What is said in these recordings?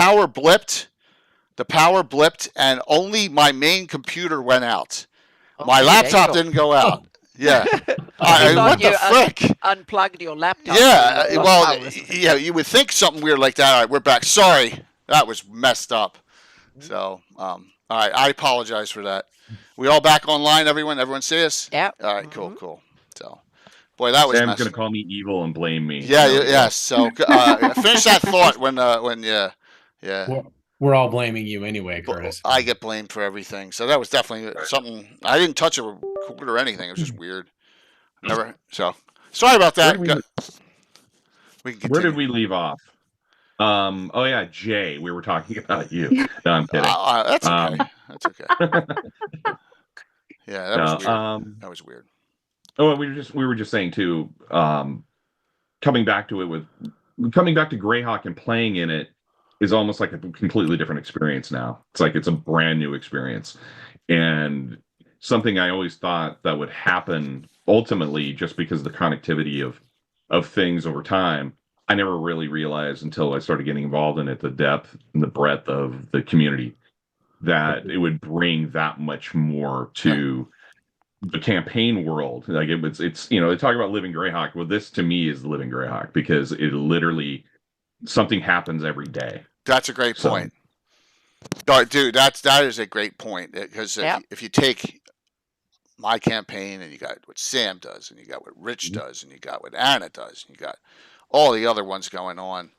power blipped. The power blipped, and only my main computer went out. My Okay, there you laptop go. didn't go out. Yeah. I thought What the you frick? unplugged your laptop, so you Yeah. lost Well, power or something. yeah, you would think something weird like that. All right, we're back. Sorry. That was messed up. Mhm. So, all right, I apologize for that. We all back online, everyone? Everyone see us? Yeah. All right, cool, Hmm. cool. So, boy, that was Sam's going messed. to call me evil and blame me. Yeah, There we go. yes. So, finish that thought when yeah. We're all blaming you anyway, Curtis. I get blamed for everything. So that was definitely something. I didn't touch a record or anything. It was just weird. Never. So, sorry about that. We can Where continue. did we leave off? Oh yeah, Jay. We were talking about you. No, I'm kidding. That's okay. That's okay. Yeah, that was weird. That was weird. Oh, and we were just saying too. Coming back to Greyhawk and playing in it is almost like a completely different experience now. It's like it's a brand new experience, and something I always thought that would happen ultimately just because of the connectivity of things over time. I never really realized until I started getting involved in it, the depth and the breadth of the community, that it would bring that much more to the campaign world. Like it's they talk about living Greyhawk. Well, this to me is living Greyhawk because it literally something happens every day. That's a great point. Dude, that is a great point because if you take my campaign and you got what Sam does and you got what Rich does and you got what Anna does and you got all the other ones going on,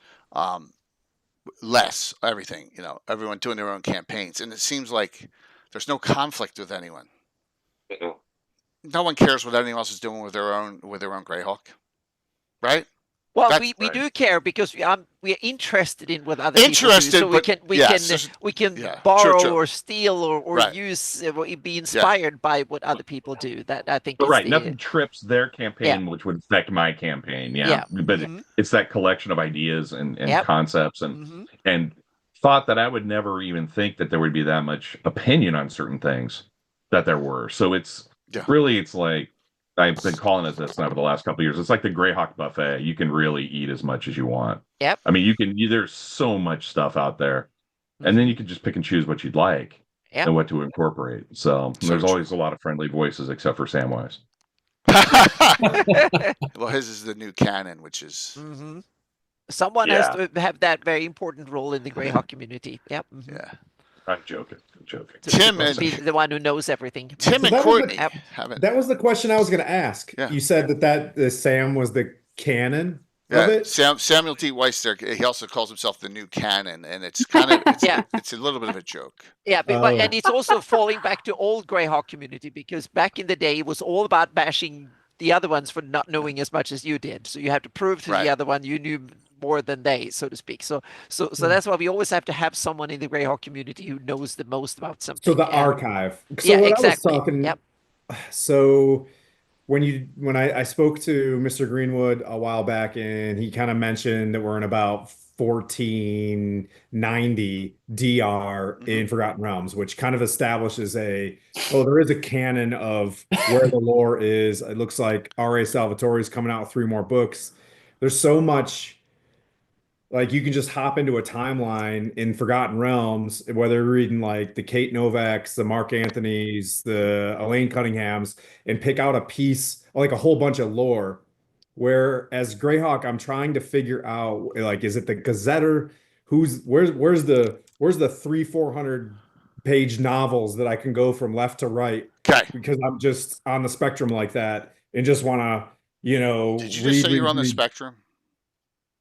everything, everyone doing their own campaigns, and it seems like there's no conflict with anyone. No one cares what anyone else is doing with their own Greyhawk, right? Well, we do care because we are interested in what other people do, so we can borrow or steal or use be inspired by what other people do. That I think. But nothing trips their campaign, which would affect my campaign. But it's that collection of ideas and concepts and thought that I would never even think that there would be that much opinion on certain things that there were. So it's really it's like. I've been calling it this now for the last couple of years. It's like the Greyhawk buffet. You can really eat as much as you want. Yep. I mean, there's so much stuff out there, and then you can just pick and choose what you'd like and what to incorporate. So there's always a lot of friendly voices, except for Samwise. Well, his is the new canon, which is someone has to have that very important role in the Greyhawk community. Yep. Yeah. I'm joking. Tim and be the one who knows everything. Tim and Courtney. That was the question I was going to ask. Yeah. You said that Sam was the canon of it. Samuel T. Weiss there. He also calls himself the new canon, and it's kind of it's a little bit of a joke. Yeah, but and it's also falling back to old Greyhawk community because back in the day it was all about bashing the other ones for not knowing as much as you did. So you have to prove to the other one you knew more than they, so to speak. So that's why we always have to have someone in the Greyhawk community who knows the most about something. So the archive. So yeah, what exactly. I was talking, yep. So when I spoke to Mr. Greenwood a while back, and he kind of mentioned that we're in about 1490 DR in Forgotten Realms, which kind of establishes there is a canon of where the lore is. It looks like R.A. Salvatore is coming out with 3 more books. There's so much. Like you can just hop into a timeline in Forgotten Realms, whether you're reading like the Kate Novaks, the Mark Anthonys, the Elaine Cunninghams, and pick out a piece, like a whole bunch of lore. Whereas Greyhawk, I'm trying to figure out, like, is it the Gazetter? Where's the 300-400 page novels that I can go from left to right? Okay. Because I'm just on the spectrum like that and just want to, Did you just say you're on the spectrum?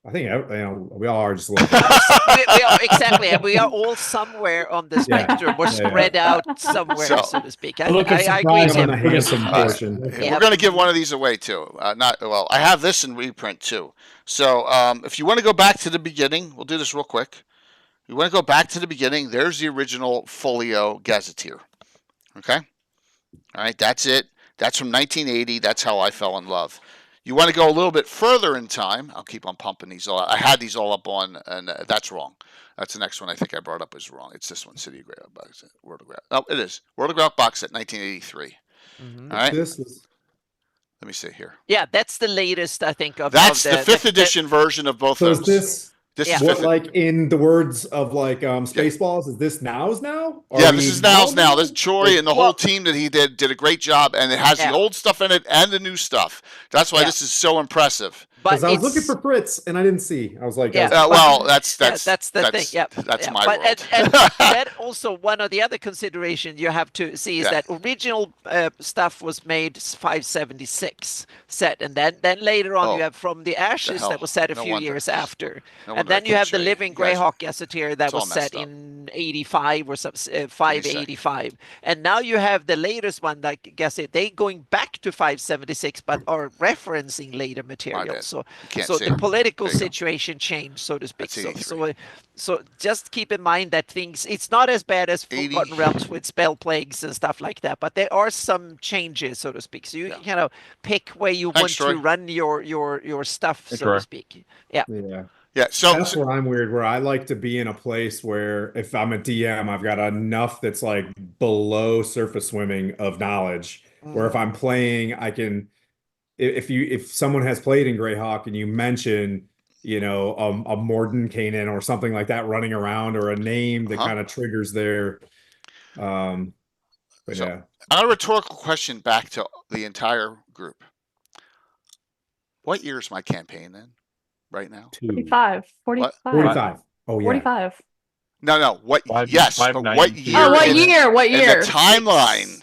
I think we all are just a little we are, exactly, and we are all somewhere on the spectrum. We're spread out somewhere, so to speak. I agree with him. We're going to give one of these away too. I have this in reprint too. So if you want to go back to the beginning, we'll do this real quick. You want to go back to the beginning. There's the original Folio Gazetteer. Okay, all right, that's it. That's from 1980. That's how I fell in love. You want to go a little bit further in time. I'll keep on pumping these all. I had these all up on, and that's wrong. That's the next one I think I brought up is wrong. It's this one, City of Greyhawk box set, World of Greyhawk. Oh, it is World of Greyhawk box set, 1983. All right. Let me see here. Yeah, that's the latest I think of. That's the 5th edition version of both those. Is This Yeah. is What, fifth. like in the words of like Spaceballs, is this now's now? Are Yeah, we this is now's now. now? This Troy and the whole team that he did a great job, and it has the Yeah. old stuff in it and the new stuff. That's why Yeah. this is so impressive. But Because I was it's- looking for Fritz and I didn't see. I was like, Yeah, well, that's the thing. Yeah, that's yeah. my but, world. And that also one of the other considerations you have to see is Yeah. that original stuff was made 576 set, and then later on Oh, you have From the Ashes hell. that was set a No few wonder. years after, No and wonder I then you can't have show the you. Living You guys- Greyhawk Gazetteer that it's all was set messed up. in 85 or some 5 Give me a sec. 85, and now you have the latest one that they going back to 576 but are referencing later material. bad. So You can't so see the it. political There you go. situation changed, so to speak. That's So 83. so just keep in mind that it's not as bad as 80. Forgotten Realms with spell plagues and stuff like that, but there are some changes, so to speak. So you can kind of pick where you Thanks, want Troy. to run your stuff, Thanks, so Troy. to speak. Yeah. yeah. Yeah, so That's where I'm weird, where I like to be in a place where if I'm a DM, I've got enough that's like below surface swimming of knowledge, where if I'm playing, I can, if someone has played in Greyhawk and you mention, a Morden Kanan or something like that running around, or a name that kind of triggers their, but So- yeah. a rhetorical question back to the entire group. What year is my campaign in right now? 45. 45. 45. Oh, yeah. 45. No. What? Five- Yes, but what 592. year? Oh, what in- year? What in year? the timeline.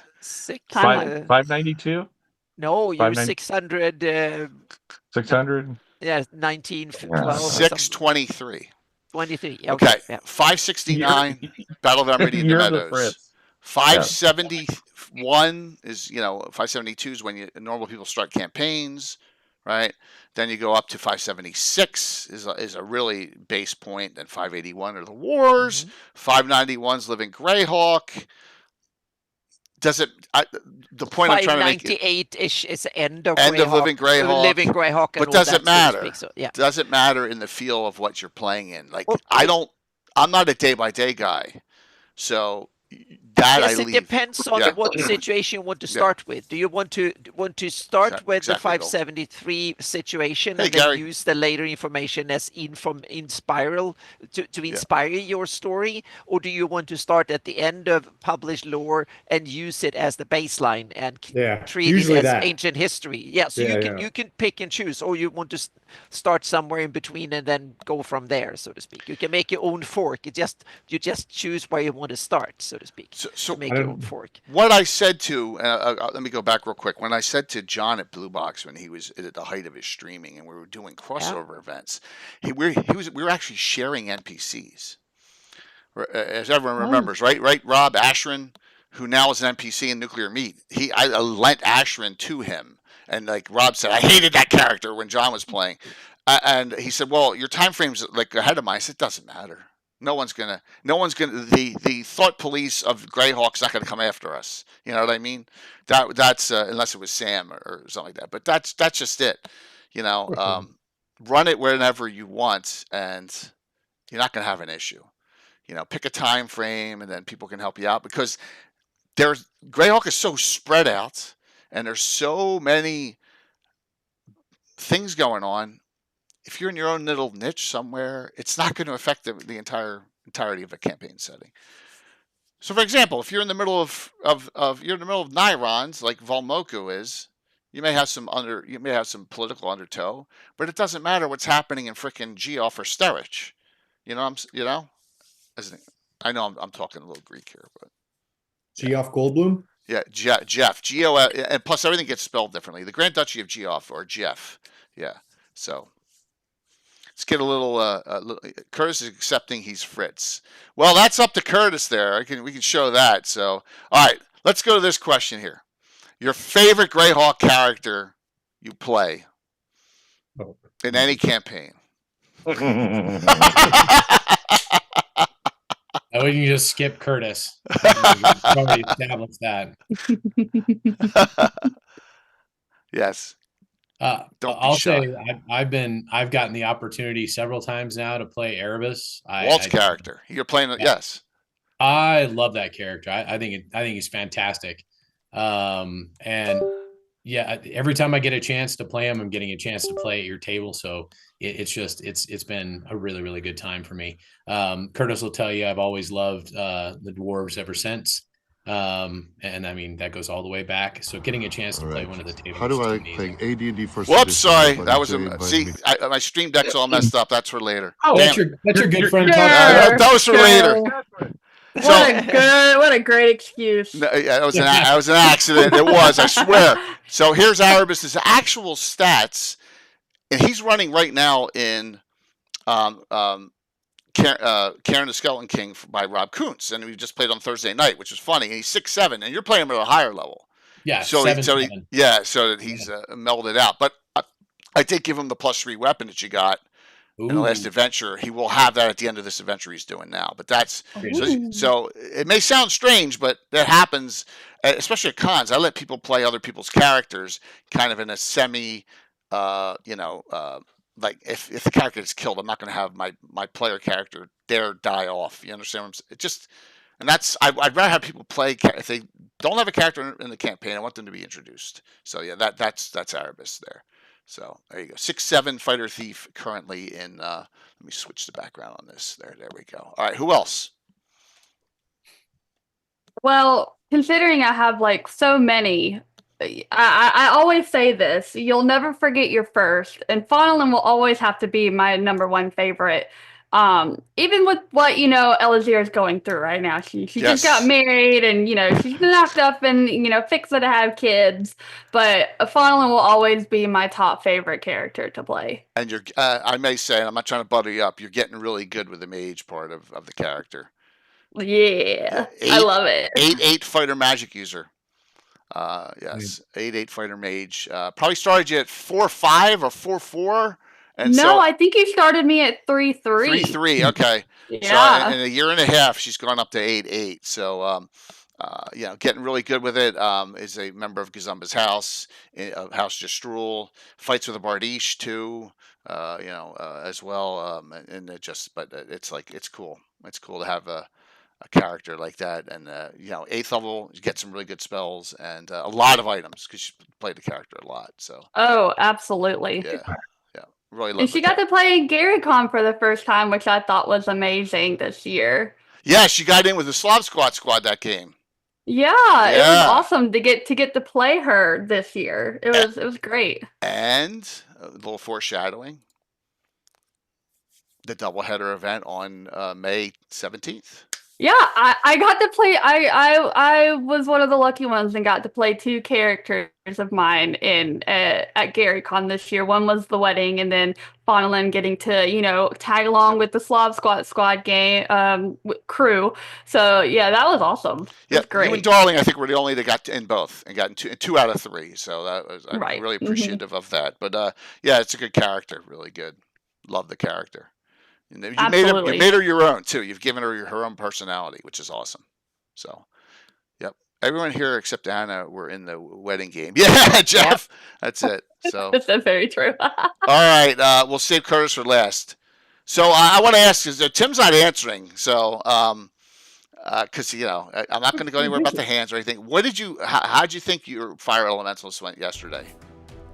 Timeline. 592, No, you're 590. 600. 600. Yeah, 1912. 623. 23. Okay. Yeah. 569. Battle of Emerald You're the Meadows. Fritz. 571 is 572 is when normal people start campaigns, right? Then you go up to 576 is a really base point. Then 581 are the wars. 591 is Living Greyhawk. Does it? The point I'm trying to make. 598-ish is the end of Living Greyhawk. Living Greyhawk, and But all does that, it matter? So to speak. So, yeah. Does it matter in the feel of what you're playing in? Like Well, I'm not a day by day guy, so that Yes, I it leave. depends on Yeah. what situation you want to Yeah. start with. Do you want to start with the Exactly, Bill. 573 situation Hey, and then Gary. use the later information as in spiral to inspire your story, or do you want to start at the end of published lore and use it as the baseline and Yeah, treat it usually as that. ancient history? Yeah, so Yeah, you can pick and choose, or you want to start somewhere in between and then go from there, so to speak. You can make your own fork. You just choose where you want to start, so to speak. So Make your own fork. what I said to let me go back real quick. When I said to John at Blue Box when he was at the height of his streaming and we were doing crossover events, we were actually sharing NPCs. As everyone remembers, right? Rob Ashrin, who now is an NPC in Nuclear Meat. I lent Ashrin to him, and like Rob said, I hated that character when John was playing, and he said, "Well, your time frame's like ahead of mine." I said, "It doesn't matter. No one's gonna. The thought police of Greyhawk's not gonna come after us. You know what I mean? That's unless it was Sam or something like that. But that's just it. Run it whenever you want, and you're not gonna have an issue. Pick a time frame, and then people can help you out because Greyhawk is so spread out, and there's so many things going on. If you're in your own little niche somewhere, it's not going to affect the entirety of a campaign setting. So, for example, if you're in the middle of Nyrons, like Volmoku is, you may have some political undertow, but it doesn't matter what's happening in frickin' Geoff or Sterich. I know I'm talking a little Greek here, but Geoff Goldblum. yeah, Jeff, Geo, and plus everything gets spelled differently. The Grand Duchy of Geoff or Jeff, yeah. So let's get a little. Curtis is accepting he's Fritz. Well, that's up to Curtis there. We can show that. So all right, let's go to this question here. Your favorite Greyhawk character you play in any campaign? That way you can just skip Curtis. We've already established that. Yes. I'll Don't be shy. say I've gotten the opportunity several times now to play Erebus. Walt's character. You're playing it. Yes. I love that character. I think he's fantastic. And Yeah, every time I get a chance to play them, I'm getting a chance to play at your table. So it's been a really, really good time for me. Curtis will tell you I've always loved the dwarves ever since. And I mean that goes all the way back. So getting a chance to play one of the tables. How do is I amazing. play AD&D first? Whoops, sorry. edition? That was Jay invited me. my stream deck's all messed up. That's for later. Oh, Damn that's your good friend. Sure. that was for later. What a great excuse. No, yeah, that was an accident. It was, I swear. So here's Erebus's actual stats, and he's running right now in Karen the Skeleton King by Rob Kuntz, and we just played on Thursday night, which was funny. And he's 6'7", and you're playing him at a higher level. Yeah, so seven. so that he's melded out. But I did give him the +3 weapon that you got in the last adventure. He will have that at the end of this adventure he's doing now. But that's so it may sound strange, but that happens, especially at cons. I let people play other people's characters kind of in a semi, like if the character is killed, I'm not going to have my player character die off. You understand what I'm saying? It just, and that's, I'd rather have people play if they don't have a character in the campaign. I want them to be introduced. So yeah, that's Erebus there. So there you go. 6'7" fighter thief currently in. Let me switch the background on this. There we go. All right, who else? Well, considering I have like so many, I always say this: you'll never forget your first, and Faudelin will always have to be my #1 favorite. Even with what Elazir is going through right now, she just got married, and she's knocked up and fixing to have kids. But Faudelin will always be my top favorite character to play. And you're, I may say, and I'm not trying to butter you up, you're getting really good with the mage part of the character. Yeah, I love it. 8/8 fighter magic user. Yes, 8/8 fighter mage. Probably started you at 4/5 or 4/4. And no, I think you started me at 3/3. 3/3, okay. Yeah. So in a year and a half, she's gone up to 8/8. So, getting really good with it. Is a member of Gazumba's house, House Jastrul. Fights with a Bardiche too. As well. And it just, but it's cool. It's cool to have a character like that, and 8th level, you get some really good spells and a lot of items because she played the character a lot. So. Oh, absolutely. Yeah. Really love and she got to play GaryCon for the first time, which I thought was amazing this year. Yeah, she got in with the Slav squad that game. Yeah, it was awesome to get to play her this year. It was great. And a little foreshadowing. The doubleheader event on May 17th. Yeah, I got to play. I was one of the lucky ones and got to play 2 characters of mine at GaryCon this year. One was the wedding, and then Faudelin getting to tag along with the Slav squad game crew. So yeah, that was awesome. It was great. You and Darling, I think, were the only that got in both and got in two out of 3. So that was I'm really appreciative of that. But it's a good character, really good. Love the character. You made her your own too. You've given her her own personality, which is awesome. So, yep. Everyone here except Anna were in the wedding game. Yeah, Jeff. Yep. That's it. So that's very true. All right, we'll save Curtis for last. So I want to ask, is Tim's not answering? So because I'm not going to go anywhere about the hands or anything. How did you think your fire elementals went yesterday?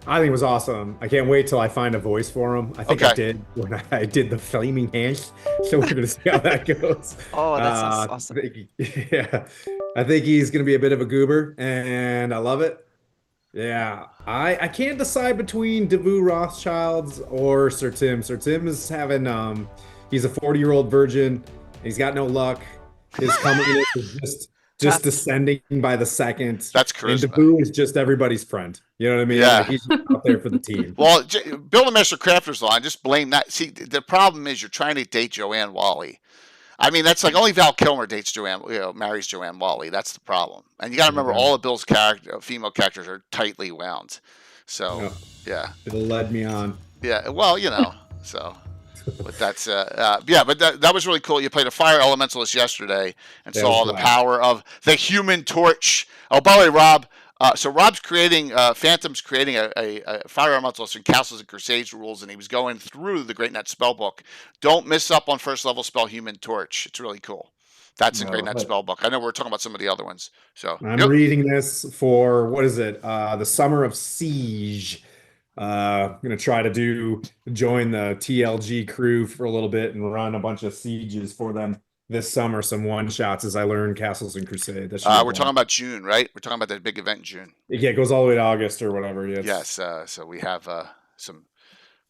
I think it was awesome. I can't wait till I find a voice for him. I think I did when I did the flaming hands. So we're going to see how that goes. Oh, that's awesome. I think he's going to be a bit of a goober, and I love it. Yeah. I can't decide between Davu Rothschilds or Sir Tim. Sir Tim is having, he's a 40-year-old virgin. He's got no luck. His coming is just descending by the second. That's charisma. And Dabu is just everybody's friend. You know what I mean? Yeah. Like he's just out there for the team. Well, Build a Master Crafter's line, just blame that. See, the problem is you're trying to date Joanne Wally. I mean, that's like only Val Kilmer dates marries Joanne Wally. That's the problem. And you got to remember all of Bill's female characters are tightly wound. So, yeah. It'll lead me on. Yeah, well, so... But that's but that was really cool. You played a fire elementalist yesterday and saw the power of the Human Torch. Oh, by the way, Rob. So Rob's creating Phantom's creating a fire elementalist in Castles and Crusades rules, and he was going through the Great Net spell book. Don't miss up on first level spell Human Torch. It's really cool. That's in No, Great Net but- Spellbook. I know we're talking about some of the other ones. So I'm reading this for, what is it? The Summer of Siege. I'm gonna try to join the TLG crew for a little bit and run a bunch of sieges for them this summer. Some one shots as I learn Castles and Crusade. That should be we're fun. talking about June, right? We're talking about that big event in June. Yeah, it goes all the way to August or whatever. Yeah, Yes. So we have some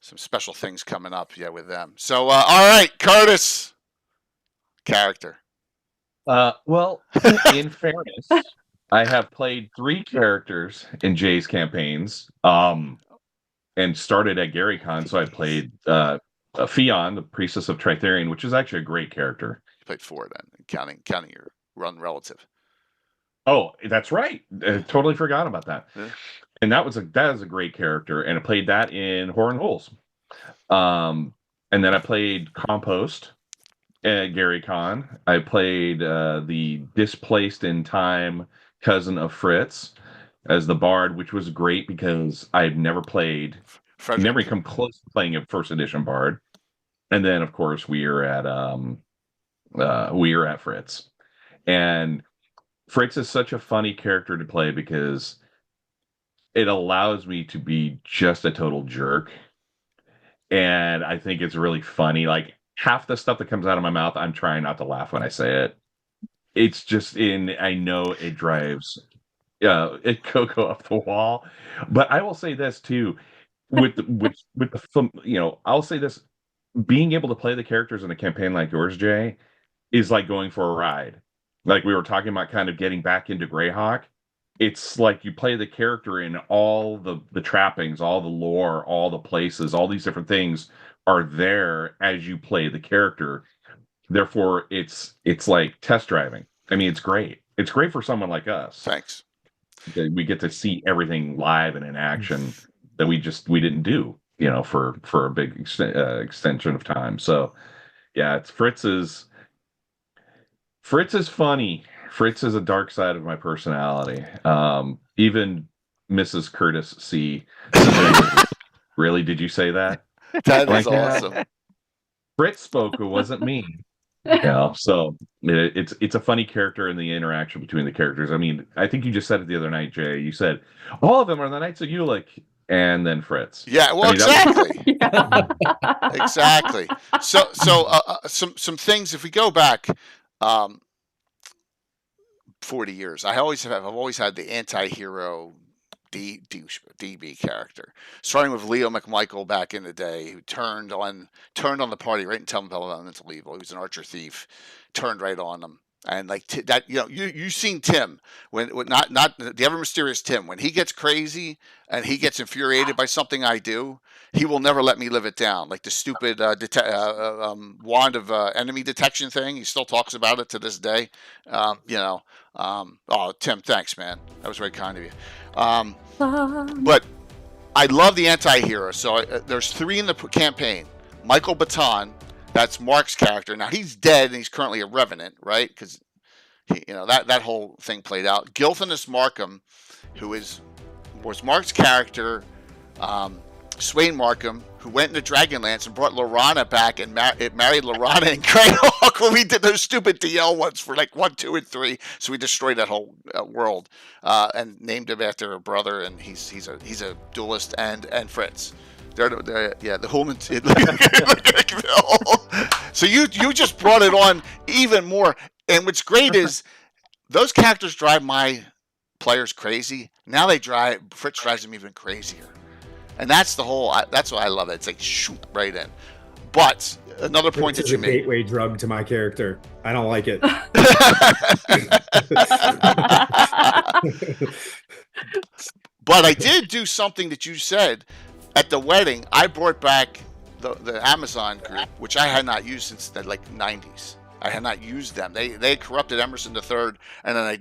special things coming up. Yeah, with them. So all right, Curtis, character. Well, in fairness, I have played 3 characters in Jay's campaigns, and started at GaryCon. So I played Fionn, the Priestess of Tritherion, which is actually a great character. You played 4 then, counting your run relative. Oh, that's right. I totally forgot about that. Yeah. And that is a great character, and I played that in Horn Holes. And then I played Compost at GaryCon. I played the Displaced in Time cousin of Fritz as the Bard, which was great because I've never played, Frederick. never come close to playing a first edition Bard. And then, of course, we are at Fritz, and Fritz is such a funny character to play because it allows me to be just a total jerk. And I think it's really funny. Like, half the stuff that comes out of my mouth, I'm trying not to laugh when I say it. It's just I know it drives Coco up the wall. But I will say this too, I'll say this: being able to play the characters in a campaign like yours, Jay, is like going for a ride. Like we were talking about, kind of getting back into Greyhawk. It's like you play the character in all the trappings, all the lore, all the places, all these different things are there as you play the character. Therefore, it's like test driving. I mean, it's great. It's great for someone like us. Thanks. We get to see everything live and in action that we didn't do, for a big extension of time. So, yeah, it's Fritz is funny. Fritz is a dark side of my personality. Even Mrs. Curtis C. Really? Did you say that? That is awesome. Fritz spoke. It wasn't me. So it's a funny character in the interaction between the characters. I mean, I think you just said it the other night, Jay. You said all of them are the Knights of Ulick, and then Fritz. Yeah, well, exactly. Exactly. So some things. If we go back 40 years, I've always had the anti-hero DB character, starting with Leo McMichael back in the day, who turned on the party right in Temple Elemental Evil. He was an archer thief, turned right on them. And like that, you've seen Tim when not the ever mysterious Tim, when he gets crazy and he gets infuriated by something I do, he will never let me live it down. Like the stupid wand of enemy detection thing, he still talks about it to this day. Oh, Tim, thanks, man. That was very kind of you. But I love the anti-hero. So there's 3 in the campaign. Michael Baton. That's Mark's character. Now he's dead and he's currently a revenant, right? Because that whole thing played out. Gilthanus Markham, who was Mark's character, Swain Markham, who went into Dragonlance and brought Lorana back and married Lorana and Greyhawk when we did those stupid DL ones for like 1, 2, and 3. So we destroyed that whole world and named him after a brother, and he's a duelist and Fritz. The Human. So you just brought it on even more. And what's great is those characters drive my players crazy. Now Fritz drives them even crazier. And that's that's why I love it. It's like shoot right in. But another point that you made. Gateway drug to my character. I don't like it. But I did do something that you said. At the wedding, I brought back the Amazon group, which I had not used since the 90s. I had not used them. They corrupted Emerson III, and then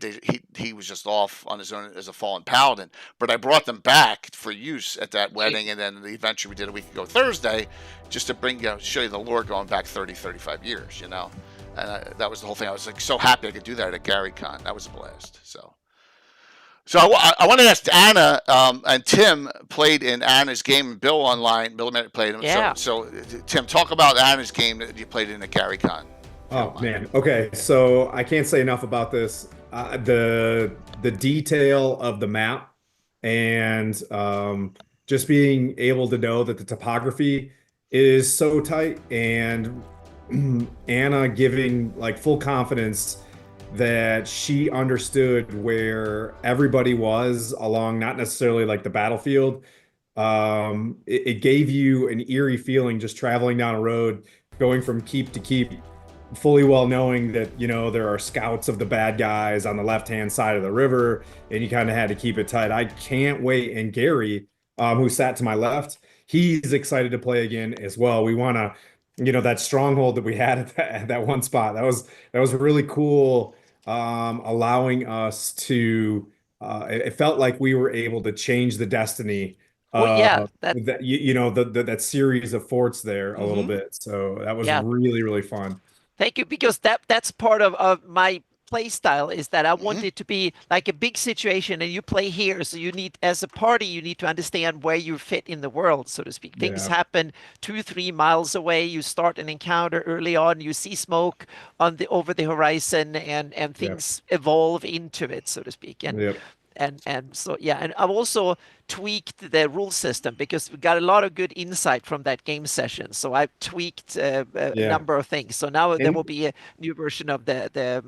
he was just off on his own as a fallen paladin. But I brought them back for use at that wedding, and then the adventure we did a week ago Thursday, just to show you the lore going back 30, 35 years, And that was the whole thing. I was like so happy I could do that at GaryCon. That was a blast. So I want to ask Anna, and Tim played in Anna's game, and Bill played him. Yeah. So Tim, talk about Anna's game that you played in at GaryCon. Oh man. Okay. So I can't say enough about this. The detail of the map and just being able to know that the topography is so tight and Anna giving like full confidence that she understood where everybody was along not necessarily like the battlefield. It gave you an eerie feeling just traveling down a road, going from keep to keep, fully well knowing that, you know, there are scouts of the bad guys on the left-hand side of the river, and you kind of had to keep it tight. I can't wait. And Gary, who sat to my left, he's excited to play again as well. We want to, you know, that stronghold that we had at that one spot. That was really cool, allowing us to. It felt like we were able to change the destiny Well, yeah, that that you know that series of forts there a little mhm. bit. So that was Yeah. really, really fun. Thank you, because that's part of my play style, is that I want it to be like a big situation and you play here. So you need, as a party, you need to understand where you fit in the world, so to speak. Things Yeah. happen 2-3 miles away. You start an encounter early on, you see smoke on the over the horizon, and Yep. things evolve into it, so to speak. Yep. And so yeah, and I've also tweaked the rule system because we got a lot of good insight from that game session. So I've tweaked a Yeah. number of things. So now there And will be a new version of the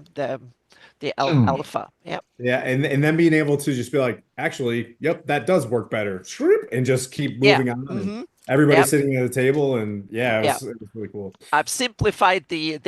alpha. Yeah. yeah, and then being able to just be like, actually, yep, that does work better. Shroop, and just keep Yeah. moving on. And hmm everybody Yep. sitting at the table, and yeah, Yeah. it was really cool. I've simplified the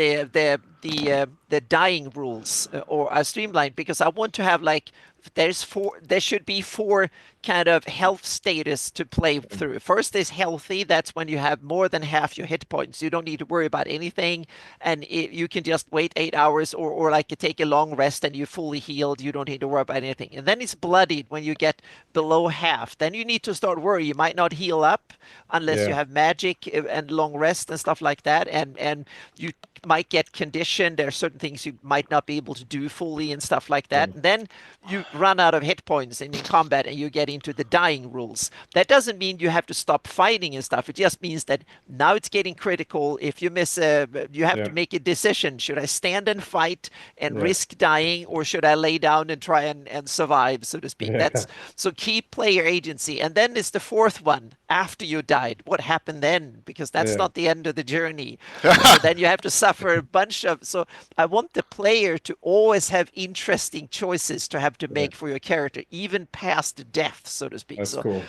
dying rules, or I streamlined, because I want to have like there should be 4 kind of health status to play through. First is healthy. That's when you have more than half your hit points. You don't need to worry about anything, and you can just wait 8 hours, or like you take a long rest and you're fully healed. You don't need to worry about anything. And then it's bloodied when you get below half. Then you need to start worrying. You might not heal up unless you Yeah. have magic and long rest and stuff like that, and you might get conditioned. There are certain things you might not be able to do fully and stuff like that. Yeah. And then you run out of hit points in combat and you get into the dying rules. That doesn't mean you have to stop fighting and stuff. It just means that now it's getting critical. If you miss you have Yeah. to make a decision. Should I stand and fight and Yeah. risk dying, or should I lay down and try and survive, so to speak? Yeah. That's so keep player agency. And then it's the fourth one, after you died. What happened then? Because that's Yeah. not the end of the journey. So then you have to suffer a bunch of. So I want the player to always have interesting choices to have to make for your character, even past death, so to speak. That's So cool.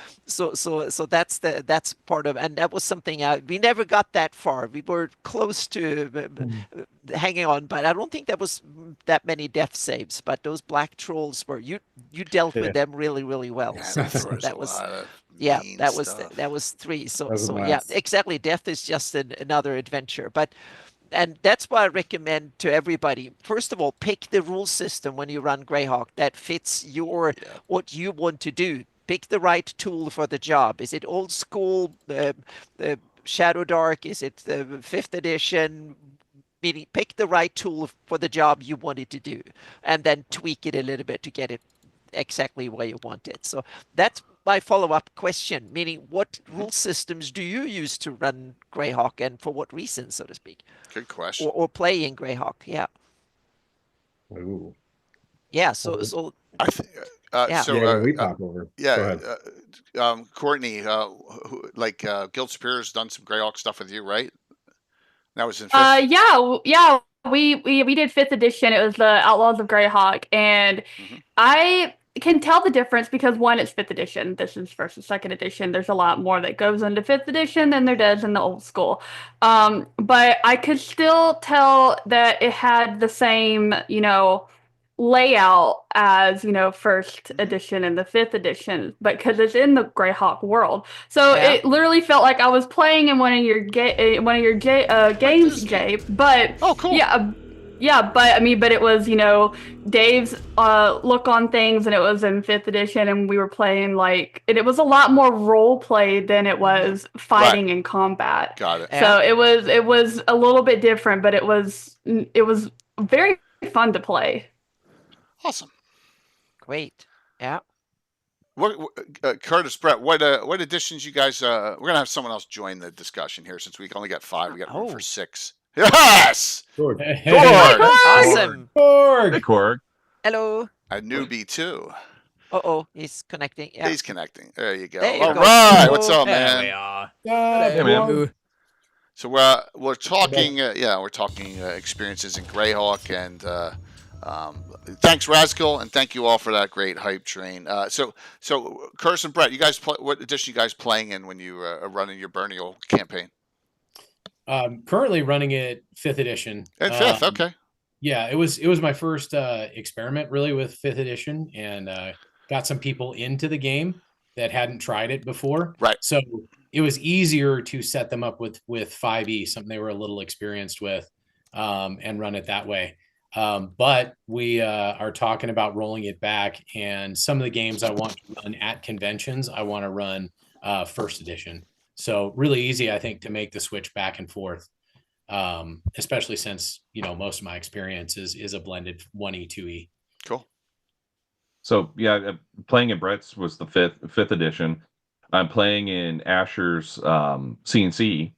so that's part of, and that was something we never got that far. We were close to hanging on, but I don't think there was that many death saves. But those black trolls were, you dealt Yeah. with them really, really well. Yeah, So, there so was that a was lot of yeah, mean that was stuff. that was 3. So That was a so yeah, blast. exactly. Death is just another adventure, but. And that's why I recommend to everybody, first of all, pick the rule system when you run Greyhawk that fits what you want to do. Pick the right tool for the job. Is it old school, Shadow Dark? Is it the 5th edition? Meaning, pick the right tool for the job you want it to do, and then tweak it a little bit to get it exactly where you want it. So that's my follow-up question, meaning what rule systems do you use to run Greyhawk, and for what reasons, so to speak? Good question. Or play in Greyhawk. Yeah. Ooh. Yeah. So I think. yeah. So Yeah, when we pop over. Go yeah, ahead. Courtney, Guild Superior's done some Greyhawk stuff with you, right? That was in 5th. Yeah. We did 5th edition. It was the Outlaws of Greyhawk, and I can tell the difference because, one, it's 5th edition. This is 1st and 2nd edition. There's a lot more that goes into 5th edition than there does in the old school. But I could still tell that it had the same, layout as 1st edition and the 5th edition, but because it's in the Greyhawk world, so Yeah. it literally felt like I was playing in one of your games, Jay. But Oh, cool. yeah, but I mean, but it was Dave's look on things, and it was in 5th edition, and we were playing and it was a lot more role play than it was fighting in combat. Got it. So it was a little bit different, but it was very fun to play. Awesome. Great. Yeah. What Curtis, Brett, what editions you guys? We're gonna have someone else join the discussion here since we only got 5. We got room for 6. Yes. Sorg. Korg. Awesome. Hey, Korg. Hello. A newbie too. Oh, he's connecting. Yeah. He's connecting. There you go. There you All go. right. What's Hello. up, There we man? are. Hey, man. So we're talking. We're talking experiences in Greyhawk, and thanks Raskol, and thank you all for that great hype train. So Curse and Brett, you guys what edition you guys playing in when you are running your Bernial campaign? Currently running it 5th edition. And 5th, okay. Yeah, it was my first experiment really with 5th edition, and got some people into the game that hadn't tried it before. Right. So it was easier to set them up with 5e, something they were a little experienced with, and run it that way. But we are talking about rolling it back, and some of the games I want to run at conventions, I want to run 1st edition. So really easy, I think, to make the switch back and forth, especially since, most of my experience is a blended 1e, 2e. Cool. So yeah, playing in Brett's was the fifth edition. I'm playing in Asher's CNC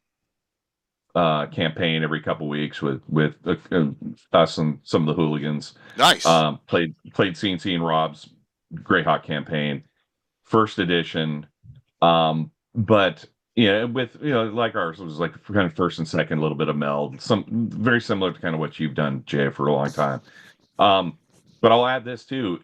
campaign every couple weeks with us and some of the hooligans. Nice. Played CNC in Rob's Greyhawk campaign, 1st edition. But with like ours, it was like kind of 1st and 2nd, a little bit of meld, some very similar to kind of what you've done, Jay, for a long time. But I'll add this too.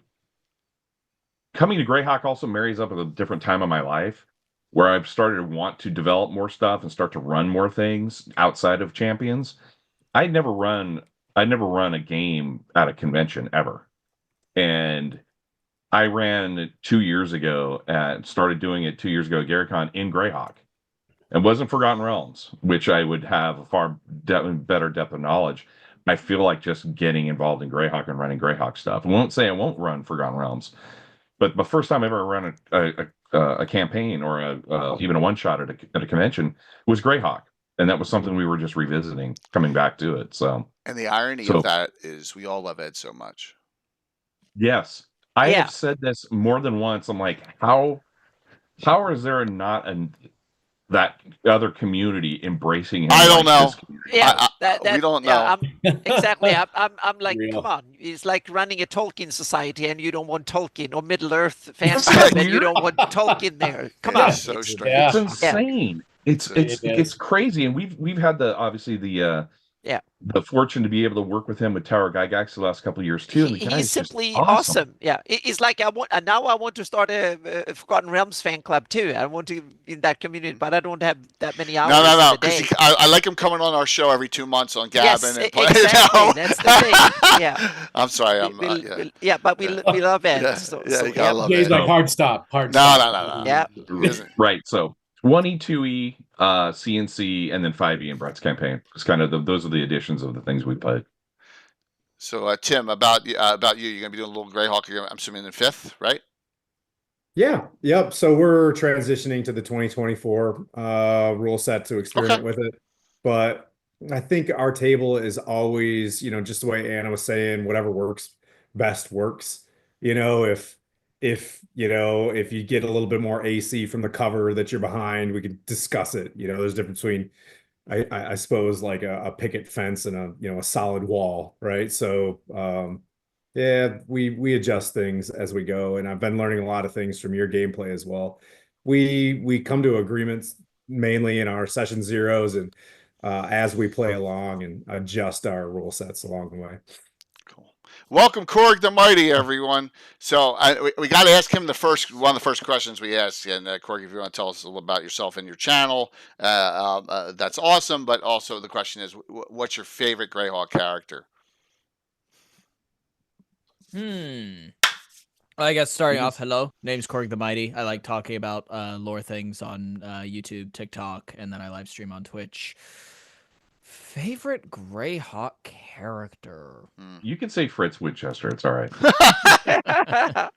Coming to Greyhawk also marries up at a different time of my life where I've started to want to develop more stuff and start to run more things outside of Champions. I'd never run a game at a convention ever. And I ran 2 years ago started doing it 2 years ago at GaryCon in Greyhawk. It wasn't Forgotten Realms, which I would have a far better depth of knowledge. I feel like just getting involved in Greyhawk and running Greyhawk stuff. I won't say I won't run Forgotten Realms, but the first time I ever ran a campaign or even a one-shot at a convention was Greyhawk. And that was something we were just revisiting, coming back to it. So, and the irony of that is we all love Ed so much. Yes. I have said this more than once. I'm like, how is there not that other community embracing him? I don't know. Yeah, we don't know. Exactly. I'm like, Real. come on. It's like running a Tolkien society, and you don't want Tolkien, or Middle Earth fan club, and you don't want Tolkien there. Come on. So strange. Yeah. It's insane. It's crazy, and we've had the fortune to be able to work with him with Tower Gygax the last couple of years too. And He's simply awesome. Yeah, it's like I want to start a Forgotten Realms fan club too. I want to be in that community, but I don't have that many hours. No. Because I like him coming on our show every 2 months on Gabbin. Yes, and exactly. That's the thing. Yeah. I'm sorry. But we love Ed. Yeah, you gotta love Jay's it. like hard stop. No. Yeah. Right. So 1E, 2E, CNC, and then 5E in Brett's campaign. It's kind of those are the additions of the things we played. So Tim, about you, you're gonna be doing a little Greyhawk. I'm assuming in 5th, right? Yeah. Yep. So we're transitioning to the 2024 rule set to experiment with it. But I think our table is always, just the way Anna was saying, whatever works best works. If you get a little bit more AC from the cover that you're behind, we could discuss it. There's a difference between, I suppose, like a picket fence and a solid wall, right? So we adjust things as we go, and I've been learning a lot of things from your gameplay as well. We come to agreements mainly in our session zeros and as we play along and adjust our rule sets along the way. Welcome, Korg the Mighty, everyone. So we got to ask him one of the first questions we ask. And Korg, if you want to tell us a little about yourself and your channel, that's awesome. But also the question is, what's your favorite Greyhawk character? I guess starting off, hello, name's Korg the Mighty. I like talking about lore things on YouTube, TikTok, and then I live stream on Twitch. Favorite Greyhawk character? You can say Fritz Winchester. It's all right.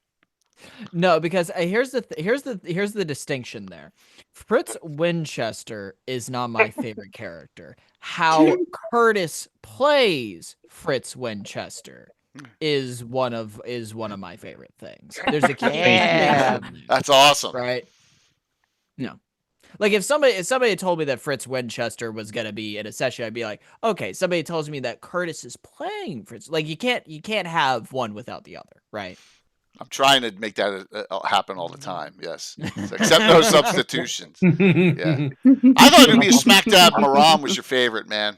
No, because here's the distinction there. Fritz Winchester is not my favorite character. How Curtis plays Fritz Winchester is one of my favorite things. There's a That's awesome, right? No. Like if somebody had told me that Fritz Winchester was gonna be in a session, I'd be like, okay. Somebody tells me that Curtis is playing Fritz. Like you can't have one without the other, right? I'm trying to make that happen all the time. Yes, except no substitutions. Yeah, I thought it'd be a smack dab. Maram was your favorite, man.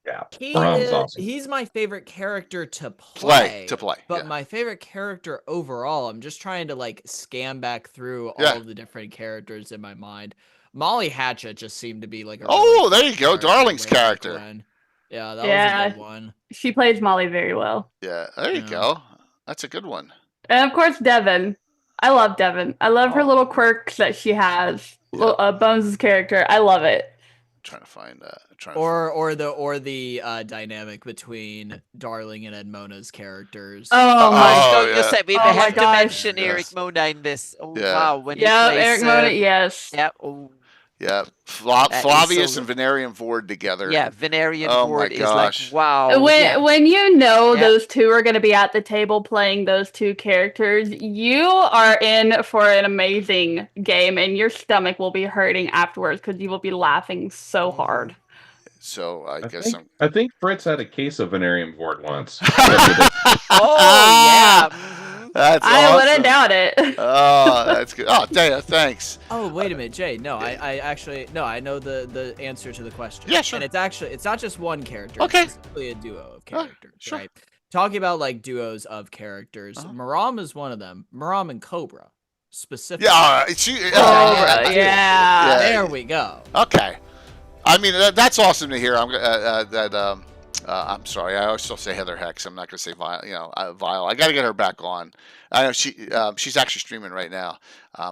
Yeah, He's my favorite character to play. But my favorite character overall, I'm just trying to like scan back through all of the different characters in my mind. Molly Hatchet just seemed to be like a there you go, Darling's character. Yeah, that was a good one. She plays Molly very well. Yeah, there you go. That's a good one. And of course, Devin. I love Devin. I love her little quirks that she has. Bones' character. I love it. I'm trying to find that. Or the dynamic between Darling and Edmona's characers. Oh my! Just say we have to mention Eric Mona in this. Oh wow! When Eric Mona. Yes. Yeah. Oh. Yeah, Flavius and Venarian Vord together. Yeah, Venarian Vord is like, wow. When you know those two are going to be at the table playing those two characters, you are in for an amazing game, and your stomach will be hurting afterwards because you will be laughing so hard. So I think Fritz had a case of Venarian Vord once. Oh yeah. That's I awesome. wouldn't doubt it. Oh, that's good. Oh, Daya, thanks. Oh, wait a minute, Jay. No, I actually I know the answer to the question. Yeah, sure. And it's not just one character. Okay. It's specifically a duo of characters, sure. right? Talking about like duos of characters, Maram is one of them. Maram and Cobra, specifically. Yeah, Cobra. Yeah. There we go. Okay. I mean, that's awesome to hear. I'm sorry. I always still say Heather Hex. I'm not going to say Vile. Vile. I got to get her back on. I know she's actually streaming right now,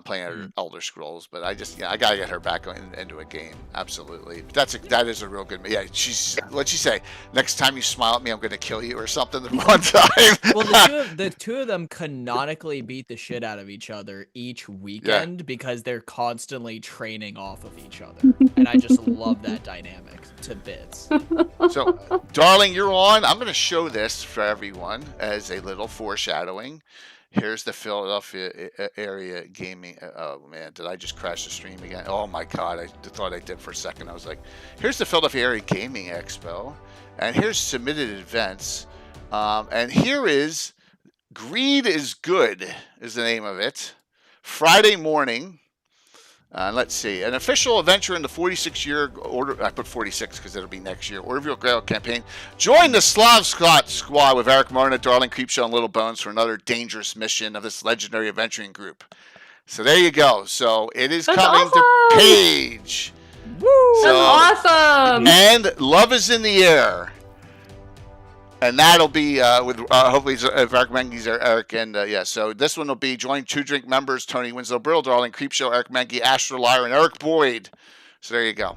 playing Elder Scrolls. But I got to get her back into a game. Absolutely. That is a real good. Yeah. What'd she say? Next time you smile at me, I'm going to kill you or something. One time. Well, the two of them canonically beat the shit out of each other each weekend because they're constantly training off of each other, and I just love that dynamic to bits. So, Darling, you're on. I'm going to show this for everyone as a little foreshadowing. Here's the Philadelphia area gaming. Oh man, did I just crash the stream again? Oh my God, I thought I did for a second. I was like, here's the Philadelphia Area Gaming Expo, and here's submitted events, and here is Greed is Good is the name of it. Friday morning. Let's see. An official adventure in the 46-year order. I put 46 because it'll be next year. Orderville Greyhawk campaign. Join the Slav Squad with Eric Martin, Darling Creepshow, and Little Bones for another dangerous mission of this legendary adventuring group. So there you go. So it is coming to Page. Woo! That's awesome. And Love is in the Air. And that'll be with hopefully Eric Menge's Eric and so this one will be join Two Drink members Tony Winslow, Brill, Darling Creepshow, Eric Menge, Astro Lyre, and Eric Boyd. So there you go.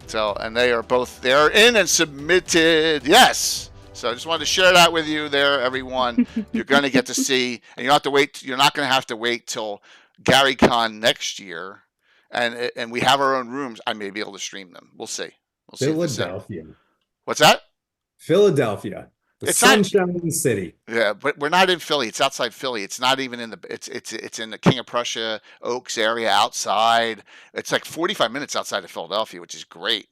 So and they're in and submitted. Yes. So I just wanted to share that with you there, everyone. You're going to get to see, and you don't have to wait. You're not going to have to wait till GaryCon next year, and we have our own rooms. I may be able to stream them. We'll see. Philadelphia. What's that? Philadelphia. It's Sunshine City. Yeah, but we're not in Philly. It's outside Philly. It's not even in the. It's in the King of Prussia, Oaks area outside. It's like 45 minutes outside of Philadelphia, which is great.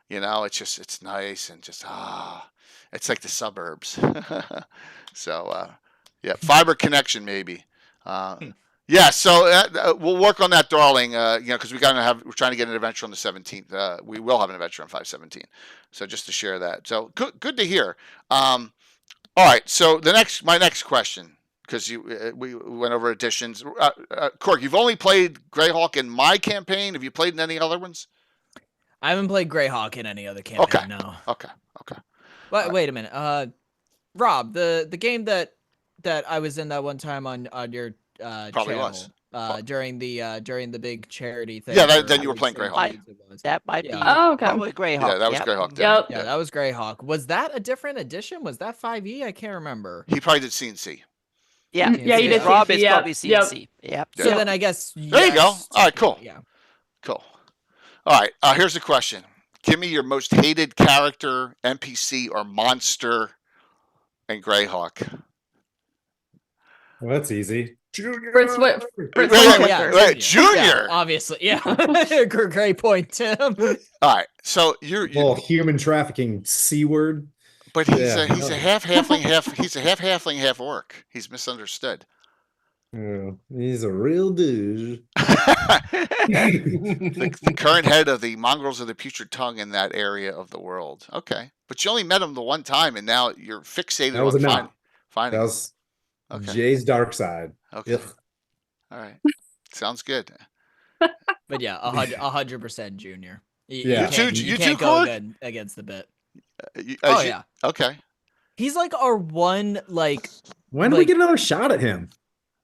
It's nice and just it's like the suburbs. So fiber connection maybe. Yeah, so we'll work on that, Darling. Because we're trying to get an adventure on the 17th. We will have an adventure on 5/17. So just to share that. So good to hear. All right. So my next question, because we went over additions. Cork, you've only played Greyhawk in my campaign. Have you played in any other ones? I haven't played Greyhawk in any other campaign. No. Okay. But wait a minute. Rob, the game that I was in that one time on your probably channel, was during the big charity thing. Yeah, then you were playing Greyhawk. That might be. Oh, okay. Probably Greyhawk. Yeah, that was Greyhawk. Yep. Yeah, that was Greyhawk. Was that a different edition? Was that 5e? I can't remember. He probably did CNC. Yeah, you did. Rob is probably CNC. Yep. So then I guess there you go. All right, cool. Yeah. Cool. All right. Here's the question. Give me your most hated character, NPC, or monster in Greyhawk. Well, that's easy. Junior. Junior. Yeah, obviously, yeah. Great point, Tim. All right, so you're Well, human trafficking C word. but he's a half halfling, half orc. He's misunderstood. Oh, he's a real douche. The current head of the mongrels of the putrid tongue in that area of the world. Okay, but you only met him the one time, and now you're fixated That was on enough. finding. That was Okay. Jay's dark side. Okay. Ugh. All right. Sounds good. But yeah, 100% Junior. Yeah. You can't too, go Cord? against the bit. Yeah. Okay. He's like our one When do we get another shot at him?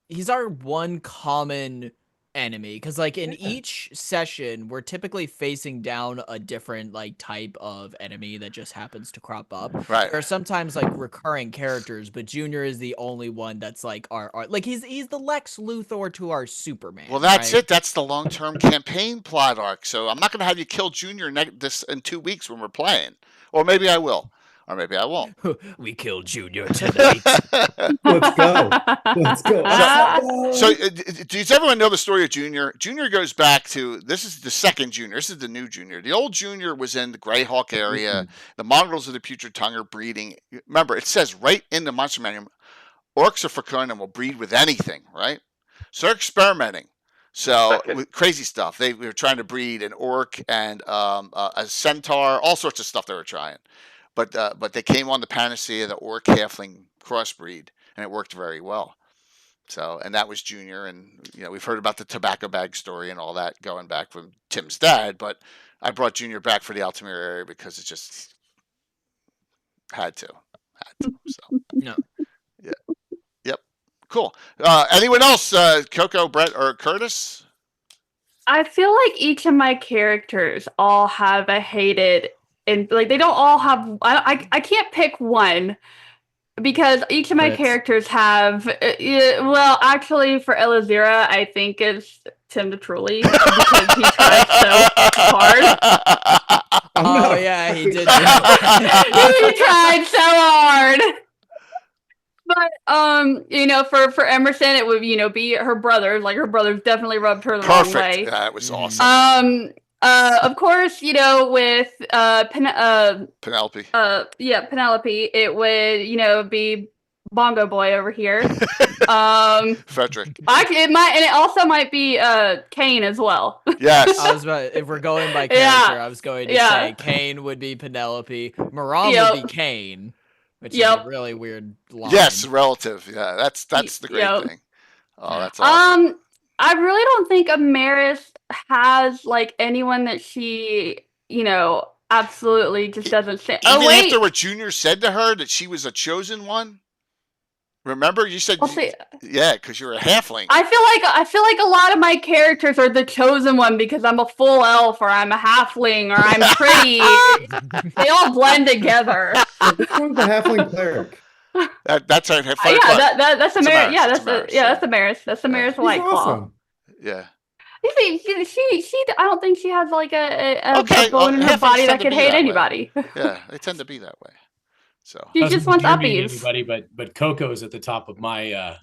he's our one common enemy, because like in each session we're typically facing down a different like type of enemy that just happens to crop up. Right. There are sometimes like recurring characters, but Junior is the only one that's like our like he's the Lex Luthor to our Superman. Well, that's right? it. That's the long-term campaign plot arc. So I'm not going to have you kill Junior this in 2 weeks when we're playing, or maybe I will, or maybe I won't. We killed Junior tonight. Let's go. Let's go. So, does everyone know the story of Junior? Junior goes back to, this is the second Junior. This is the new Junior. The old Junior was in the Greyhawk area. The mongrels of the putrid tongue are breeding. Remember, it says right in the monster manual, orcs are fecund and will breed with anything, right? So they're experimenting. So with crazy stuff. They were trying to breed an orc and a centaur, all sorts of stuff they were trying. But they came on the panacea, the orc halfling crossbreed, and it worked very well. So, and that was Junior, and we've heard about the tobacco bag story and all that going back from Tim's dad, but I brought Junior back for the Altamira area because it just had to. So No. Yeah. Yep. Cool. Anyone else? Coco, Brett, or Curtis? I feel like each of my characters all have a hated, and like they don't all have. I can't pick one because each of my characters have. Well, actually, for Elazira, I think it's Tim the Truly because he tried so hard. Oh yeah, he did. He tried so hard. But for Emerson, it would be her brothers. Like her brothers definitely rubbed her the wrong way. Yeah, it was awesome. Of course, with Penelope. Penelope, it would be Bongo Boy over here. Frederick. It also might be Kane as well. Yes. I was about, if we're going by character, I was going to say Kane would be Penelope, Maram would be Kane, which is a really weird line. Yes, relative. Yeah, that's the great thing. Oh, that's awesome. I really don't think Amaris has like anyone that she, absolutely just doesn't say. Even after what Junior said to her that she was a chosen one. Remember, you said, because you're a halfling. I feel like a lot of my characters are the chosen one because I'm a full elf, or I'm a halfling, or I'm pretty. They all blend together. Which one's the halfling cleric? That's our that's Amaris. Yeah, that's Amaris. That's Amaris White Claw. Awesome. Yeah. You see, she I don't think she has like a bone in her body that could hate anybody. Yeah, they tend to be that way. So she just wants uppies. Anybody, but Coco's at the top of my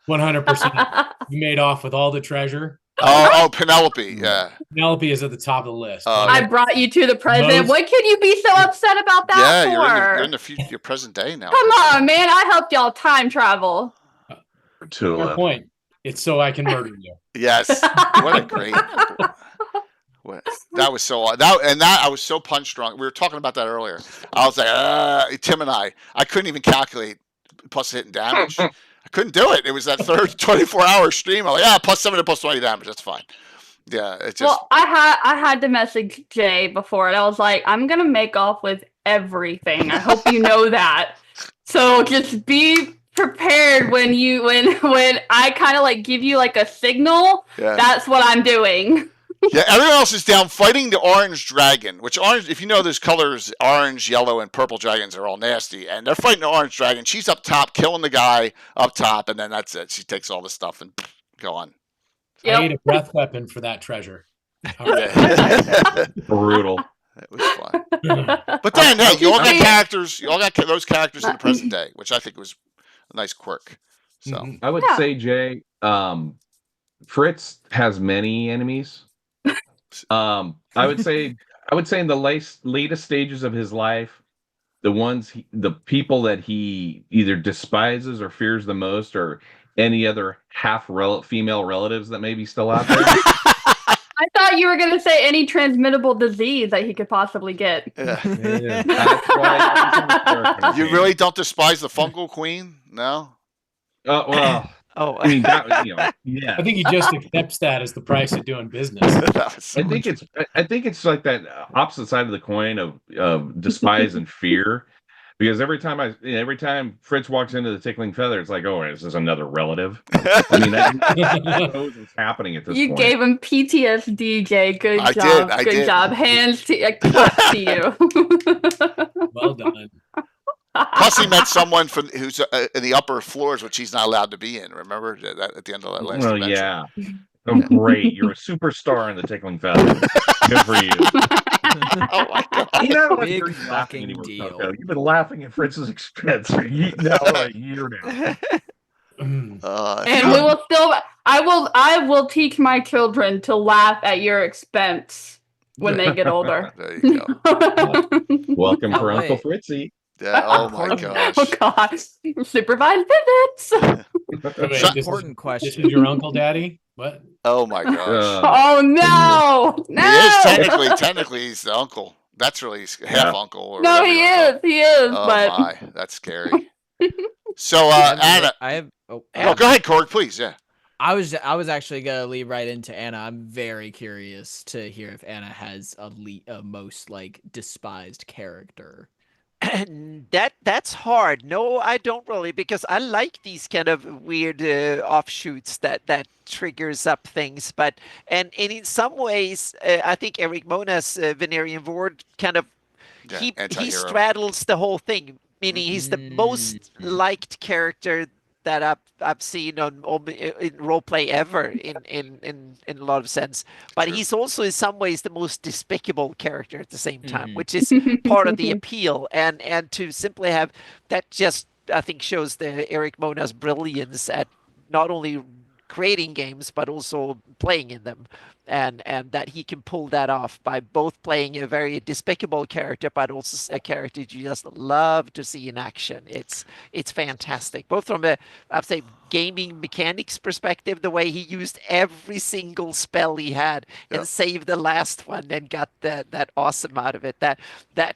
100%. You made off with all the treasure. Oh, Penelope. Yeah. Penelope is at the top of the list. I brought you to the present. What could you be so upset about that for? You're in the future, your present day now. Come on, man. I helped y'all time travel. Fair point. It's so I can murder you. Yes. What a great. That was so I was so punch drunk. We were talking about that earlier. I was like, Tim and I couldn't even calculate plus hit and damage. I couldn't do it. It was that third 24-hour stream. I'm like, plus 7 and plus 20 damage. That's fine. Yeah, it's just. Well, I had to message Jay before, and I was like, I'm gonna make off with everything. I hope you know that. So just be prepared when I kind of like give you like a signal. Yeah. That's what I'm doing. Yeah, everyone else is down fighting the orange dragon, which orange, if you know those colors, orange, yellow, and purple dragons are all nasty, and they're fighting the orange dragon. She's up top, killing the guy up top, and then that's it. She takes all the stuff and go on. I need a breath weapon for that treasure. Brutal. It was fun. But then, hey, you all got characters. You all got those characters in the present day, which I think was a nice quirk. So I would say, Jay, Fritz has many enemies. I would say in the latest stages of his life, the people that he either despises or fears the most, or any other female relatives that may be still out there. I thought you were going to say any transmittable disease that he could possibly get. That's why you really don't despise the fungal queen? No? Well, I mean, that, yeah. I think he just accepts that as the price of doing business. I think it's like that opposite side of the coin of despise and fear. Because every time Fritz walks into the Tickling Feather, it's like, oh, is this another relative? I mean, that knows what's happening at this point. You gave him PTSD, Jay. Good job. Good job. Hands to clap to you. Well done. Plus, he met someone who's in the upper floors, which he's not allowed to be in. Remember that at the end of that last adventure? Yeah. Oh, great. You're a superstar in the Tickling Feather. Good for you. Oh my God. Big fucking deal. Coco. You've been laughing at Fritz's expense for a year now. And we will still. I will teach my children to laugh at your expense when they get older. There you go. Welcome for Uncle Fritzy. Yeah, oh my gosh. Oh gosh. Supervised visits. Wait, Important question. This is your uncle, Daddy? What? Oh my gosh. Oh no. No. He is technically he's the uncle. That's really half uncle. Or no, he is. He is. Oh but my, that's scary. So Anna. Go ahead, Korg, please. Yeah. I was actually gonna lead right into Anna. I'm very curious to hear if Anna has a most like despised character. That's hard. No, I don't really, because I like these kind of weird offshoots that triggers up things. And in some ways, I think Eric Mona's Venerian Vord kind of he straddles the whole thing. Meaning he's the most liked character that I've seen in roleplay ever in a lot of sense. But he's also in some ways the most despicable character at the same time, which is part of the appeal. And to simply have that just, I think, shows the Eric Mona's brilliance at not only creating games but also playing in them, and that he can pull that off by both playing a very despicable character but also a character you just love to see in action. It's fantastic, both from I'd say gaming mechanics perspective, the way he used every single spell he had and saved the last one and got that awesome out of it. That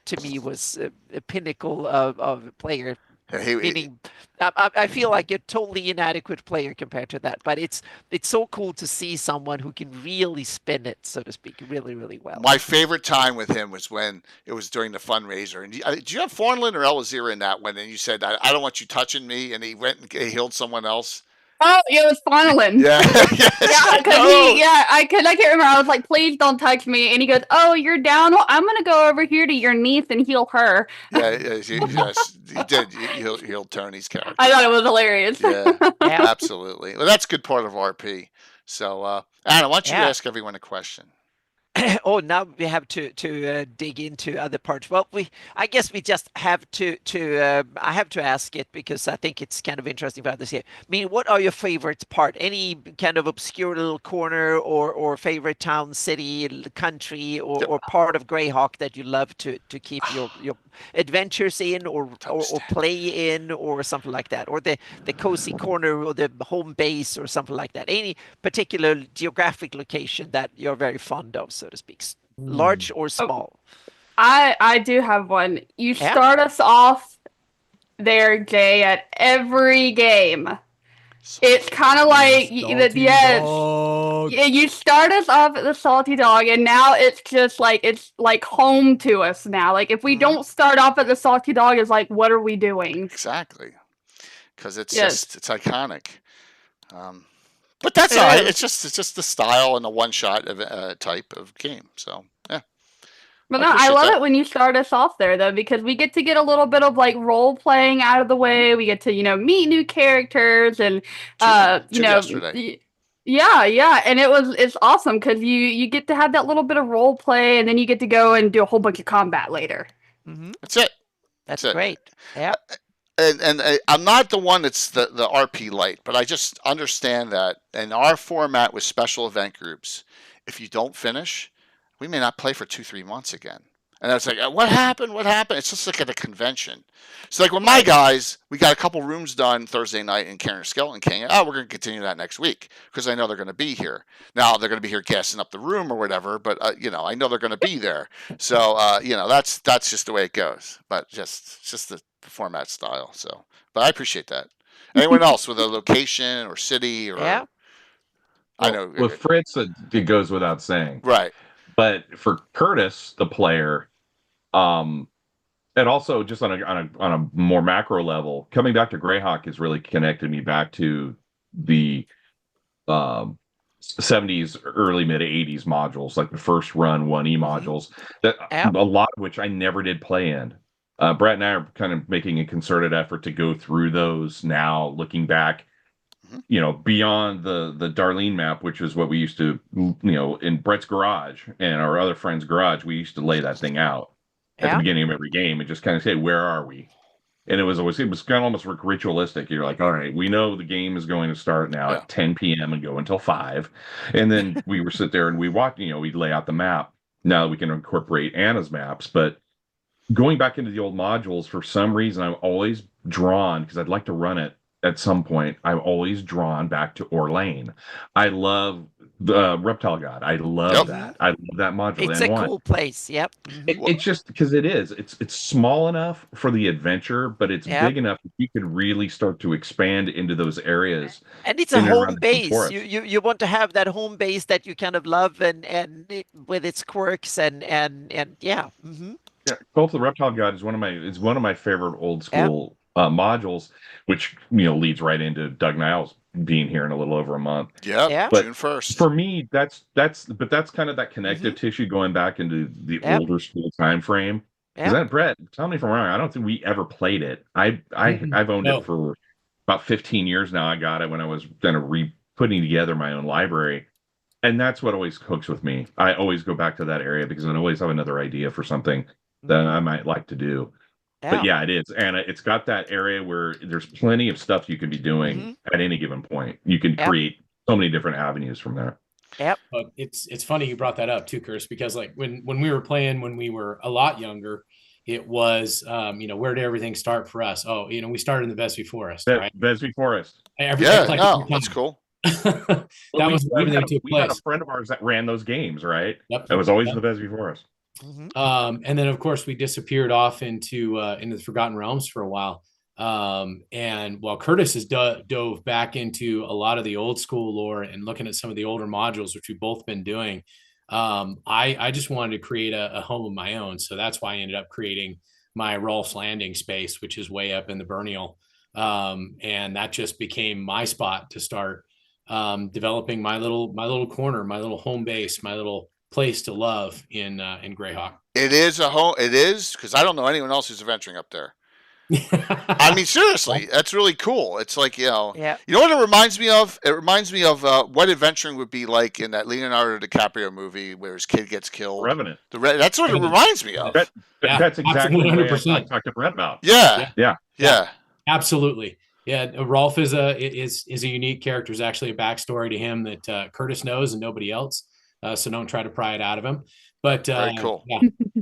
to me was a pinnacle of a player. Meaning, I feel like a totally inadequate player compared to that, but it's so cool to see someone who can really spin it, so to speak, really, really well. My favorite time with him was when it was during the fundraiser. And did you have Fawnland or Elazir in that one? And you said, "I don't want you touching me," and he went and healed someone else. Oh, it was Fawnland. Yeah. I can't remember. I was like, please don't touch me. And he goes, oh, you're down? Well, I'm going to go over here to your niece and heal her. Yes, he did. He healed Tony's character. I thought it was hilarious. Yeah, absolutely. Well, that's a good part of RP. So, Anna, why don't you ask everyone a question? Oh, now we have to dig into other parts. Well, I guess we just have to I have to ask it because I think it's kind of interesting about this here. I mean, what are your favorite part? Any kind of obscure little corner or favorite town, city, country, or part of Greyhawk that you love to keep your adventures in or play in or something like that, or the cozy corner or the home base or something like that? Any particular geographic location that you're very fond of, so to speak, large or small? I do have one. You start us off there, Jay, at every game. It's kind of like you start us off at the Salty Dog, and now it's just like it's like home to us now. Like if we don't start off at the Salty Dog, it's like, what are we doing? Exactly, because it's just it's iconic. But that's all right. It's just the style and the one shot of type of game. So yeah. But no, I love it when you start us off there, though, because we get to get a little bit of like role playing out of the way. We get to meet new characters and yesterday. Yeah, and it's awesome because you get to have that little bit of role play, and then you get to go and do a whole bunch of combat later. That's it. That's great. Yeah. I'm not the one that's the RP light, but I just understand that in our format with special event groups, if you don't finish, we may not play for 2-3 months again. And I was like, what happened? What happened? It's just like at a convention. So like with my guys, we got a couple rooms done Thursday night in Karen Skeleton King. Oh, we're going to continue that next week because I know they're going to be here. Now they're going to be here gassing up the room or whatever, but I know they're going to be there. So that's just the way it goes. But it's just the format style. So, but I appreciate that. Anyone else with a location or city or? Yeah. I know with Fritz, it goes without saying, right? But for Curtis, the player, and also just on a more macro level, coming back to Greyhawk has really connected me back to the 70s, early mid 80s modules, like the first run 1E modules, that a lot of which I never did play in. Brett and I are kind of making a concerted effort to go through those now, looking back, beyond the Darlene map, which is what we used to, in Brett's garage and our other friend's garage, we used to lay that thing out at the beginning of every game and just kind of say, where are we? And it was kind of almost ritualistic. You're like, all right, we know the game is going to start now at 10 p.m. and go until 5. And then we would sit there and we watch, we'd lay out the map. Now we can incorporate Anna's maps, but going back into the old modules, for some reason, I'm always drawn, because I'd like to run it at some point, I'm always drawn back to Orlane. I love the Reptile God. I love that. I love that module. It's a cool place. Yep. It's just because it's small enough for the adventure, but it's big enough that you can really start to expand into those areas. And it's a home base. You want to have that home base that you kind of love and with its quirks and yeah. Mm-hmm. Yeah, Cult of the Reptile God is one of my favorite old school modules, which leads right into Doug Niles being here in a little over a month. Yeah, but June 1st. For me, that's kind of that connective tissue going back into the older school time frame. Is that, Brett? Tell me if I'm wrong. I don't think we ever played it. I've owned it for about 15 years now. I got it when I was kind of putting together my own library. And that's what always hooks with me. I always go back to that area because I always have another idea for something that I might like to do. But yeah, it is. And it's got that area where there's plenty of stuff you can be doing at any given point. You can create so many different avenues from there. Yep. But it's funny you brought that up too, Chris, because like when we were playing when we were a lot younger, it was where did everything start for us? Oh, we started in the Vesby Forest, right? Vesby Forest. That's cool. That was everything took place. We had a friend of ours that ran those games, right? Yep. That was always in the Vesby Forest. And then of course we disappeared off into the Forgotten Realms for a while. And while Curtis has dove back into a lot of the old school lore and looking at some of the older modules, which we've both been doing, I just wanted to create a home of my own. So that's why I ended up creating my Rolf's Landing space, which is way up in the Bernial. And that just became my spot to start developing my little corner, my little home base, my little place to love in Greyhawk. It is a home. It is, because I don't know anyone else who's adventuring up there. I mean, seriously, that's really cool. It's like, you know what it reminds me of? It reminds me of what adventuring would be like in that Leonardo DiCaprio movie where his kid gets killed. Revenant. That's what it reminds me of. That's exactly what I talked to Brett about. Yeah. Absolutely. Yeah, Rolf is a unique character. There's actually a backstory to him that Curtis knows and nobody else. So don't try to pry it out of him. But very cool.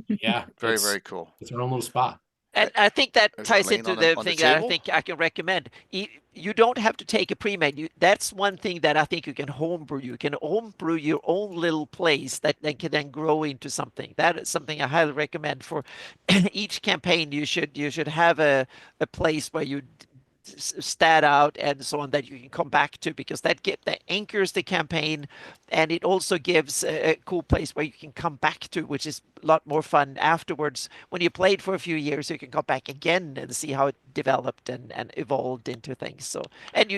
Yeah. Very, very cool. It's our own little spot. And I think that ties into the thing that I think I can recommend. You don't have to take a pre-made. That's one thing that I think you can homebrew. You can homebrew your own little place that can then grow into something. That is something I highly recommend for each campaign. You should have a place where you stat out and so on that you can come back to, because that anchors the campaign, and it also gives a cool place where you can come back to, which is a lot more fun afterwards. When you played for a few years, you can come back again and see how it developed and evolved into things. So, and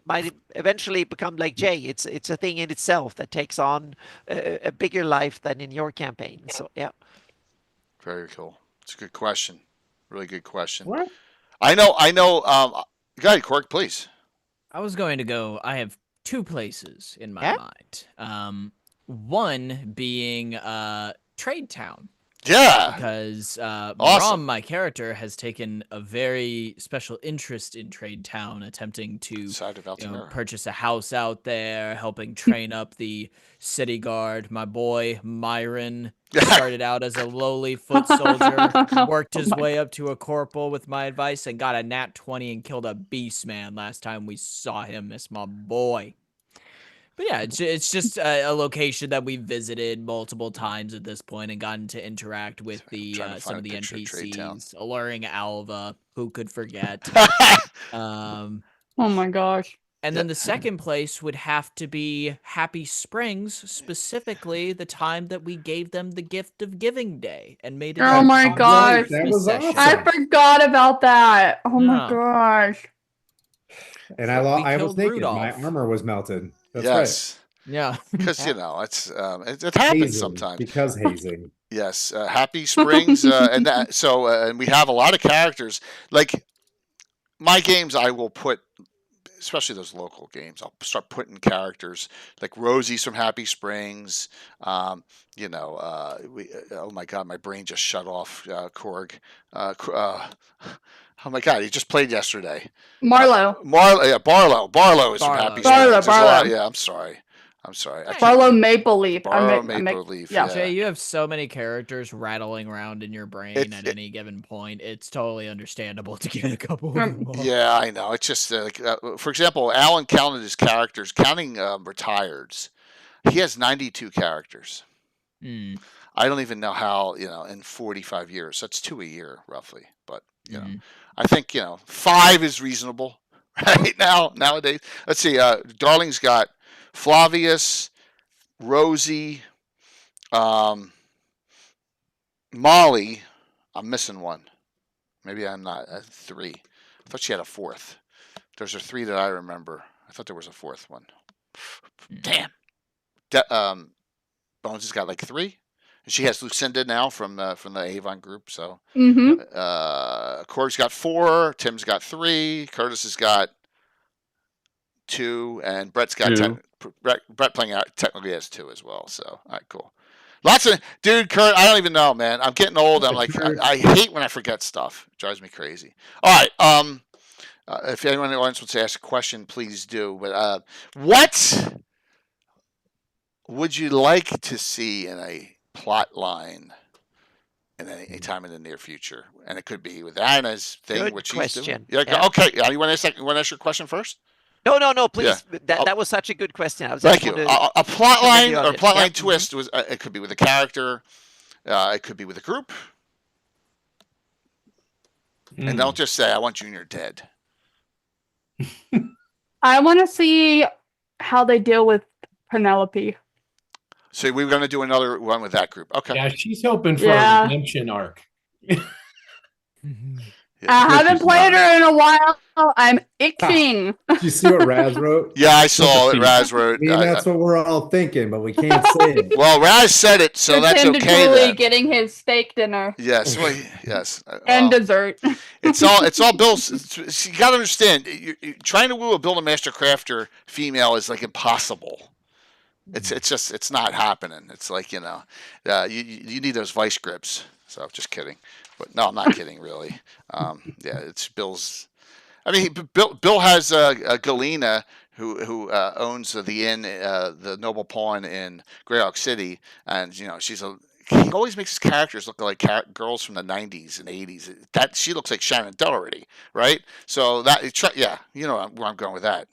might eventually become like Jay. It's a thing in itself that takes on a bigger life than in your campaign. So yeah. Very cool. It's a good question. Really good question. What? I know. Go ahead, Cork, please. I was going to go. I have two places in my mind. One being Trade Town. Yeah. Because Awesome. Rom, my character, has taken a very special interest in Trade Town, attempting to Side of Altamira. purchase a house out there, helping train up the city guard. My boy Myron started out as a lowly foot soldier, worked his way up to a corporal with my advice, and got a nat 20 and killed a beast man last time we saw him. It's my boy. But yeah, it's just a location that we visited multiple times at this point and gotten to interact with the some of the NPCs, alluring Alva, who could forget. Oh my gosh. And then the second place would have to be Happy Springs, specifically the time that we gave them the gift of Giving Day and made it. Oh my gosh, that was awesome. I forgot about that. Oh my gosh. And I was naked. Rudolph. My armor was melted. That's yes. right. Yeah. Because it's it happens hazing, sometimes. because hazing. Yes, Happy Springs, and that. So and we have a lot of characters. Like my games, I will put, especially those local games, I'll start putting characters like Rosie's from Happy Springs. Oh my God, my brain just shut off. Korg. Oh my God, he just played yesterday. Barlow. Barlow is from Happy Springs. Barlow. Yeah, I'm sorry. Barlow Maple Leaf. Barlow Maple Leaf. Yeah. Jay, you have so many characters rattling around in your brain at any given point. It's totally understandable to get a couple of them off. Yeah, I know. It's just for example, Alan counted his characters, counting retireds. He has 92 characters. I don't even know how, in 45 years. That's 2 a year, roughly. But, I think, 5 is reasonable right nowadays. Let's see. Darling's got Flavius, Rosie, Molly. I'm missing one. Maybe I'm not. 3. I thought she had a 4th. There's 3 that I remember. I thought there was a 4th one. Damn. Bones has got like 3. And she has Lucinda now from the Avon group. So Korg's got 4. Tim's got 3. Curtis has got 2, and Brett's got 10. Brett playing out technically has 2 as well. So all right, cool. Lots of Kurt. I don't even know, man. I'm getting old. I'm like I hate when I forget stuff. It drives me crazy. All right. If anyone in the audience wants to ask a question, please do. But what would you like to see in a plot line in any time in the near future? And it could be with Anna's thing, Good which question. she's doing. Yeah. Okay. You want to ask your question first? No, please. Yeah. That was such a good question. Thank you. A plot line or a plot line twist was it could be with a character, it could be with a group, and don't just say I want Junior dead. I want to see how they deal with Penelope. So we were going to do another one with that group. Okay. Yeah, she's hoping for a redemption arc. I haven't played her in a while. I'm itching. Did you see what Raz wrote? Yeah, I saw it. Raz wrote. I mean, that's what we're all thinking, but we can't say it. Well, Raz said it, so that's okay. Then. Getting his steak dinner. Yes, yes. And dessert. It's all Bill's. You got to understand. You're trying to woo a Build a Master Crafter female is like impossible. It's not happening. It's like you need those vice grips. So just kidding. But no, I'm not kidding, really. It's Bill's. I mean, Bill has Galena, who owns the inn, the Noble Pawn in Greyhawk City, and he always makes his characters look like girls from the 90s and 80s. That she looks like Shannon Doherty, right? So you know where I'm going with that.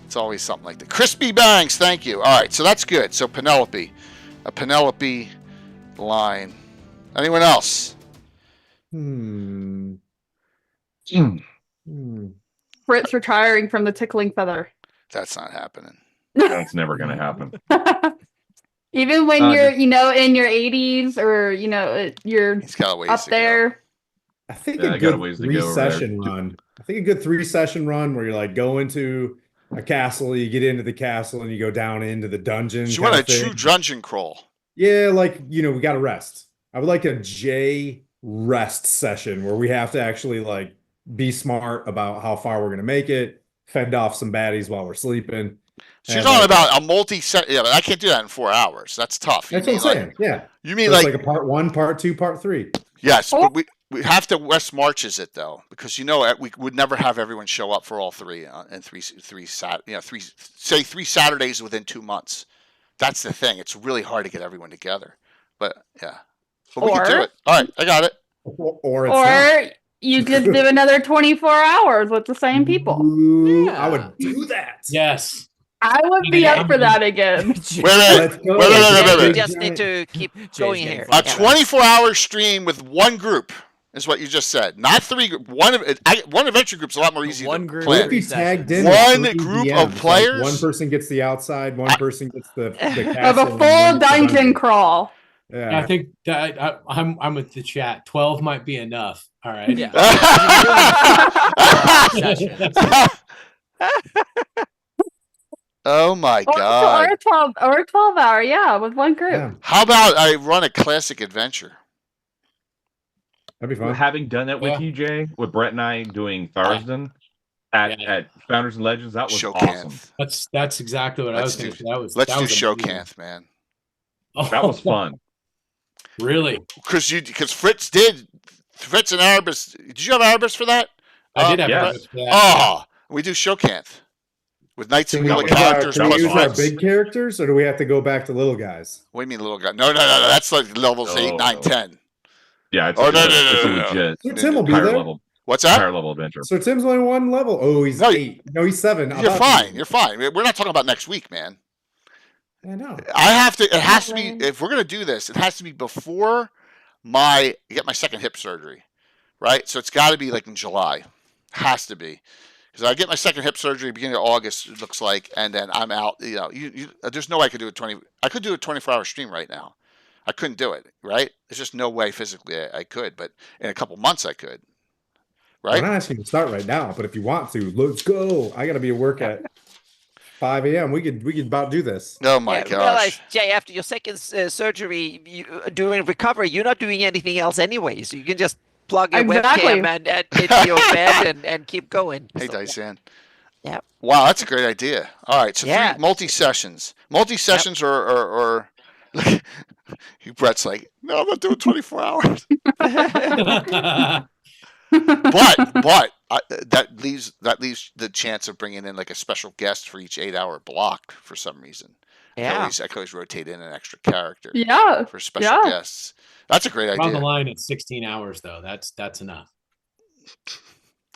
It's always something like that. Crispy Bangs, thank you. All right, so that's good. So Penelope, a Penelope line. Anyone else? Fritz retiring from the tickling feather. That's not happening. That's never going to happen. Even when you're, in your 80s or, you're He's got a ways up there. I think a good 3-session run. I think a good 3-session run where you're like go into a castle, you get into the castle, and you go down into the dungeon. You want a true dungeon crawl. Yeah, we got to rest. I would like a J rest session where we have to actually be smart about how far we're going to make it, fend off some baddies while we're sleeping, So you're talking about a multi-set. Yeah, but I can't do that in 4 hours. That's tough. That's what I'm saying. Yeah. You mean So it's like a part 1, part 2, part 3. Yes, but we have to West Marches it though, because we would never have everyone show up for all three and three Saturdays within 2 months. That's the thing. It's really hard to get everyone together. But yeah, but we can do it. All right, I got it. Or you just do another 24 hours with the same people. Ooh, I would do that. Yes. I would be up for that again. Wait. We just need to keep going here. A 24-hour stream with one group is what you just said. Not 3 groups. One adventure group's a lot more easy to plan. Be tagged in one group of players. Like one person gets the outside. One person gets the of a full dungeon crawl. Yeah. I think that I'm with the chat. 12 might be enough. All right. Yeah. Oh my god! Or a 12-hour, yeah, with one group. Yeah. How about I run a classic adventure? That'd be fun. Having done that with you, Jay, with Brett and I doing Thurston at Founders and Legends, that was awesome. That's exactly what I was thinking. Let's do Showcanth, man. That was fun. Really? Because Fritz and Arbus. Did you have Arbus for that? I did have Arbus for that. Oh, we do Showcanth with Knights and Wheel characters. Can we use our big characters, or do we have to go back to little guys? What do you mean little guy? No. That's like levels 8, 9, 10. Yeah, it's legit. Sir Tim will be there. Level. What's that? Higher level adventure. So Tim's only 1 level. Oh, he's 8. No, he's 7. You're fine. You're fine. We're not talking about next week, man. I know. It has to be, if we're going to do this, it has to be before I get my second hip surgery, right? So it's got to be like in July. Has to be. Because I get my second hip surgery beginning of August, it looks like, and then I'm out. You know, there's no way I could do I could do a 24-hour stream right now. I couldn't do it, right? There's just no way physically I could, but in a couple months I could, right? I'm not asking you to start right now, but if you want to, let's go. I got to be at work at 5 a.m. We could about do this. Oh my gosh! Realize, Jay, after your second surgery, during recovery, you're not doing anything else anyway, so you can just plug your webcam and into your bed and keep going. Hey, Dyson. Yeah. Wow, that's a great idea. All right, so 3 multi-sessions. Multi-sessions or Brett's like, no, I'm not doing 24 hours. but that leaves the chance of bringing in like a special guest for each 8-hour block for some reason. Yeah, I could always rotate in an extra character. Yeah, for special guests. That's a great idea. On the line at 16 hours though. That's enough.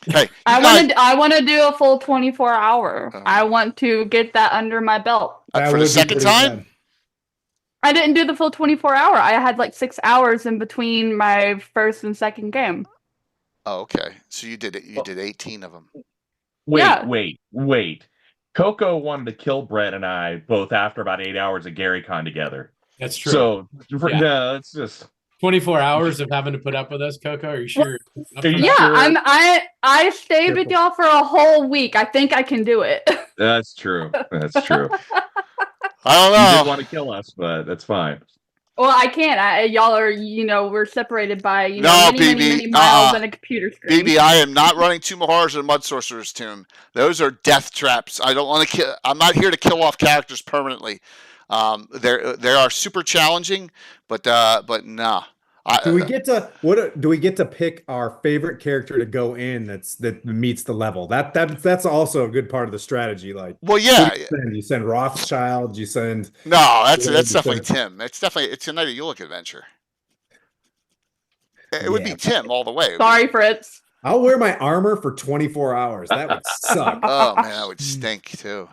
Hey, I want to do a full 24-hour. I want to get that under my belt. For the second time? I didn't do the full 24-hour. I had like 6 hours in between my first and second game. Oh, okay. So you did it. You did 18 of them. Wait. Coco wanted to kill Brett and I both after about 8 hours of GaryCon together. That's true. So no, it's just 24 hours of having to put up with us, Coco. Are you sure? I stayed with y'all for a whole week. I think I can do it. That's true. I don't know. You did want to kill us, but that's fine. Well, I can't. Y'all are, we're separated by, many miles and a computer screen. BB, I am not running 2 Mahars and Mud Sorcerer's Tomb. Those are death traps. I don't want to kill. I'm not here to kill off characters permanently. They are super challenging, but no. Do we get to pick our favorite character to go in that meets the level? That's also a good part of the strategy. Like, well, yeah, you send Rothschild, you send that's definitely Tim. It's a Night of Ulick adventure. It would be Tim all the way. Sorry, Fritz. I'll wear my armor for 24 hours. That would suck. Oh man, that would stink too.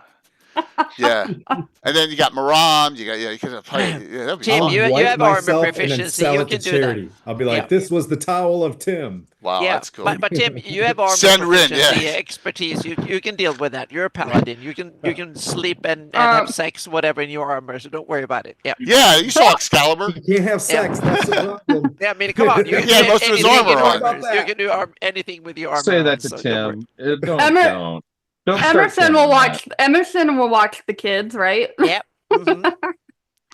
Yeah, and then you got Maram. You could have played. Yeah, Tim, you have armor proficiency. You can do that. I'll be like, this was the towel of Tim. Wow, that's cool. But Tim, you have armor proficiency, expertise. You can deal with that. You're a paladin. You can sleep and have sex, whatever, in your armor. So don't worry about it. Yeah. Yeah, you saw Excalibur. You can't have sex. That's the problem. Yeah, I mean, come on. You can most of his armor on. You can do anything with your armor. Say that to Tim. Don't. Emerson will watch the kids, right? Yep. Mm-hmm.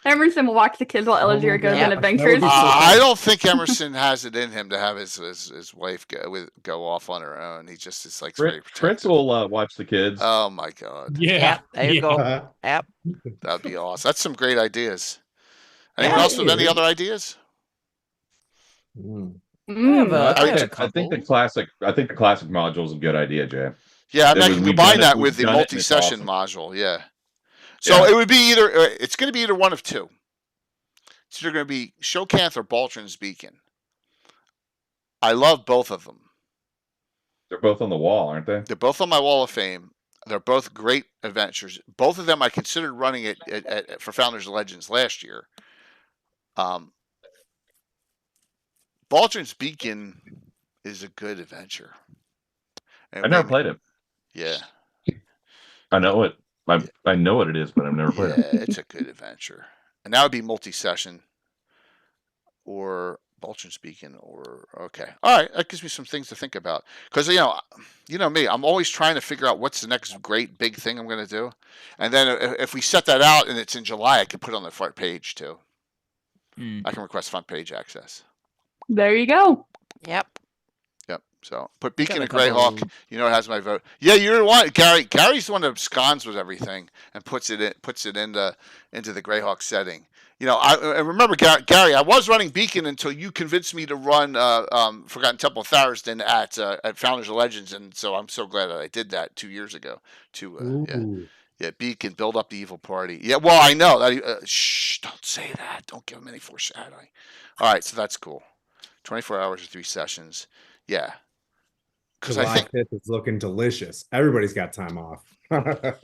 Emerson will watch the kids while Elazir goes yeah. on That adventures. would be I don't think Emerson has it in him to have his wife go off on her own. He just is like very Fritz protective. will watch the kids. Oh my God. Yeah. There you go. Yep. That'd be awesome. That's some great ideas. Anyone Yeah, else with any other ideas? I think the classic module is a good idea, Jay. Yeah, I mean, I can combine that we've with the done it, and it's multi-session awesome. module. Yeah. So it would be either. It's going to be either one of two. It's either going to be Shokanth or Baltron's Beacon. I love both of them. They're both on the wall, aren't they? They're both on my wall of fame. They're both great adventures. Both of them I considered running it for Founders of Legends last year. Baltron's Beacon is a good adventure. I've never played it. Yeah. I know it. I know what it is, but I've never played it. Yeah, it's a good adventure. And that would be multi-session or Baltron's Beacon or okay. All right, that gives me some things to think about. Because you know me, I'm always trying to figure out what's the next great big thing I'm going to do. And then if we set that out and it's in July, I can put it on the front page too. I can request front page access. There you go. Yep. So put Beacon and Greyhawk. You know it has my vote. Yeah, you're the one. Gary's the one that absconds with everything and puts it into the Greyhawk setting. You know, I remember Gary. I was running Beacon until you convinced me to run Forgotten Temple of Tharistan at Founders of Legends, and so I'm so glad that I did that 2 years ago. Yeah, Beacon, build up the evil party. Yeah, well, I know that. Shh, don't say that. Don't give him any foreshadowing. All right, so that's cool. 24 hours or 3 sessions. Yeah. Because I think 5th is looking delicious. Everybody's got time off.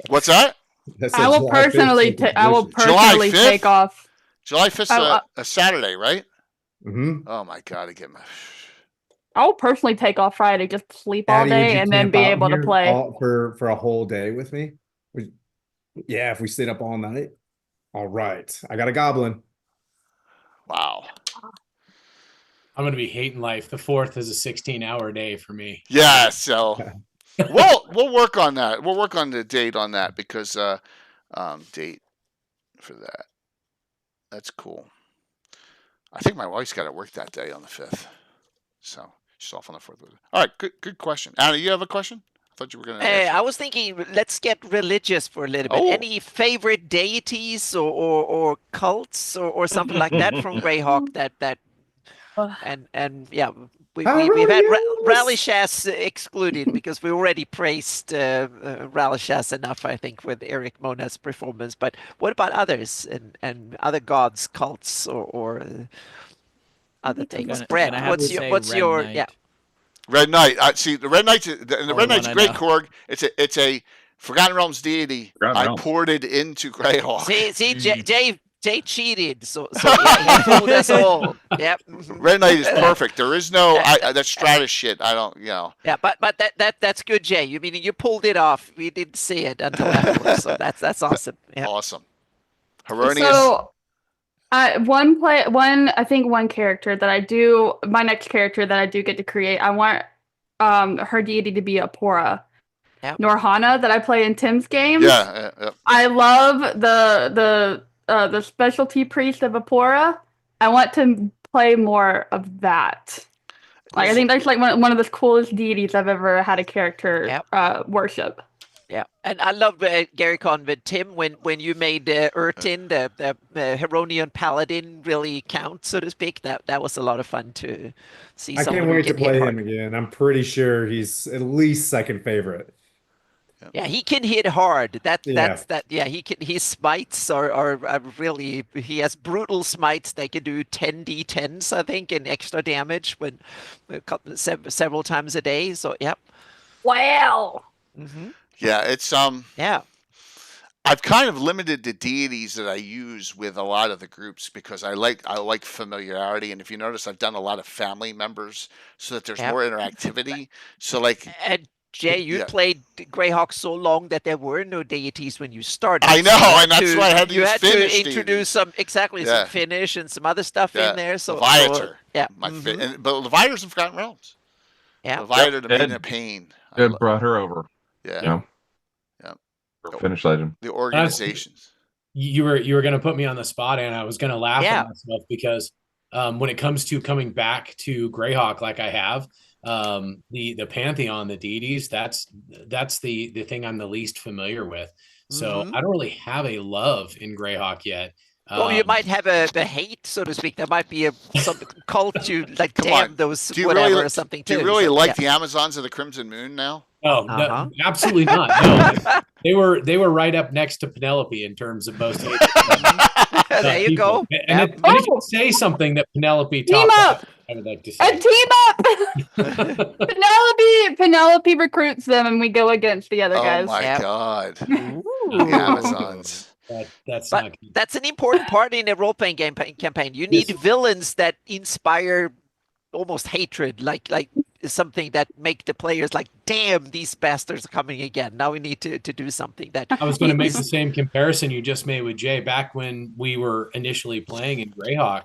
What's that? I will personally take off. July 5th a Saturday, right? Mm-hmm. Oh my God, I will personally take off Friday, just sleep all day, and then be able to play for a whole day with me. Yeah, if we stayed up all night. All right, I got a goblin. Wow. I'm going to be hating life. The 4th is a 16-hour day for me. Yeah, so we'll work on that. We'll work on the date on that because date for that. That's cool. I think my wife's got to work that day on the 5th. So she's off on the 4th. All right, good question. Anna, you have a question? I thought you were going to I was thinking, let's get religious for a little bit. Any favorite deities or cults or something like that from Greyhawk that and yeah, we've had Rallyshas excluded because we already praised Rallyshas enough, I think, with Eric Mona's performance. But what about others and other gods, cults, or other things? Brett, what's your Red Knight? See, the Red Knight's Red Knight's great, Korg. It's a Forgotten Realms deity I ported into Greyhawk. See, Jay cheated, so yeah, he fooled us all. Yep. Red Knight is perfect. There is no that Stratus shit. I don't, Yeah, but that's good, Jay. You mean you pulled it off? We didn't see it until afterwards, so that's awesome. Yeah. Awesome. Heronius. So, one character that I do, my next character that I do get to create, I want her deity to be Apora. Yep. Norhana that I play in Tim's games. Yeah. I love the specialty priest of Apora. I want to play more of that. Like I think that's like one of the coolest deities I've ever had a character worship. Yeah, and I love Gary Convid. Tim, when you made Urtin, the Heronian paladin, really count, so to speak. That was a lot of fun to see. I can't wait to play him again. I'm pretty sure he's at least second favorite. Yeah, he can hit hard. Yeah, he can. His smites are really. He has brutal smites. They can do 10d10s, I think, in extra damage several times a day. So, yep. Wow. Mm-hmm. Yeah, it's Yeah. I've kind of limited the deities that I use with a lot of the groups because I like familiarity, and if you notice, I've done a lot of family members so that there's more interactivity. So like. And Jay, you played Greyhawk so long that there were no deities when you started. I know, and that's why I had to use Finnish to introduce deities. some Finnish and some other stuff in there. So Leviator. Yeah. But Leviator's in Forgotten Realms. Yeah. Leviator to be a pain. Ed brought her over. Yeah. Finnish legend. The organizations. you were going to put me on the spot, and I was going to laugh Yeah. at myself because when it comes to coming back to Greyhawk, like I have, the pantheon, the deities, that's the thing I'm the least familiar with. So I don't really have a love in Greyhawk yet. Well, you might have a hate, so to speak. There might be some cult to like damn those whatever or something too. Do you really like the Amazons of the Crimson Moon now? Oh, no, absolutely not. No, they were right up next to Penelope in terms of most. There you people. go. And if you say something that Penelope Team talked up. about, I would like to A say. team up. Penelope recruits them, and we go against the other guys. Oh my God, Ooh. the Amazons. That's But not good. that's an important part in a role-playing campaign. You need villains that inspire almost hatred, like something that make the players like, damn, these bastards are coming again. Now we need to do something that. I was going to make the same comparison you just made with Jay. Back when we were initially playing in Greyhawk,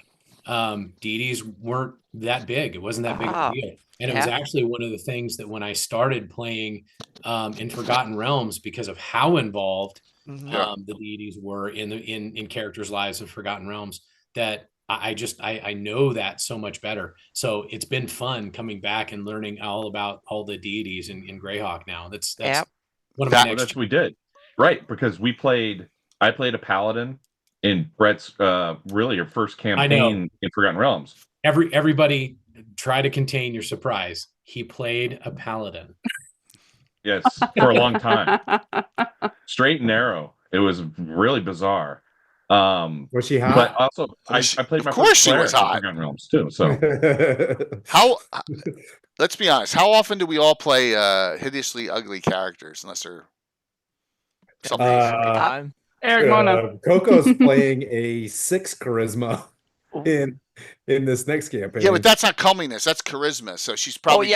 deities weren't that big. It wasn't that big of a deal. And it was actually one of the things that when I started playing in Forgotten Realms, because of how involved the deities were in characters' lives of Forgotten Realms, that I know that so much better. So it's been fun coming back and learning all about all the deities in Greyhawk now. That's one of my next. That's what we did, right? Because I played a paladin in Brett's really your first campaign in Forgotten Realms. Everybody try to contain your surprise. He played a paladin. Yes, for a long time. Straight and narrow. It was really bizarre. Was she hot? But also, I played my first player in Forgotten Realms too. So let's be honest. How often do we all play hideously ugly characters, unless they're something? Eric Mona. Coco's playing a 6 charisma in this next campaign. Yeah, but that's not comeliness. That's charisma. So she's probably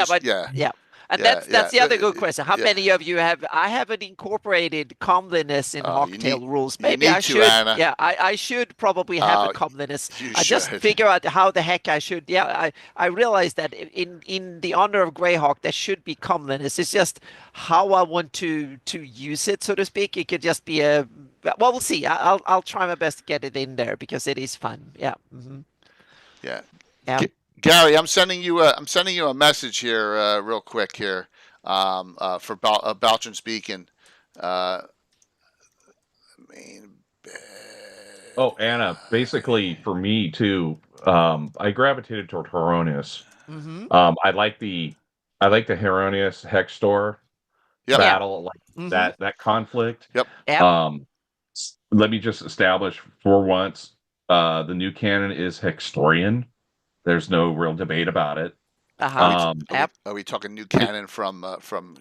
And that's the other good question. How many of you have? I haven't incorporated comeliness in Hawktail rules. Maybe I should. Anna. Yeah, I should probably have a comeliness. I just figure out how the heck I should. Yeah, I realize that in the honor of Greyhawk there should be comeliness. It's just how I want to use it, so to speak. It could just be a. Well, we'll see. I'll try my best to get it in there because it is fun. Yeah. Mm-hmm. Yeah. Yeah. Gary, I'm sending you a message here, real quick here, for Baltron speaking. Anna, basically for me too, I gravitated toward Heronius. Mm-hmm. I like the Heronius Hextor battle, that conflict. Yep. Let me just establish for once, the new canon is Hextorian. There's no real debate about it. Are we talking new canon from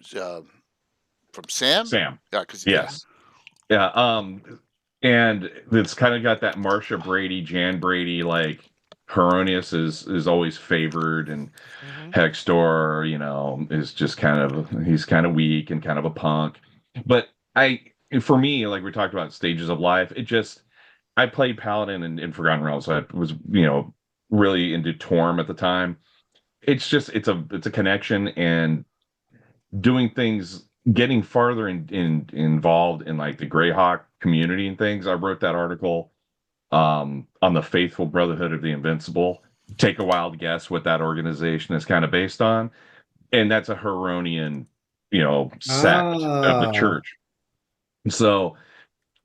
Sam? Sam. Yeah. Yes. Yeah. And it's kind of got that Marsha Brady, Jan Brady, like Heronius is always favored, and Hextor, is just he's kind of weak and kind of a punk. But for me, like we talked about stages of life, I played Paladin in Forgotten Realms, so I was, really into Torm at the time. It's a connection, and doing things, getting farther involved in like the Greyhawk community and things. I wrote that article on the Faithful Brotherhood of the Invincible. Take a wild guess what that organization is kind of based on, and that's a Heronian, sect of the church. So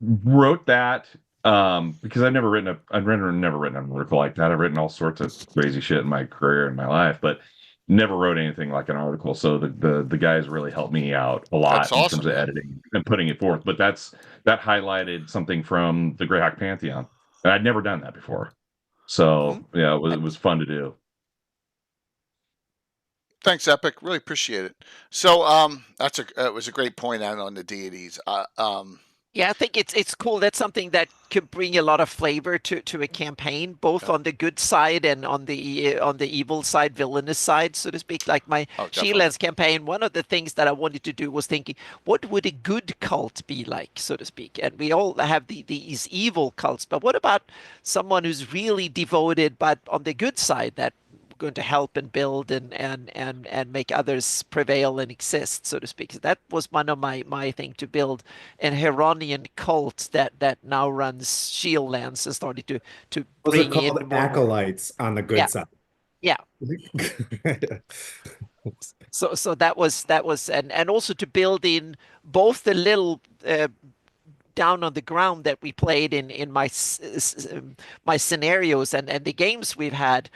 wrote that. Because I've never written an article like that. I've written all sorts of crazy shit in my career, in my life, but never wrote anything like an article. So the guys really helped me out a lot in terms of editing and putting it forth. But that highlighted something from the Greyhawk Pantheon, and I'd never done that before. So yeah, it was fun to do. Thanks, Epic. Really appreciate it. So it was a great point out on the deities. Yeah, I think it's cool. That's something that could bring a lot of flavor to a campaign, both on the good side and on the evil side, villainous side, so to speak. Like my Shieldlands campaign, one of the things that I wanted to do was thinking, what would a good cult be like, so to speak? And we all have these evil cults, but what about someone who's really devoted, but on the good side, that going to help and build and make others prevail and exist, so to speak. So that was one of my thing, to build an Heronian cult that now runs Shieldlands and started to Those are bring called in more. acolytes on the good Yeah. side. Yeah. So that was and also to build in both the little down on the ground that we played in my scenarios and the games we've had,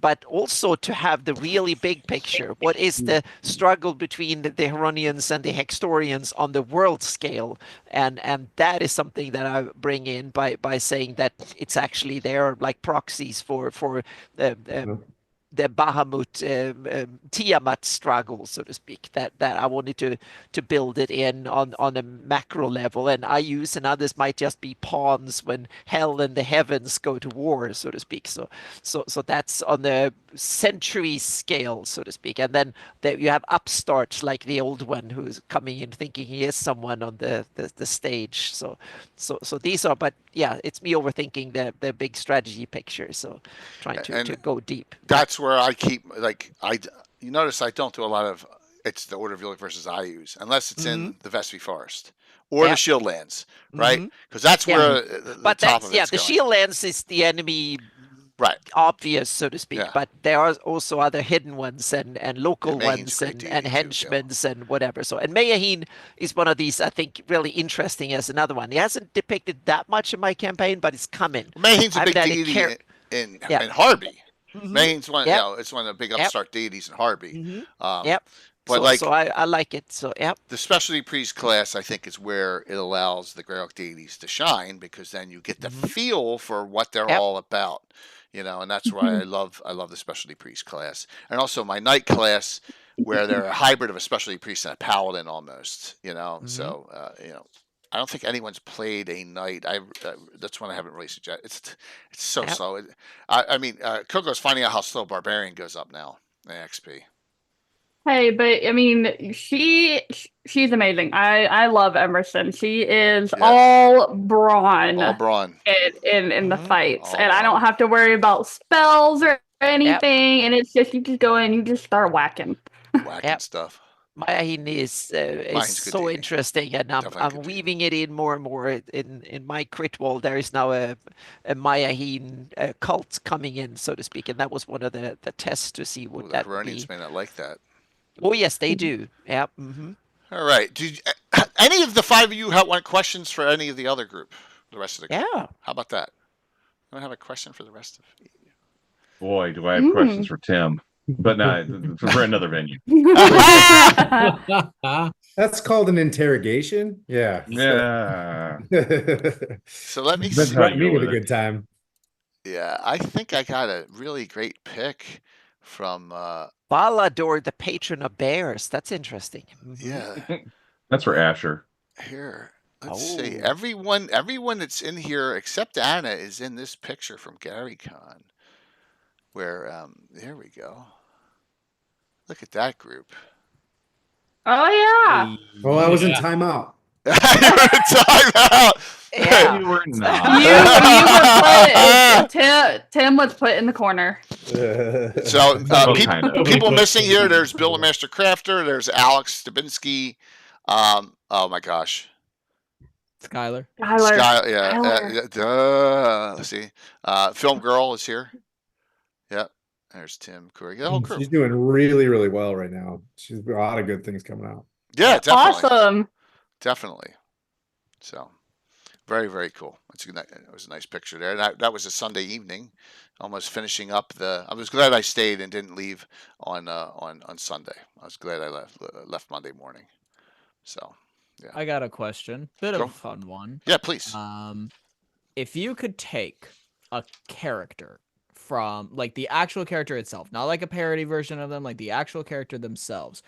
but also to have the really big picture. What is the struggle between the Heronians and the Hextorians on the world scale? And that is something that I bring in by saying that it's actually there like proxies for the Bahamut Tiamat struggle, so to speak, that I wanted to build it in on a macro level, and I use and others might just be pawns when hell and the heavens go to war, so to speak. So that's on the century scale, so to speak, and then you have upstarts like the old one who's coming in thinking he is someone on the stage. So these are, but yeah, it's me overthinking the big strategy picture. So trying to go deep. That's where I keep you notice I don't do a lot of it's the Order of Ulic versus I use unless it's in the Vestry Forest or the Shieldlands, right? Because that's where the top of it's the going. Shieldlands is the enemy, right? Obvious, so to speak. But there are also other hidden ones and local ones and henchmen and whatever. So, and Mayaheen is one of these, I think, really interesting as another one. He hasn't depicted that much in my campaign, but it's coming. Mayaheen's a big deity in Harby. Mayheen's one, it's one of the big upstart deities in Harby. But so I like it. So the specialty priest class, I think, is where it allows the Greyhawk deities to shine, because then you get the feel for what they're all about, and that's why I love the specialty priest class, and also my knight class, where they're a hybrid of a specialty priest and a paladin almost, So I don't think anyone's played a knight. That's one I haven't really suggested. It's so slow. I mean, Coco's finding out how slow Barbarian goes up now in XP. Hey, but I mean, she's amazing. I love Emerson. She is all brawn. All brawn. In the fights, and I don't have to worry about spells or anything. And it's just you just go in, you just start whacking stuff. Mayaheen is so interesting, and I'm weaving it in more and more in my crit wall. There is now a Mayaheen cult coming in, so to speak, and that was one of the tests to see what that would be. The Heronians may not like that. Oh yes, they do. Yeah. All right. Did any of the five of you want questions for any of the other group? The rest of the group? Yeah. How about that? I have a question for the rest of you. Boy, do I have questions for Tim. But no, for another venue. That's called an interrogation. Yeah. Yeah. So let me see. Me with a good time. Yeah, I think I got a really great pick from Balador, the patron of bears. That's interesting. Yeah. That's for Asher. Here. Let's see. Everyone that's in here except Anna is in this picture from GaryCon. Where there we go. Look at that group. Oh yeah. Oh, I was in timeout. You were in timeout. Yeah. You were not. Tim was put in the corner. So people missing here. There's Bill the Master Crafter. There's Alex Stabinsky. Oh my gosh. Skylar. Let's see. Film Girl is here. Yep. There's Tim Curry. She's doing really, really well right now. She's got a lot of good things coming out. Yeah, definitely. Awesome. Definitely. So, very, very cool. It was a nice picture there. That was a Sunday evening, almost finishing up I was glad I stayed and didn't leave on Sunday. I was glad I left Monday morning. So, yeah. I got a question. Bit of a fun one. Yeah, please. If you could take a character from like the actual character itself, not like a parody version of them, like the actual character themselves,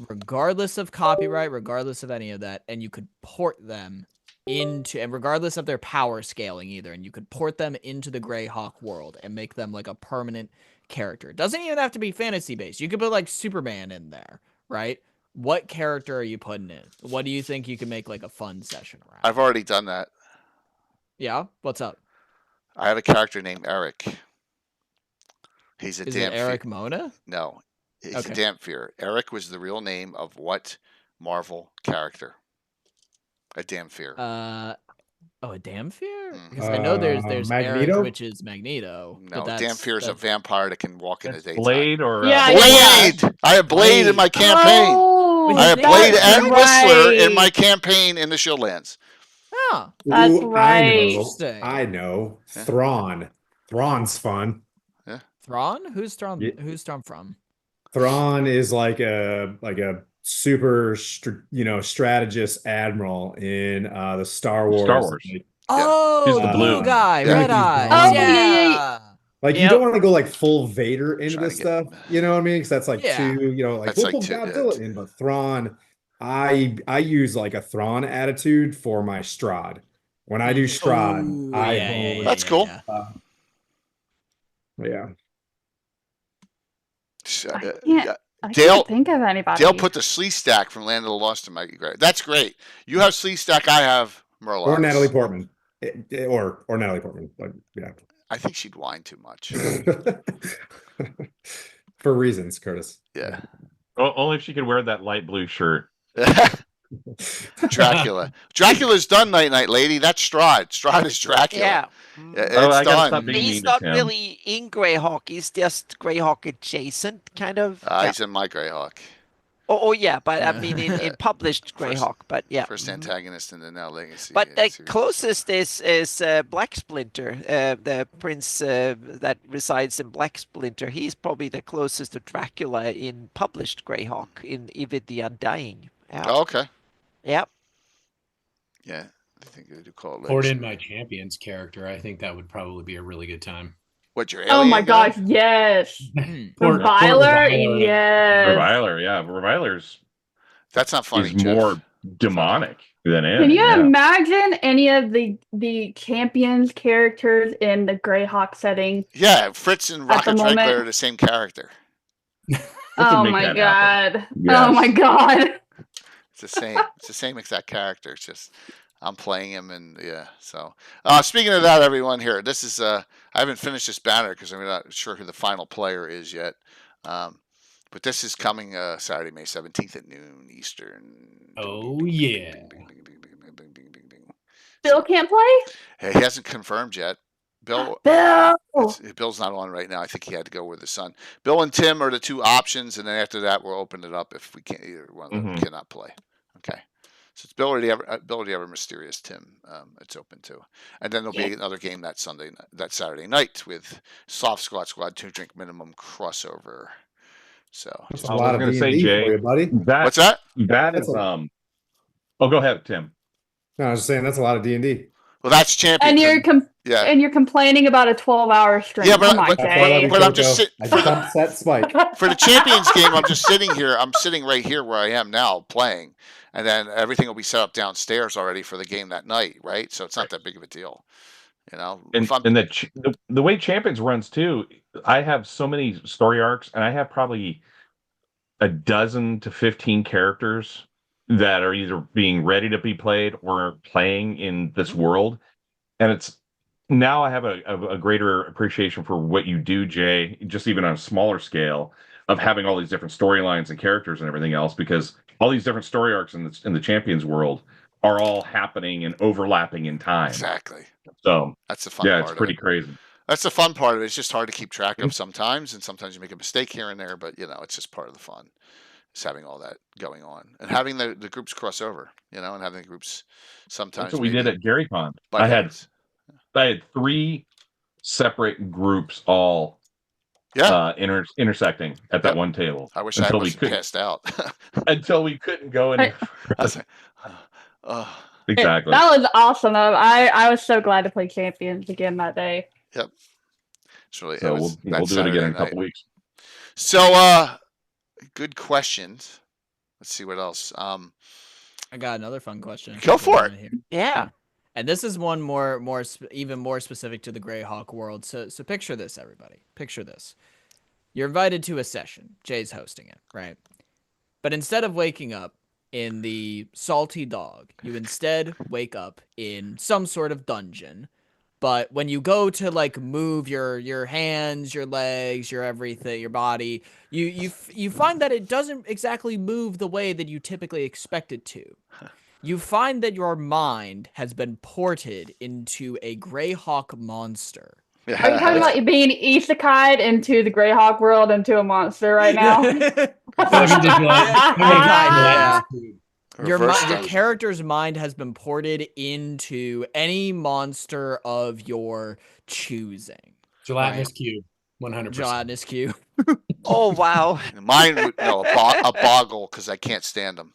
regardless of copyright, regardless of any of that, and you could port them into, and regardless of their power scaling either, and you could port them into the Greyhawk world and make them like a permanent character. It doesn't even have to be fantasy based. You could put like Superman in there, right? What character are you putting in? What do you think you can make like a fun session around? I've already done that. Yeah? What's up? I have a character named Eric. He's a Is damn it Eric Mona? No, he's a Okay. Damphir. Eric was the real name of what Marvel character? A Damphir. A Damphir? Mhm. Because I know there's Eric, Magneto? which is Magneto. No, but Damphir is a vampire that can walk in the It's daytime. Blade or Yeah, Blade! I have Blade in my campaign. Oh, I have Wait, Blade that's and Whistler in my right. campaign in the Shieldlands. Oh, That's Ooh, right. Interesting. I know. Yeah. Thrawn. Thrawn's fun. Thrawn? Who's Thrawn? Yeah. Who's Thrawn from? Thrawn is like a super strategist admiral in the Star Wars. Star Wars. Oh, He's the the blue blue. guy, Yeah. Red He's Eyes. blonde. Oh, yeah. Like you Yep. don't want to go like full Vader into Trying this to get- stuff, you know what I mean? Because that's like Yeah. too, like That's we'll like put too- Godzilla in, but Thrawn, I use like a Thrawn attitude for my Strahd. When I do Strahd, Ooh, I yeah, hone. That's cool. Yeah. I Dale- can't think of anybody. Dale put the Slee Stack from Land of the Lost in my grade. That's great. You have Slee Stack. I have Murlocs. Or Natalie Portman. Or Natalie Portman. But yeah. I think she'd whine too much. For reasons, Curtis. Yeah. Only if she could wear that light blue shirt. Dracula. Dracula's done, Night Night Lady. That's Strahd. Strahd is Dracula. Yeah. It's I gotta done. stop being He's mean to not Tim. really in Greyhawk. He's just Greyhawk adjacent, kind of. Yeah. He's in my Greyhawk. Oh, yeah, but I mean in published Greyhawk, but yeah. First antagonist in the Now Legacy. But the series. closest is Black Splinter, the prince that resides in Black Splinter. He's probably the closest to Dracula in published Greyhawk in Ivid the Undying. Yeah. Oh, okay. Yep. Yeah. I think they do call it Poured Legacy. in my champions character. I think that would probably be a really good time. What, your Oh alien my guy? gosh, yes. Pour Reviler, in. yes. Reviler, yeah. Reviler's That's not funny, is Jeff. more demonic than it. Can you yeah. imagine any of the champions characters in the Greyhawk setting? Yeah, Fritz and At the Rocket Dracula moment- are the same character. Oh make my that god. happen. Oh my Yes. god. It's the same. It's the same exact character. It's just I'm playing him, and yeah. So, speaking of that, everyone here, this is I haven't finished this banner because I'm not sure who the final player is yet. But this is coming Saturday, May 17th at noon Eastern. Oh, yeah. Bill can't play? Hey, he hasn't confirmed yet. Bill. Bill. Bill's not on right now. I think he had to go with his son. Bill and Tim are the two options, and then after that, we'll open it up if we can't. Either one of them cannot play. Okay. So it's Bill or the ever mysterious Tim. It's open to, and then there'll be another game that Saturday night with Soft Squad 2 drink minimum crossover. So That's I a was lot of gonna say, D&D Jay, for you, buddy. what's that? That That's is Oh, go ahead, Tim. No, I was just saying that's a lot of D&D. Well, that's champions. And you're yeah. complaining about a 12-hour stream. Yeah, but- Come on, but- Jay. but I'm just I jumped set spike. For the champions game, I'm just sitting here. I'm sitting right here where I am now playing, and then everything will be set up downstairs already for the game that night, right? So it's not that big of a deal, you know. And the way Champions runs too, I have so many story arcs, and I have probably a dozen to 15 characters that are either being ready to be played or playing in this world. And it's now I have a greater appreciation for what you do, Jay, just even on a smaller scale of having all these different storylines and characters and everything else, because all these different story arcs in the Champions world are all happening and overlapping in time. Exactly. So That's the fun yeah, part it's of pretty it. crazy. That's the fun part of it. It's just hard to keep track of sometimes, and sometimes you make a mistake here and there, but, you know, it's just part of the fun. It's having all that going on and having the groups cross over, you know, and having the groups sometimes. That's what we did at Gary Con. butt I had heads. 3 separate groups all intersecting at that one table. I wish I until we wasn't couldn't- passed out. until we couldn't go any I was like, exactly. That was awesome. Though. I was so glad to play Champions again that day. Yep. It's really. So it was we'll that do it again in Saturday a couple night. weeks. So, good questions. Let's see what else. I got another fun question. Go for it. Here. Yeah. And this is one even more specific to the Greyhawk world. So picture this, everybody. Picture this. You're invited to a session. Jay's hosting it, right? But instead of waking up in the Salty Dog, you instead wake up in some sort of dungeon But when you go to like move your hands, your legs, your everything, your body, you find that it doesn't exactly move the way that you typically expect it to. You find that your mind has been ported into a Greyhawk monster. Are you talking about you being isekai'd into the Greyhawk world into a monster right now? Your character's mind has been ported into any monster of your choosing. Gelatinous cube, 100%. Gelatinous cube. Oh wow! Mine would a boggle because I can't stand them.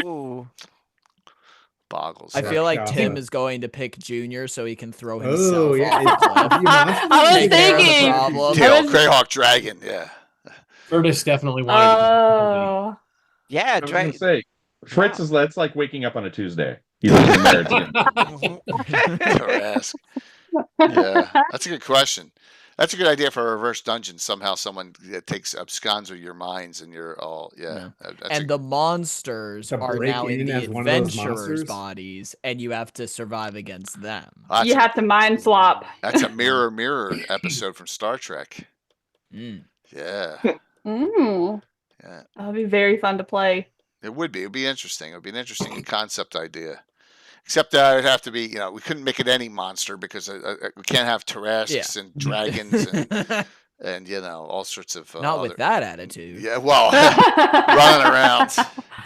Ooh. Boggles. I feel like Tim is going to pick Junior so he can throw himself Oh, yeah. off the cliff. I was thinking. Greyhawk Dragon, yeah. Curtis definitely wanted. Oh. Yeah, I was gonna say, Fritz is that's like waking up on a Tuesday. He lives in there too. Yeah, that's a good question. That's a good idea for a reverse dungeon. Somehow someone absconds with your minds and you're all, and the monsters are now in the adventurers' bodies, and you have to survive against them. You have to mind swap. That's a mirror episode from Star Trek. Mm. Yeah. Yeah. That would be very fun to play. It would be. It would be interesting. It would be an interesting concept idea. Except that it would have to be, we couldn't make it any monster because we can't have Tarrasques and dragons and all sorts of. Not with that attitude. Yeah, well, running around.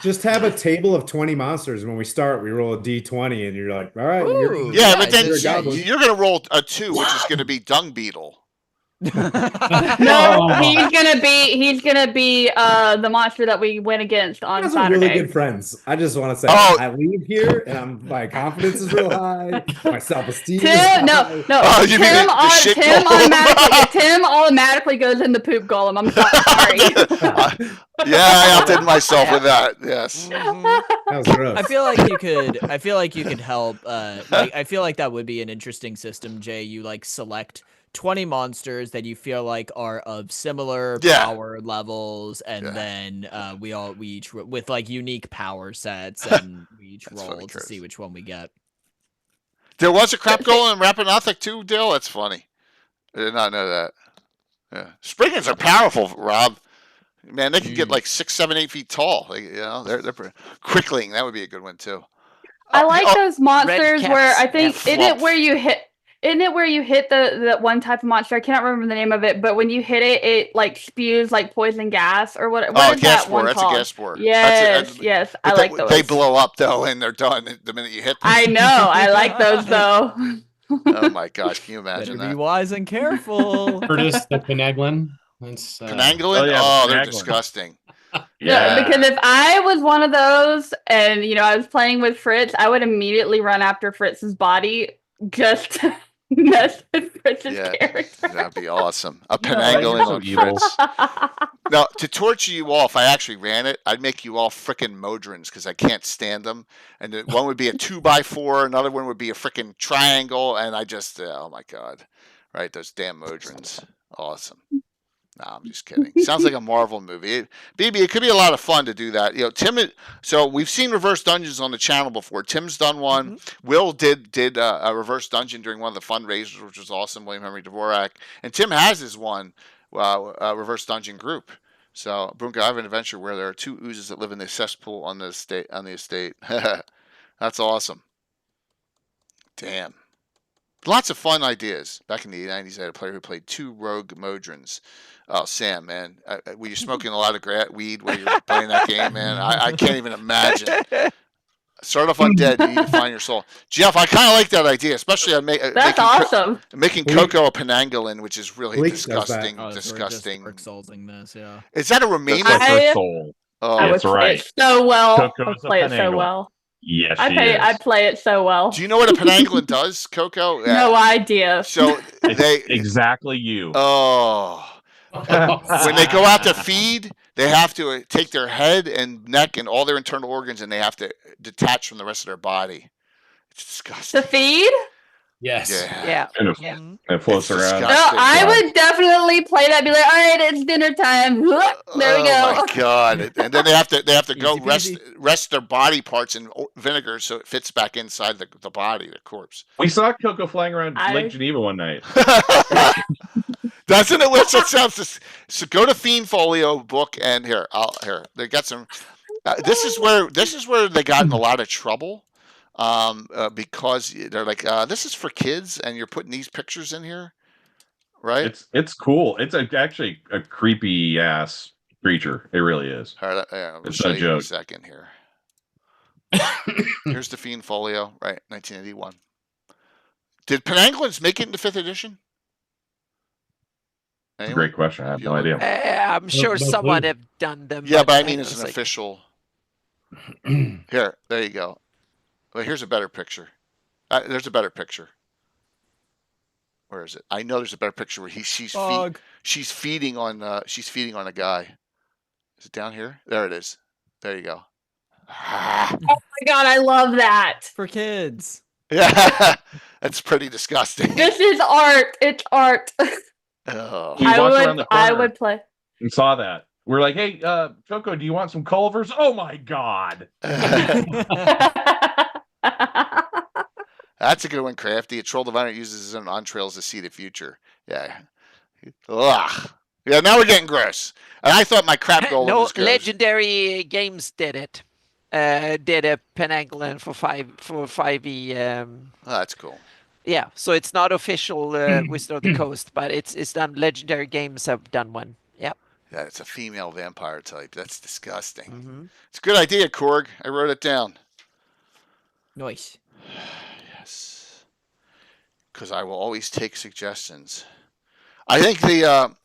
Just have a table of 20 monsters. When we start, we roll a d20, and you're like, all right. But then you're going to roll a 2, which is going to be Dung Beetle. No, he's gonna be the monster that we went against on Saturday. Really good friends. I just want to say, I leave here and my confidence is real high. My self-esteem. Tim automatically goes in the poop golem. I'm sorry. I outdid myself with that. Yes. That was gross. I feel like you could help. I feel like that would be an interesting system, Jay. You select 20 monsters that you feel like are of similar power levels, and then we each with unique power sets, and we each roll to see which one we get. There was a crap golem in Rappanathic too, Dill. That's funny. I did not know that. Yeah, Spriggans are powerful, Rob. Man, they can get 6, 7, 8 feet tall. They're Quickling. That would be a good one too. I like those monsters where I think Isn't it where you hit the one type of monster? I cannot remember the name of it, but when you hit it, it spews poison gas or what? What is that one called? That's a gas spore. Yes, I like those. They blow up though, and they're done the minute you hit them. I know, I like those though. Oh my gosh, can you imagine that? Be wise and careful. Curtis, the Penaglin. Penaglin? They're disgusting. Yeah, because if I was one of those, and I was playing with Fritz, I would immediately run after Fritz's body just. Mess with Fritz's character. That'd be awesome. A Penaglin on Fritz. Now, to torture you off, I actually ran it. I'd make you all frickin' Modrons because I can't stand them. And one would be a 2x4, another one would be a frickin' triangle, and I just, oh my god, right? Those damn Modrons, awesome. No, I'm just kidding. Sounds like a Marvel movie. BB, it could be a lot of fun to do that. Tim. So we've seen reverse dungeons on the channel before. Tim's done one. Mm-hmm. Will did a reverse dungeon during one of the fundraisers, which was awesome. William Henry Dvorak, and Tim has his one reverse dungeon group. So Brunka, I have an adventure where there are 2 oozes that live in the cesspool on the estate. That's awesome. Damn. Lots of fun ideas. Back in the 90s, I had a player who played 2 rogue Modrons. Oh, Sam, man. Were you smoking a lot of weed while you were playing that game, man? I can't even imagine. Start off undead, you need to find your soul. Jeff, I kind of like that idea, especially on That's awesome. Making Coco a Penangolin, which is really disgusting. Disgusting. This, yeah. Is that a Romanian? Soul. Oh, I would play it so well. I play it so well. Yes, I play it so well. Do you know what a Penangolin does, Coco? No idea. So they exactly you. Oh. When they go out to feed, they have to take their head and neck and all their internal organs, and they have to detach from the rest of their body. It's disgusting. To feed? Yes. Yeah. And Yeah. it floats It's around. No, disgusting. I would definitely play that. Be like, all right, it's dinner time. There we go. Oh my god! And then they have to go Easy peasy. rest their body parts in vinegar so it fits back inside the body, the corpse. We saw Coco flying around I- Lake Geneva one night. Doesn't it? That sounds. So go to Fiend Folio book and here. They got some. This is where they got in a lot of trouble, because they're like, this is for kids, and you're putting these pictures in here, right? It's cool. It's actually a creepy ass creature. It really is. All right, I'll It's show no you in a joke. second here. Here's the Fiend Folio, right? 1981. Did Penanglins make it into 5th edition? It's a great question. I have no idea. I'm sure no someone clue. have done them. Yeah, but I mean, it's it's an like, official. Here, there you go. Well, here's a better picture. There's a better picture. Where is it? I know there's a better picture where she's feeding on a guy. Is it down here? There it is. There you go. Oh my god, I love that. For kids. Yeah, that's pretty disgusting. This is art. It's art. Oh. We walked around the I corner would play. and saw that. We're like, hey, Coco, do you want some Culvers? Oh my god. That's a good one, Crafty. A troll diviner uses his own entrails to see the future. Yeah. Ugh. Yeah, now we're getting gross. And I thought my crap golem no, was gross. Legendary Games did it. Did a Penanglin for 5e. Oh, that's cool. Yeah, so it's not official Wizard of the Coast, but it's done. Legendary Games have done one. Yep. Yeah, it's a female vampire type. That's disgusting. Mm-hmm. It's a good idea, Korg. I wrote it down. Nice. Yes. Because I will always take suggestions. I think the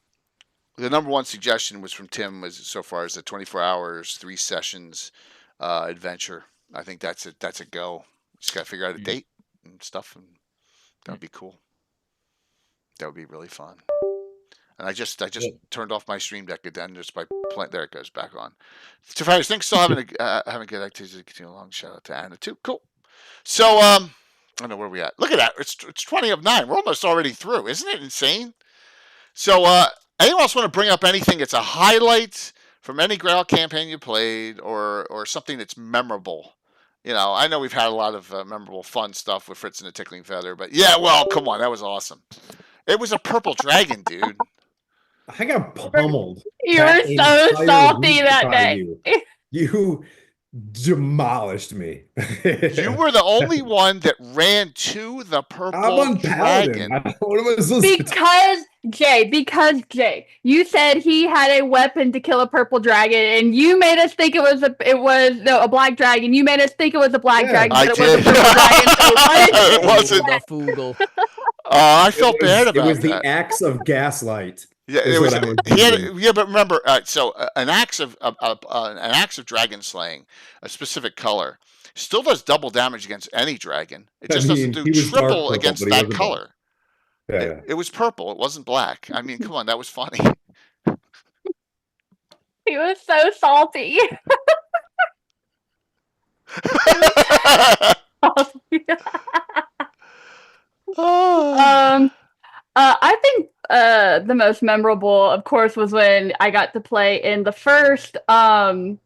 number one suggestion was from Tim was so far as the 24 hours, 3 sessions adventure. I think that's a go. Just gotta figure out a date and stuff, and that would be cool. That would be really fun. And I just turned off my stream deck again just by playing. There it goes back on. So I think still having good activity to continue along. Shout out to Anna too. Cool. So I don't know where we at. Look at that. It's 20 of 9. We're almost already through. Isn't it insane? So anyone else want to bring up anything that's a highlight from any Greyhawk campaign you played, or something that's memorable? You know, I know we've had a lot of memorable, fun stuff with Fritz and the Tickling Feather, but yeah, well, come on, that was awesome. It was a purple dragon, dude. I got pummeled. You were that so entire salty week that by day. You demolished me. You were the only one that ran to the I'm purple on dragon. Paladin. What am I supposed to do? Because Jay, you said he had a weapon to kill a purple dragon, and you made us think it was a black dragon. You made us think it was a black dragon, but I it did. was a purple dragon. So what? It wasn't. The Foogle. I felt bad about It was that. the axe of gaslight. Yeah, is it was. what I was Yeah, but remember, an axe of dragon slaying, a specific color, still does double damage against any dragon. It just doesn't do he was dark triple purple, against but he that wasn't color. black. Yeah, It was purple. It wasn't black. I mean, come on, that was funny. He was so salty. I think the most memorable, of course, was when I got to play in the first oh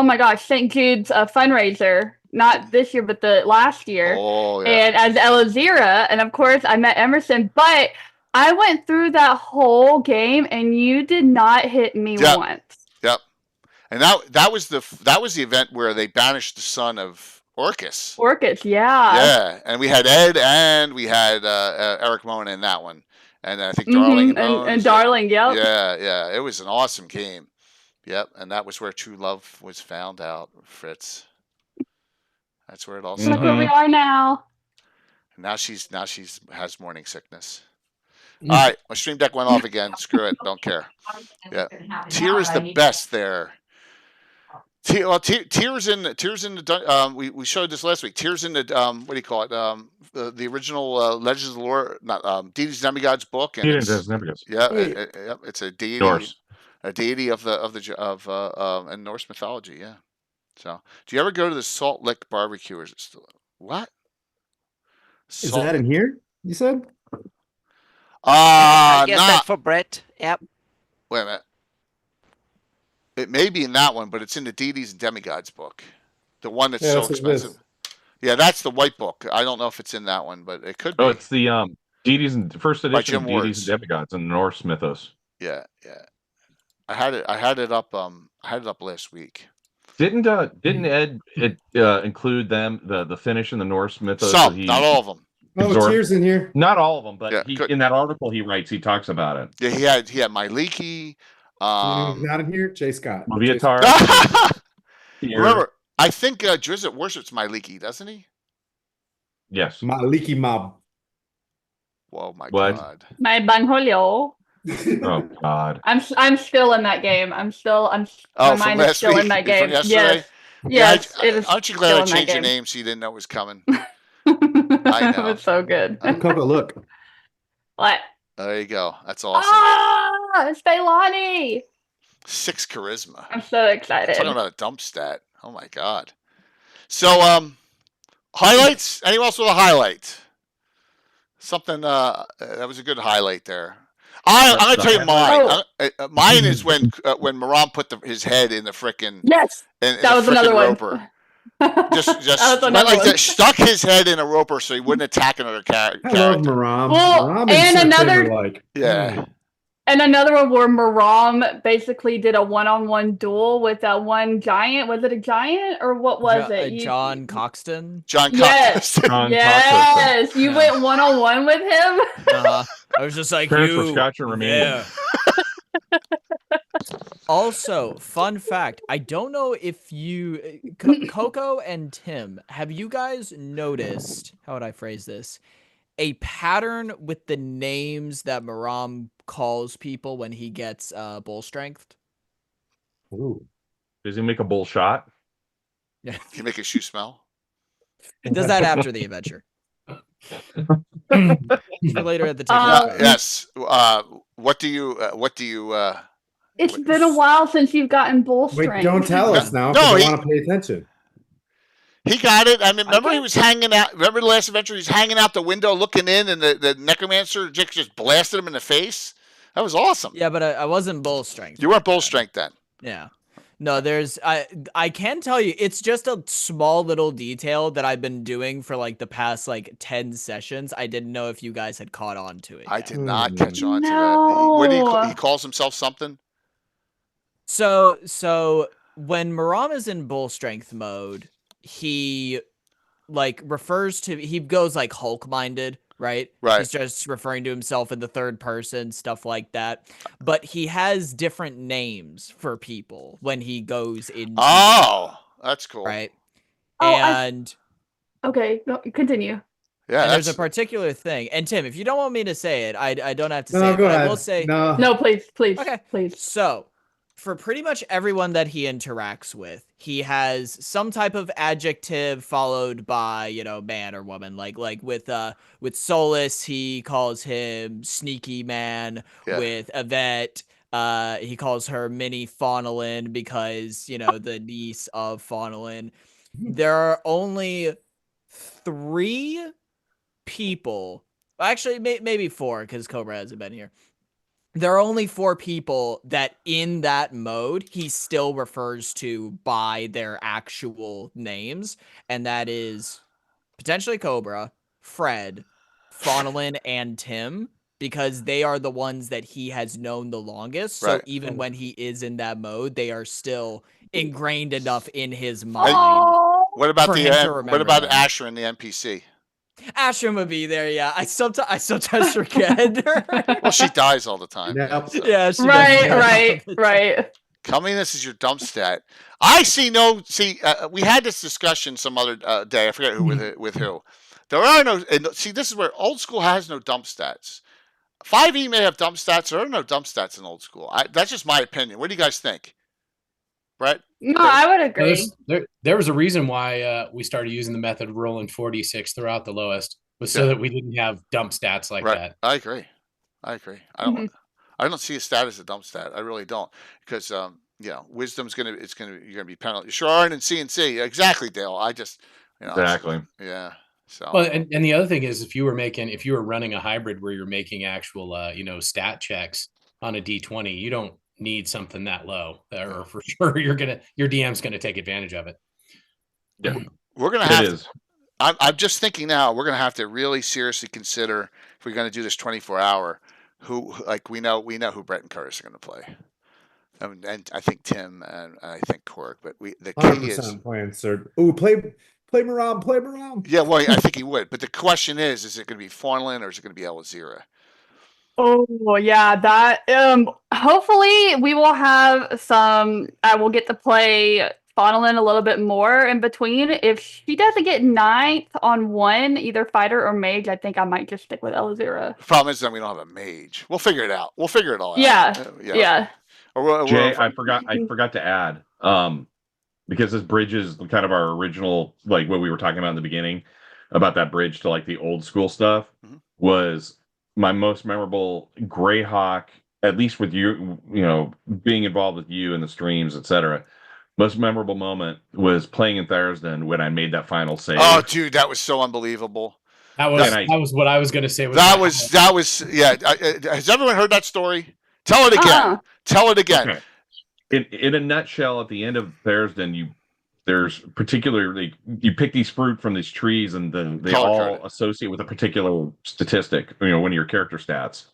my gosh, St. Jude's fundraiser. Not this year, but the last year. Oh, yeah. And as Elazira, and of course I met Emerson, but I went through that whole game and you did not hit me once. Yep. And that was the event where they banished the son of Orcus. Orcus, yeah. Yeah, and we had Ed and we had Eric Moen in that one, and I think Darling and Darling, yep. Yeah, it was an awesome game. Yep, and that was where true love was found out, Fritz. That's where it all Look started. where we are now. Now she's has morning sickness. All right, my stream deck went off again. Screw it, don't care. Yeah, Tyr is the best there. Tyr's in the we showed this last week. Tyr's in the what do you call it? The original Legends of the Lore, not Deities and Demigods book, and it's a deity, Norse. a deity of in Norse mythology. Yeah. So, do you ever go to the Salt Lick barbecue? Or is it still what? Is that in here? You said? I guess Not. that's for Brett. Yep. Wait a minute. It may be in that one, but it's in the Deities and Demigods book. The one that's so expensive. Yeah, that's the white book. I don't know if it's in that one, but it could be. Oh, it's the Deities and first edition of Jim Deities Ward's. and Demigods in Norse mythos. Yeah. I had it up last week. Didn't Ed include them the Finnish and the Norse mythos? Some, not all of them. Oh, Tears in here. Not all of them, but Yeah, in that article he writes, he talks about it. Yeah, he had Myliki. Not in here. Jay Scott. Remember, I think Drizzt worships Myliki, doesn't he? Yes. Maliki Mob. Whoa, my What? God. My Bangholyo. Oh God. I'm still in that game. My mind is still in that game. Yes. Yes, it is. Aren't you glad I still in that changed your game. name so you didn't know it was coming? I know. It's so good. Coco, look. What? There you go. That's awesome. Ah, it's Bailani. 6 charisma. I'm so excited. Talking about a dump stat. Oh my God. So, highlights? Anyone else with a highlight? Something that was a good highlight there. I'm gonna tell you mine. Mine is when Maram put his head in the frickin' that was another roper. one. Just that was went like that, stuck his head in a roper so he wouldn't attack another character. I love Maram. Well, Maram and another yeah. And another one where Maram basically did a one-on-one duel with that one giant. Was it a giant or what was it? John Coxton? John Yes. Coxton. Yes. You went one-on-one with him? I was just like, Parents were Scotch and Romanian. Yeah. Also, fun fact, I don't know if you, Coco and Tim, have you guys noticed, how would I phrase this, a pattern with the names that Maram calls people when he gets bull strength? Ooh. Does he make a bull shot? Can you make a shoe smell? It does that after the adventure. For later at the table. Yes. What do you It's been a while since you've gotten bull strength. Wait, don't tell us now. No, I want to pay attention. He got it. I mean, remember he was hanging out. Remember the last adventure? He was hanging out the window, looking in, and the necromancer just blasted him in the face. That was awesome. Yeah, but I wasn't bull strength. You weren't bull strength then. Yeah. No, I can tell you, it's just a small little detail that I've been doing for like the past 10 sessions. I didn't know if you guys had caught on to it. I yet. did not catch on to that. What do he calls himself something? So when Maram is in bull strength mode, he refers to, he goes Hulk minded, right? He's just referring to himself in the third person, stuff like that. But he has different names for people when he goes into that's cool. Right. Okay, continue. Yeah, there's a particular thing. And Tim, if you don't want me to say it, I don't have to say it. Go but ahead. I will say No, please. Okay. Please. So for pretty much everyone that he interacts with, he has some type of adjective followed by, man or woman. Like with Solus, he calls him sneaky man. Yeah. With Yvette, he calls her Mini Faunolin because, the niece of Faunolin. There are only 3 people, actually maybe 4 because Cobra hasn't been here. There are only 4 people that in that mode he still refers to by their actual names, and that is potentially Cobra, Fred, Faunolin, and Tim, because they are the ones that he has known the longest. So even when he is in that mode, they are still ingrained enough in his mind. What about what about Asher and the NPC? Ashram would be there, yeah. I sometimes forget. Well, she dies all the time. Yeah, she right. Comeliness is your dump stat. We had this discussion some other day. I forget who with who. There are no. See, this is where old school has no dump stats. 5e may have dump stats. There are no dump stats in old school. That's just my opinion. What do you guys think? Right? No, I would agree. There was a reason why we started using the method of rolling 46 throughout the lowest, was so that we didn't have dump stats like that. I agree. I don't see a stat as a dump stat. I really don't, because wisdom's you're gonna be penalty. Sure aren't in C&C. Exactly, Dale. I just exactly. Yeah. So Well, and the other thing is, if you were running a hybrid where you're making actual, stat checks on a D20, you don't need something that low, or for sure your DM's gonna take advantage of it. Yeah, we're gonna it have. is. I'm just thinking now. We're gonna have to really seriously consider if we're gonna do this 24-hour. Who like we know who Brett and Curtis are gonna play. And I think Tim and I think Cork, but the key is 100% playing Sir. Ooh, play Maram, play Maram. yeah. Well, I think he would, but the question is it going to be Fawnland or is it going to be Elazira? Oh yeah, that hopefully we will have some I will get to play Fauntleroy a little bit more in between. If she doesn't get 9th on one, either fighter or mage, I think I might just stick with Elazira. The problem is that we don't have a mage. We'll figure it out. We'll figure it all out. Yeah. Yeah. Jay, I forgot to add, because this bridge is kind of our original, like what we were talking about in the beginning about that bridge to like the old school stuff, was my most memorable Greyhawk, at least with you, being involved with you in the streams, etc. Most memorable moment was playing in Thursden when I made that final save. Oh, dude, that was so unbelievable. That was what I was going to say. That was yeah. Has everyone heard that story? Tell it again. Tell it again. Okay. In a nutshell, at the end of Thursden, there's particularly you pick these fruit from these trees, and then they all associate with a particular statistic. One of your character stats,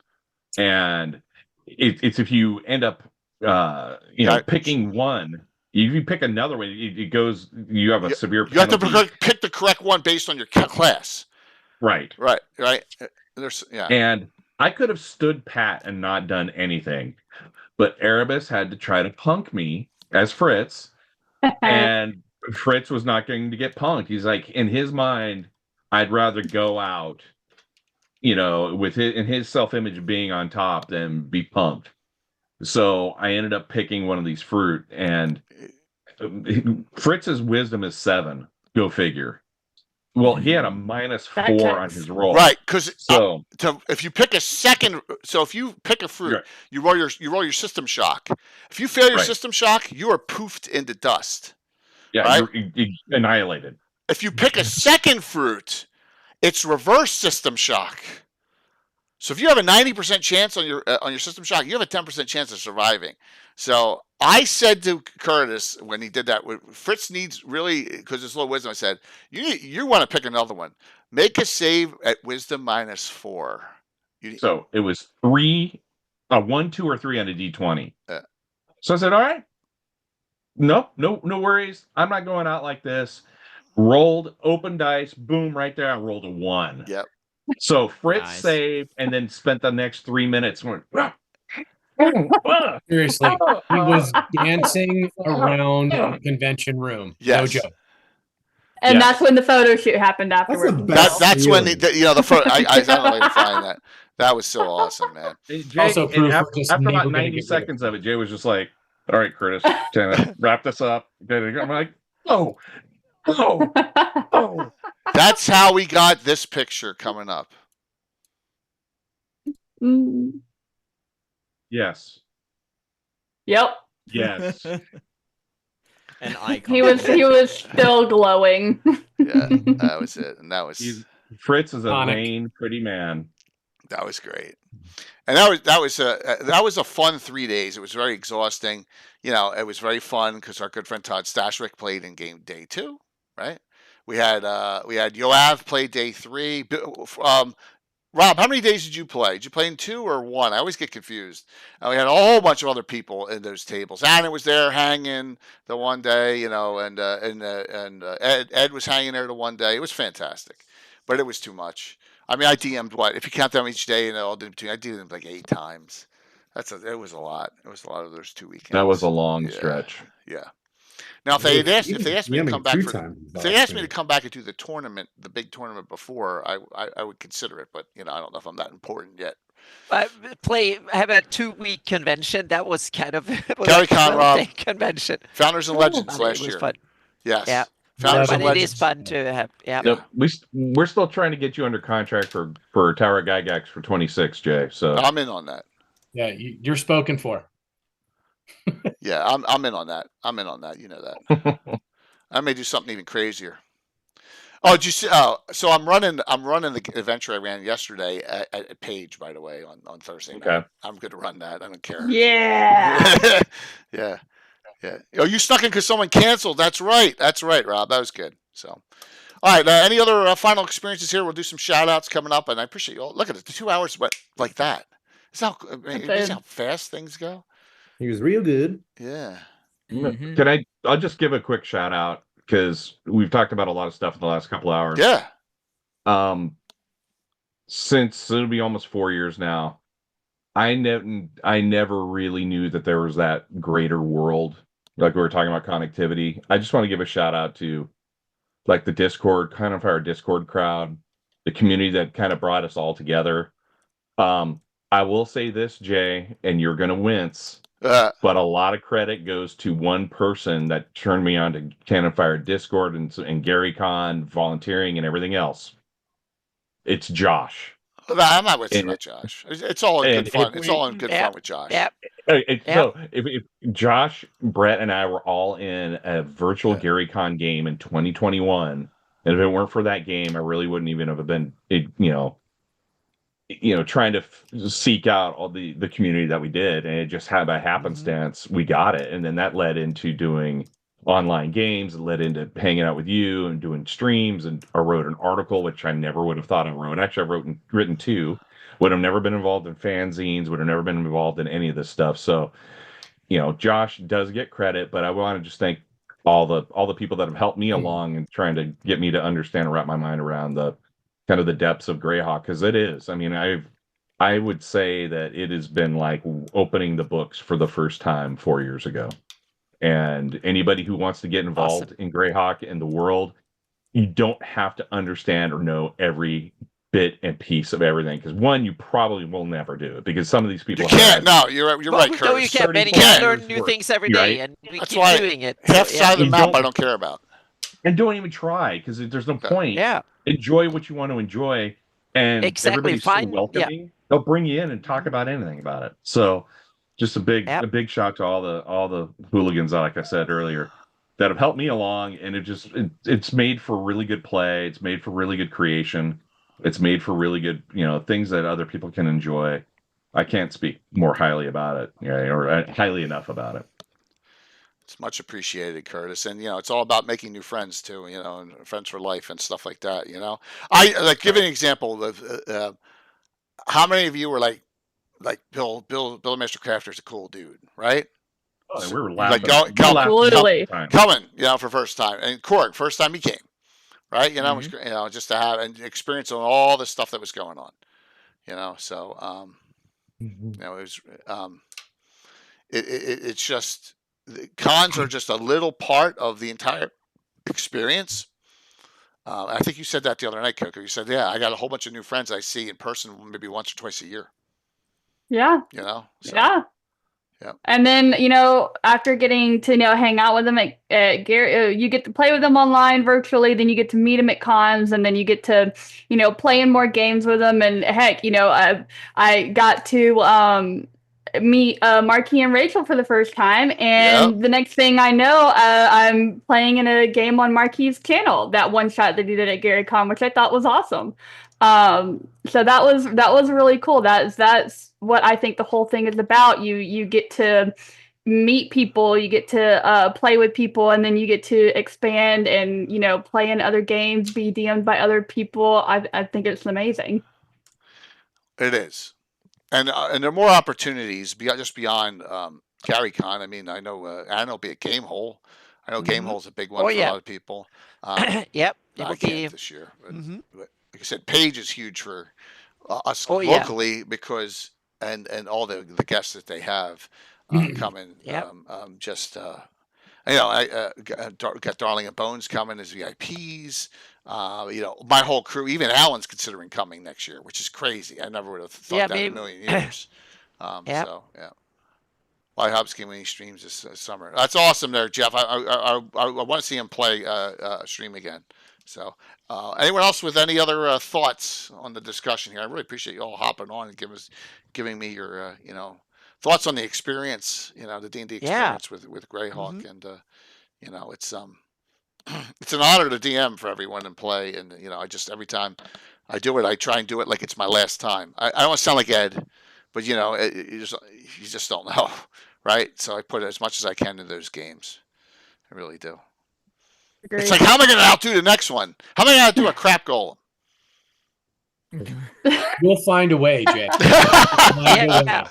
and it's if you end up picking one. If you pick another one, it goes. You have a severe penalty. You have to pick the correct one based on your class. Right. There's And I could have stood pat and not done anything, but Erebus had to try to punk me as Fritz, and Fritz was not going to get punked. He's like, in his mind, I'd rather go out, with his self-image being on top than be punked. So I ended up picking one of these fruit, and Fritz's wisdom is 7. Go figure. Well, he had a -4 on his roll. Right, because if you pick a second, if you pick a fruit, you roll your system shock. If you fail your system shock, you are poofed into dust. Yeah, right? you're annihilated. If you pick a second fruit, it's reverse system shock. So if you have a 90% chance on your system shock, you have a 10% chance of surviving. So I said to Curtis when he did that, Fritz needs really, because it's low wisdom, I said, you want to pick another one. Make a save at wisdom -4. So it was 3, 1, 2, or 3 on a D20. So I said, all right. No worries. I'm not going out like this. Rolled, open dice, boom, right there. I rolled a 1. Yep. So Fritz saved and then spent the next 3 minutes going, seriously, he was dancing around the convention room. Yes. No joke. And that's when the photo shoot happened afterwards. That's when the photo. I don't know how to find that. That was so awesome, man. Jay, also, after about 90 seconds of it, Jay was just like, "All right, Curtis, wrap this up." I'm like, "Oh." That's how we got this picture coming up. Yes. Yep. Yes. An icon. He was still glowing. Yeah, that was it, and that was Fritz is a vain, pretty man. That was great, and that was a fun 3 days. It was very exhausting. It was very fun because our good friend Todd Stashwick played in game day 2. Right? We had Yoav play day 3. Rob, how many days did you play? Did you play in 2 or 1? I always get confused. And we had a whole bunch of other people in those tables. Anna was there hanging the one day, and Ed was hanging there the one day. It was fantastic, but it was too much. I mean, I DM'd if you count them each day and all in between, I DM'd like 8 times. It was a lot. It was a lot of those 2 weekends. That was a long stretch. Yeah. Now, if they asked me to come back to come back and do the tournament, the big tournament before, I would consider it. But I don't know if I'm that important yet. Have a 2-week convention. That was kind of Gary Conrob convention. Founders and Legends last year. Fun. Yes. Yeah. Founders and But it Legends. is fun to have. Yeah. Yep. We're still trying to get you under contract for Tower Gygax for 26, Jay. So I'm in on that. Yeah, you're spoken for. Yeah, I'm in on that. You know that. I may do something even crazier. Oh, did you see? Oh, so I'm running the adventure I ran yesterday at Page, by the way, on Thursday Okay. night. I'm good to run that. I don't care. Yeah. Yeah. Yeah. Oh, you snuck in because someone canceled. That's right. That's right, Rob. That was good. So, all right. Any other final experiences here? We'll do some shout outs coming up, and I appreciate you all. Look at it. The 2 hours went like that. It's how, I mean, you see how fast things go. He was real good. Yeah. Mhm. I'll just give a quick shout out because we've talked about a lot of stuff in the last couple hours. Yeah. Since it'll be almost 4 years now, I never really knew that there was that greater world. Like we were talking about connectivity. I just want to give a shout out to like the Discord, kind of our Discord crowd, the community that kind of brought us all together. I will say this, Jay, and you're gonna wince, but a lot of credit goes to one person that turned me on to Cannon Fire Discord and Gary Con volunteering and everything else. It's Josh. I'm not with you about Josh. It's all in good fun. It's all in good fun with Josh. Yep. So if Josh, Brett, and I were all in a virtual Gary Con game in 2021, and if it weren't for that game, I really wouldn't even have been, trying to seek out all the community that we did, and it just had by happenstance we got it, and then that led into doing online games. It led into hanging out with you and doing streams, and I wrote an article which I never would have thought I wrote. Actually, I've written two. Would have never been involved in fanzines. Would have never been involved in any of this stuff. So, Josh does get credit, but I want to just thank all the people that have helped me along and trying to get me to understand and wrap my mind around the kind of the depths of Greyhawk, because it is. I mean, I would say that it has been like opening the books for the first time 4 years ago. And anybody who wants to get involved in Greyhawk and the world, you don't have to understand or know every bit and piece of everything, because one, you probably will never do it, because some of these people you can't. No, you're right, Curtis. No, you can't. Benny, you learn new things every day, and we That's keep why doing it. Half side of the map I don't care about. And don't even try, because there's no point. Yeah. Enjoy what you want to enjoy, and everybody's so welcoming. Yeah. They'll bring you in and talk about anything about it. So, just a big shout to all the hooligans, like I said earlier, that have helped me along, and it's made for really good play. It's made for really good creation. It's made for really good, things that other people can enjoy. I can't speak more highly about it, or highly enough about it. It's much appreciated, Curtis, and it's all about making new friends too, and friends for life and stuff like that. I like give an example of how many of you were like Bill Mr. Crafter's a cool dude, right? Oh, we were laughing. Coming, for first time, and Korg, first time he came, right? Just to have and experience on all the stuff that was going on, So, it was it's just. Cons are just a little part of the entire experience. I think you said that the other night, Coco. You said, "Yeah, I got a whole bunch of new friends I see in person maybe once or twice a year." Yeah. So, yeah. Yeah. And then after getting to hang out with them at Gary, you get to play with them online virtually. Then you get to meet them at cons, and then you get to play in more games with them. And heck, I got to meet Marky and Rachel for the first time, and the next thing I know, I'm playing in a game on Marky's channel, that one shot that he did at GaryCon, which I thought was awesome. So that was really cool. That's what I think the whole thing is about. You get to meet people, you get to play with people, and then you get to expand and play in other games, be DM'd by other people. I think it's amazing. It is. And there are more opportunities just beyond GaryCon. I mean, I know be at Gamehole. I know Gamehole's a big one for a lot of people. Yep. I can't this year. But like I said, Page is huge for us locally because and all the guests that they have coming. I got Darling and Bones coming as VIPs. My whole crew, even Alan's considering coming next year, which is crazy. I never would have thought that in a million years. So, yeah. Why Hobbs came when he streams this summer. That's awesome there, Jeff. I want to see him play stream again. So, anyone else with any other thoughts on the discussion here? I really appreciate you all hopping on and giving me your thoughts on the experience. The D&D experience with Greyhawk, and it's it's an honor to DM for everyone and play. And I just every time I do it, I try and do it like it's my last time. I don't want to sound like Ed, but you just don't know, right? So I put as much as I can in those games. I really do. Agreed. It's like, how am I going to outdo the next one? How am I going to do a crap golem? You'll find a way, Jay. Yeah.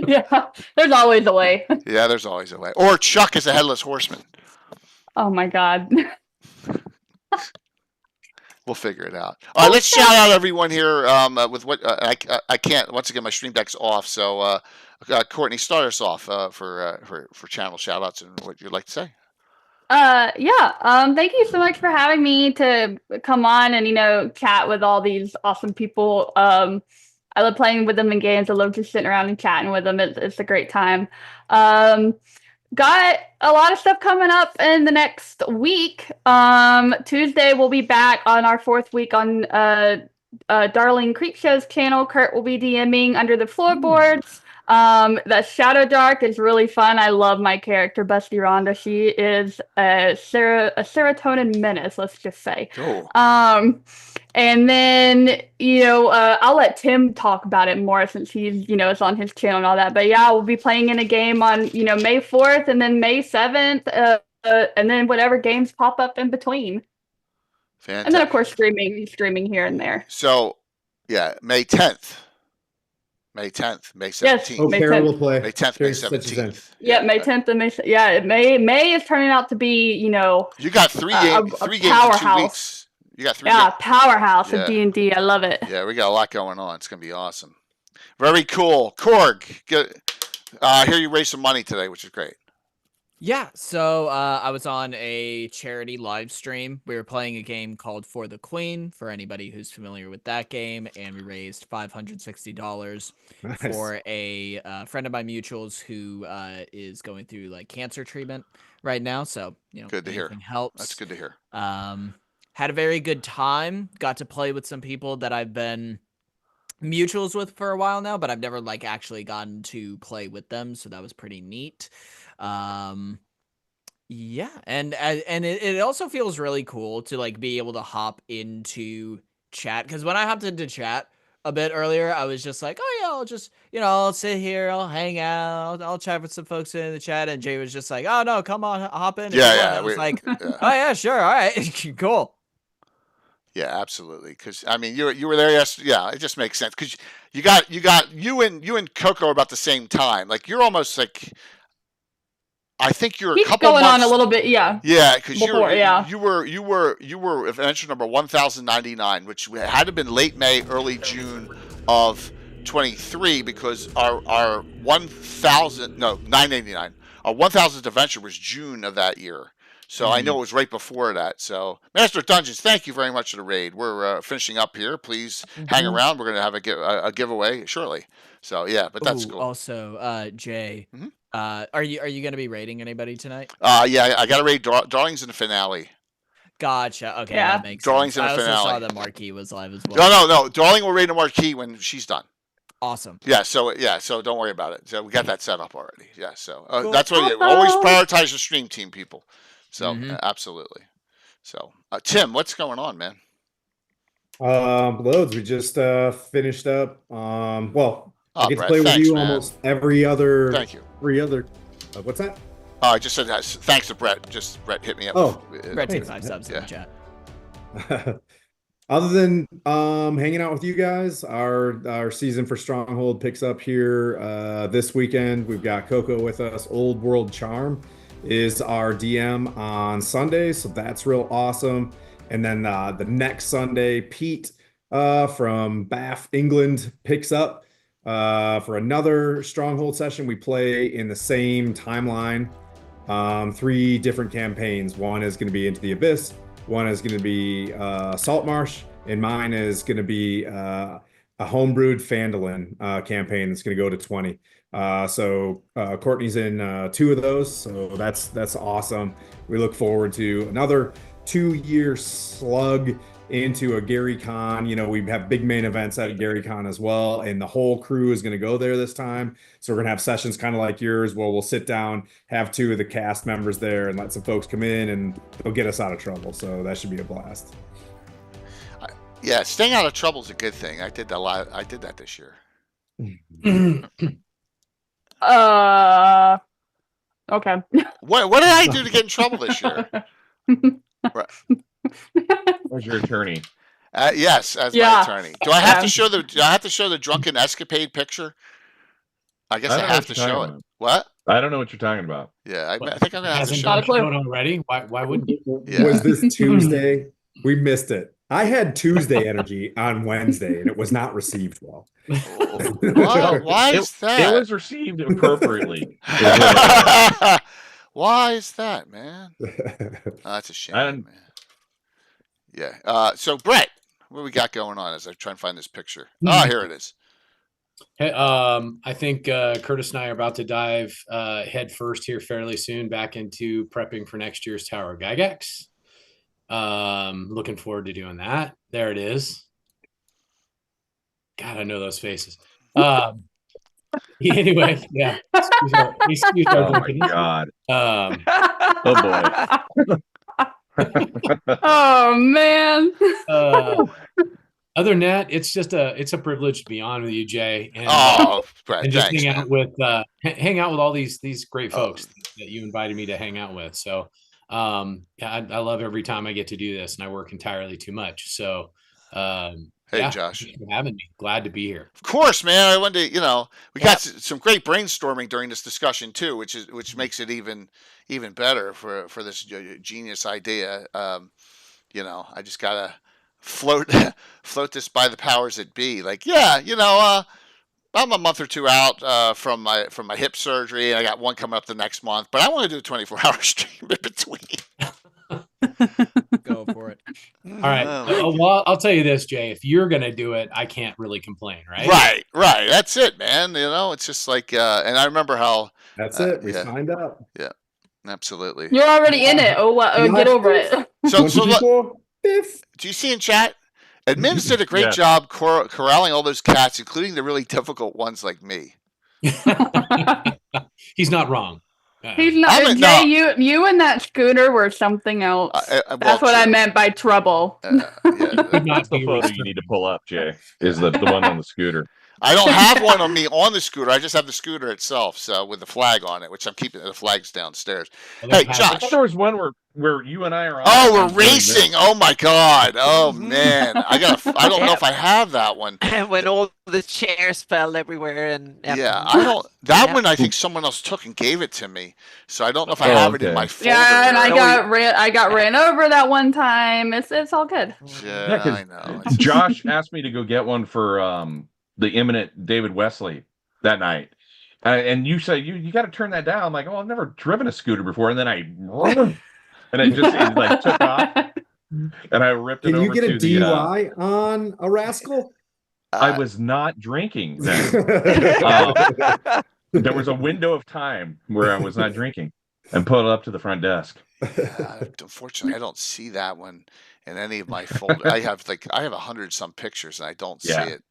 Yeah, there's always a way. Yeah, there's always a way. Or Chuck is a headless horseman. Oh my God. We'll figure it out. All right, let's shout out everyone here with what I can't. Once again, my stream deck's off. So, Courtney, start us off for channel shout outs and what you'd like to say. Thank you so much for having me to come on and chat with all these awesome people. I love playing with them in games. I love just sitting around and chatting with them. It's a great time. Got a lot of stuff coming up in the next week. Tuesday we'll be back on our 4th week on Darling Creepshow's channel. Kurt will be DMing Under the Floorboards. The Shadow Dark is really fun. I love my character, Busty Rhonda. She is a serotonin menace, let's just say. Oh. And then, I'll let Tim talk about it more since he's, it's on his channel and all that. But yeah, we'll be playing in a game on, May 4th and then May 7th, and then whatever games pop up in between. Fantastic. And then, of course, streaming here and there. So, yeah, May 10th. May 10th, May 17th. Yes, May Carol 10th. will play. May 10th, May 17th. Yeah, May 10th and May. Yeah, May is turning out to be, You got three games in 2 weeks. You got 3 games. Powerhouse of D&D. I love it. Yeah, we got a lot going on. It's gonna be awesome. Very cool. Korg, I hear you raised some money today, which is great. Yeah, so I was on a charity live stream. We were playing a game called For the Queen, for anybody who's familiar with that game, and we raised $560 for a friend of my mutuals who is going through like cancer treatment right now. So good to hear. Helps. That's good to hear. Had a very good time. Got to play with some people that I've been mutuals with for a while now, but I've never like actually gotten to play with them, so that was pretty neat. Yeah, and it also feels really cool to like be able to hop into chat, because when I hopped into chat a bit earlier, I was just like, oh yeah, I'll just I'll sit here, I'll hang out, I'll chat with some folks in the chat, and Jay was just like, oh no, come on, hop in. I was like, oh yeah, sure, all right, cool. Yeah, absolutely. Because I mean, you were there yesterday. Yeah, it just makes sense. Because you and Coco are about the same time. Like you're almost like, I think you're a couple going months on a little bit. Yeah. Yeah, because you were adventure number 1099, which had to have been late May, early June of 23, because our 989, our 1000th adventure was June of that year. So I know it was right before that. So Master of Dungeons, thank you very much for the raid. We're finishing up here. Please hang around. We're going to have a giveaway shortly. So yeah, but that's cool. Also, Jay, are you going to be raiding anybody tonight? Yeah, I got to raid Darlings in the finale. Gotcha. Okay, Yeah. that makes Darlings sense. in the I also finale. saw that Marquis was live as well. No. Darling will raid the Marquis when she's done. Awesome. Yeah, so don't worry about it. So we got that set up already. Yeah, so Cool. that's what always prioritize the stream team, people. So absolutely. So Tim, what's going on, man? Loads. We just finished up. Well, I get Brett, to play with thanks, you man. almost every other. Thank you. What's that? I just said that. Thanks to Brett. Just Brett hit me up. Oh. Brett Thanks. 5 subs in the chat. Other than hanging out with you guys, our season for Stronghold picks up here this weekend. We've got Coco with us. Old World Charm is our DM on Sunday, so that's real awesome. And then the next Sunday, Pete from Bath, England, picks up for another Stronghold session. We play in the same timeline, 3 different campaigns. One is going to be Into the Abyss, one is going to be Saltmarsh, and mine is going to be a homebrewed Phandalin campaign that's going to go to 20. So Courtney's in 2 of those, so that's awesome. We look forward to another 2-year slug into a Gary Con. We have big main events at Gary Con as well, and the whole crew is going to go there this time. So we're going to have sessions kind of like yours, where we'll sit down, have 2 of the cast members there, and let some folks come in, and they'll get us out of trouble. So that should be a blast. Yeah, staying out of trouble is a good thing. I did that this year. Okay. What did I do to get in trouble this year? Right. Where's your attorney? Yes, as my attorney. Do I have to show the drunken escapade picture? I guess I have to show it. What? I don't know what you're talking about. Yeah, I think I'm gonna have to show Not a it. clue. Already? Why wouldn't you? Yeah. Was this Tuesday? We missed it. I had Tuesday energy on Wednesday, and it was not received well. Why is that? It was received appropriately. Why is that, man? Oh, that's a shame, man. Yeah. So Brett, what we got going on as I try and find this picture? Oh, here it is. Hey, I think Curtis and I are about to dive head first here fairly soon back into prepping for next year's Tower of Gygax. Looking forward to doing that. There it is. God, I know those faces. Anyway, yeah. Excuse our Oh my God. Oh boy. Oh man. Other than that, it's a privilege to be on with you, Jay, and, Brett, and just thanks, hang out with all these great folks that you invited me to hang out with. So, I love every time I get to do this, and I work entirely too much. So, hey, Josh, thanks for having me. Glad to be here. Of course, man. I wanted to, we got some great brainstorming during this discussion too, which makes it even better for this genius idea. I just gotta float this by the powers that be. I'm a month or 2 out from my hip surgery, and I got one coming up the next month. But I want to do a 24-hour stream in between. Go for it. All right. Well, I'll tell you this, Jay. If you're gonna do it, I can't really complain, right? Right. That's it, man. It's just like, and I remember how. That's it. We signed up. Yeah, absolutely. You're already in it. Get over it. So do you see in chat? Admins did a great job corralling all those cats, including the really difficult ones like me. He's not wrong. He's not. Jay, you and that scooter were something else. That's what I meant by trouble. That's the photo you need to pull up, Jay. Is the one on the scooter? I don't have one on me on the scooter. I just have the scooter itself, so with the flag on it, which I'm keeping. The flag's downstairs. Hey, Josh. I thought there was one where you and I are on. Oh, we're racing. Oh my God. Oh man. I don't know if I have that one. And when all the chairs fell everywhere and I don't. That one I think someone else took and gave it to me. So I don't know if I have it in my folder. Yeah, and I got ran over that one time. It's all good. Yeah, I know. Josh asked me to go get one for the imminent David Wesley that night. And you said you got to turn that down. I'm like, I've never driven a scooter before. And then it took off, and I ripped it over. Can you get a DUI on a rascal? I was not drinking then. There was a window of time where I was not drinking, and put it up to the front desk. Unfortunately, I don't see that one in any of my folders. I have 100 some pictures, and I don't see it.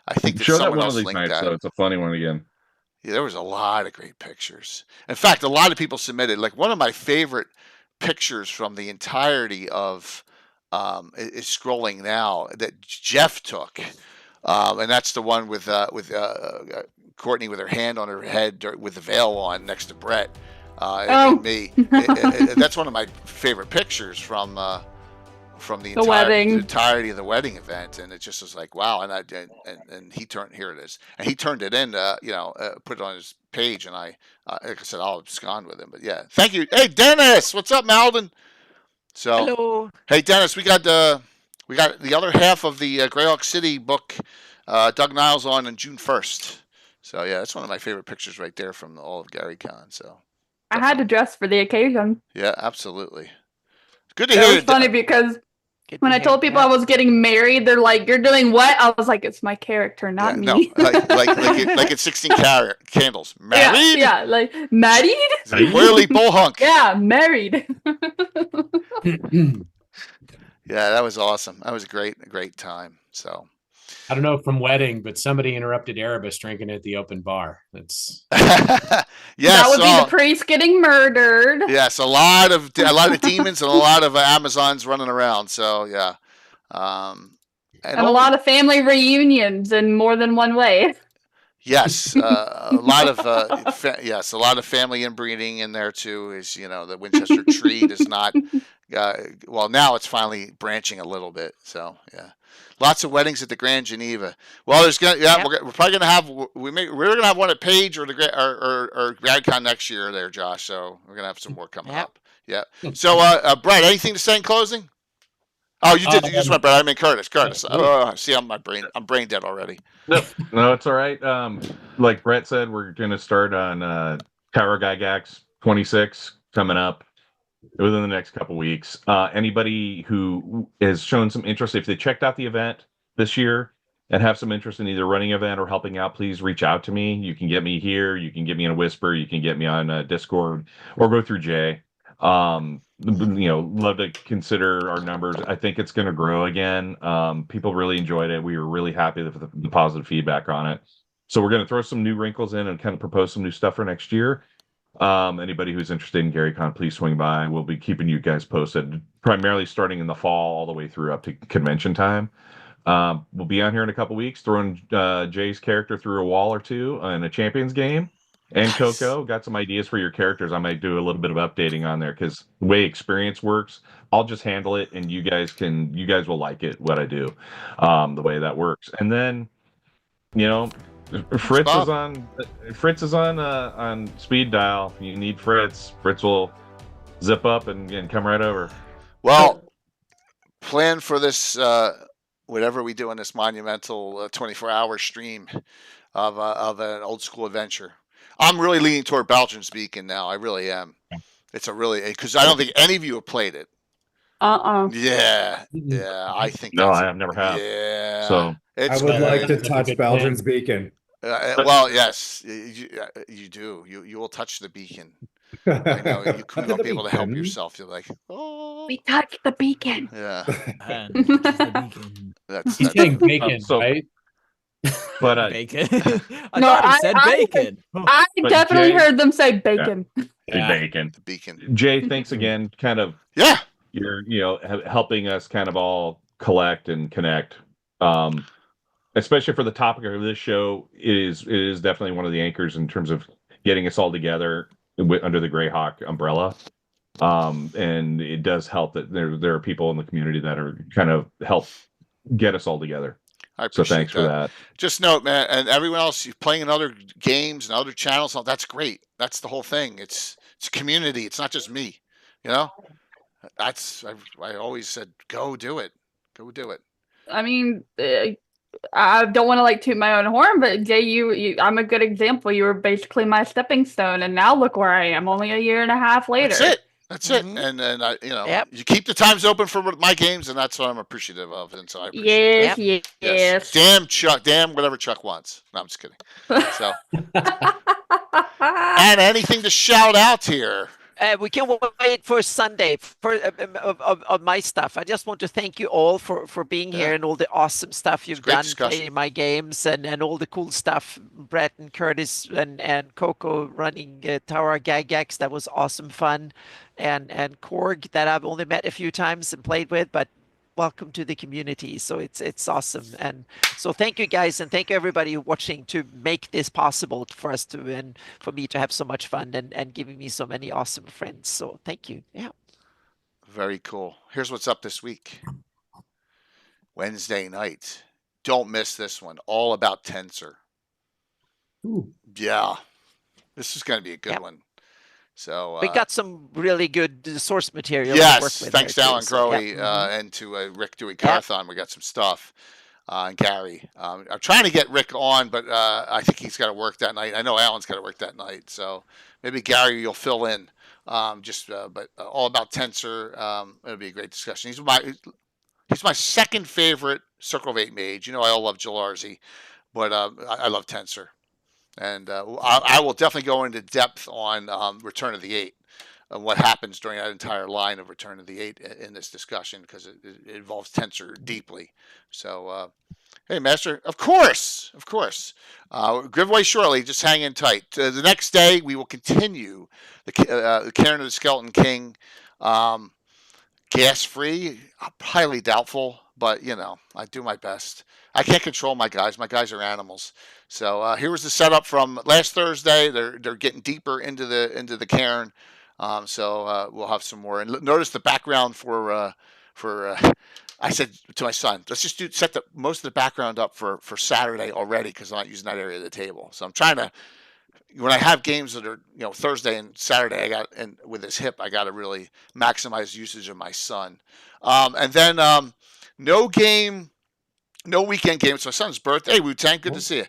I think that someone else linked that. So it's a funny one again. Yeah, there was a lot of great pictures. In fact, a lot of people submitted. Like, one of my favorite pictures from the entirety of is scrolling now that Jeff took, and that's the one with Courtney with her hand on her head with the veil on next to Brett and me. That's one of my favorite pictures from the entirety of the wedding event, and it just was like, wow. And he turned, here it is, and he turned it in, put it on his page, and I like I said, I'll abscond with him. But yeah, thank you. Hey, Dennis, what's up, Malden? So hello. Hey, Dennis, we got the other half of the Greyhawk City book, Doug Niles on June 1st. So yeah, that's one of my favorite pictures right there from all of Gary Con. So I had to dress for the occasion. Yeah, absolutely. Good to hear. It was funny because when I told people I was getting married, they're like, "You're doing what?" I was like, "It's my character, not me." No, like it's 16 candles. Married? Yeah, like married. Whirly bullhunk. Yeah, married. Yeah, that was awesome. That was a great time. So. I don't know from wedding, but somebody interrupted Erebus drinking at the open bar. That's Yes, that would be the priest getting murdered. Yes, a lot of demons and a lot of Amazons running around. So yeah, and a lot of family reunions in more than one way. Yes, a lot of yes, a lot of family inbreeding in there too. Is the Winchester tree does not. Well, now it's finally branching a little bit. So yeah, lots of weddings at the Grand Geneva. Well, there's gonna we're probably gonna have we're gonna have one at Page or the or GradCon next year there, Josh. So we're gonna have some more coming up. Yeah. So Brett, anything to say in closing? Oh, you did. You just went, Brett. I mean Curtis. Oh, see, I'm brain dead already. No, it's all right. Like Brett said, we're gonna start on Tower Gygax 26 coming up within the next couple weeks. Anybody who has shown some interest, if they checked out the event this year and have some interest in either running an event or helping out, please reach out to me. You can get me here. You can get me in a Whisper. You can get me on Discord or go through Jay. Love to consider our numbers. I think it's going to grow again. People really enjoyed it. We were really happy with the positive feedback on it. So we're going to throw some new wrinkles in and kind of propose some new stuff for next year. Anybody who's interested in GaryCon, please swing by. We'll be keeping you guys posted, primarily starting in the fall all the way through up to convention time. We'll be on here in a couple weeks, throwing Jay's character through a wall or two in a Champions game. And nice. Coco, got some ideas for your characters. I might do a little bit of updating on there because the way experience works, I'll just handle it, and you guys will like it what I do, the way that works. And then, Fritz is on speed dial. If you need Fritz will zip up and come right over. Well, plan for this whatever we do in this monumental 24-hour stream of an old school adventure. I'm really leaning toward Baltron's Beacon now. I really am. It's because I don't think any of you have played it. Yeah, I think. No, I have never have. Yeah. So I would like to touch Baltron's Beacon. Well, yes, you do. You will touch the beacon. I know you won't be able to help yourself. You're like, oh, we touched the beacon. Yeah. He's saying bacon, right? But bacon. I said bacon. I definitely heard them say bacon. Yeah. Bacon. Beacon. Jay, thanks again. Kind of. Yeah. You're helping us kind of all collect and connect. Especially for the topic of this show, it is definitely one of the anchors in terms of getting us all together under the Greyhawk umbrella. And it does help that there are people in the community that are kind of help get us all together. So thanks for that. Just note, man, and everyone else, you're playing in other games and other channels. That's great. That's the whole thing. It's a community. It's not just me. I always said, go do it. Go do it. I mean, I don't want to toot my own horn, but Jay, I'm a good example. You were basically my stepping stone, and now look where I am. Only a year and a half later. That's it. And I, you keep the times open for my games, and that's what I'm appreciative of. And so I appreciate yes. Damn Chuck, whatever Chuck wants. No, I'm just kidding. So, and anything to shout out here? We can wait for Sunday for of my stuff. I just want to thank you all for being here and all the awesome stuff you've done playing my games and all the cool stuff. Brett and Curtis and Coco running Tower Gygax. That was awesome fun. And Korg that I've only met a few times and played with, but welcome to the community. So it's awesome. And so thank you guys, and thank you everybody watching to make this possible for us to and for me to have so much fun and giving me so many awesome friends. So thank you. Yeah. Very cool. Here's what's up this week. Wednesday night. Don't miss this one. All about Tensor. Ooh. Yeah. This is going to be a good one. So we got some really good source material. Yes, to work with thanks to Alan Grohe and to Rick Dewey Carthon. We got some stuff. And Gary. I'm trying to get Rick on, but I think he's got to work that night. I know Alan's got to work that night, so maybe Gary, you'll fill in. But all about Tensor. It'll be a great discussion. He's my second favorite Circle of 8 mage. I all love Jalarzi, but I love Tensor. And I will definitely go into depth on Return of the Eight. what happens during that entire line of Return of the Eight in this discussion, because it involves Tensor deeply. So, hey, Master, of course. Giveaway shortly. Just hang in tight. The next day, we will continue the Cairn of the Skeleton King. Gas free, highly doubtful, but I do my best. I can't control my guys. My guys are animals. So here was the setup from last Thursday. They're getting deeper into the cairn. So we'll have some more. And notice the background for I said to my son, let's just set most of the background up for Saturday already, because I'm not using that area of the table. So I'm trying to, when I have games that are Thursday and Saturday, and with his hip, I got to really maximize usage of my son. And then no weekend games. My son's birthday. Wu-Tang, good to see you.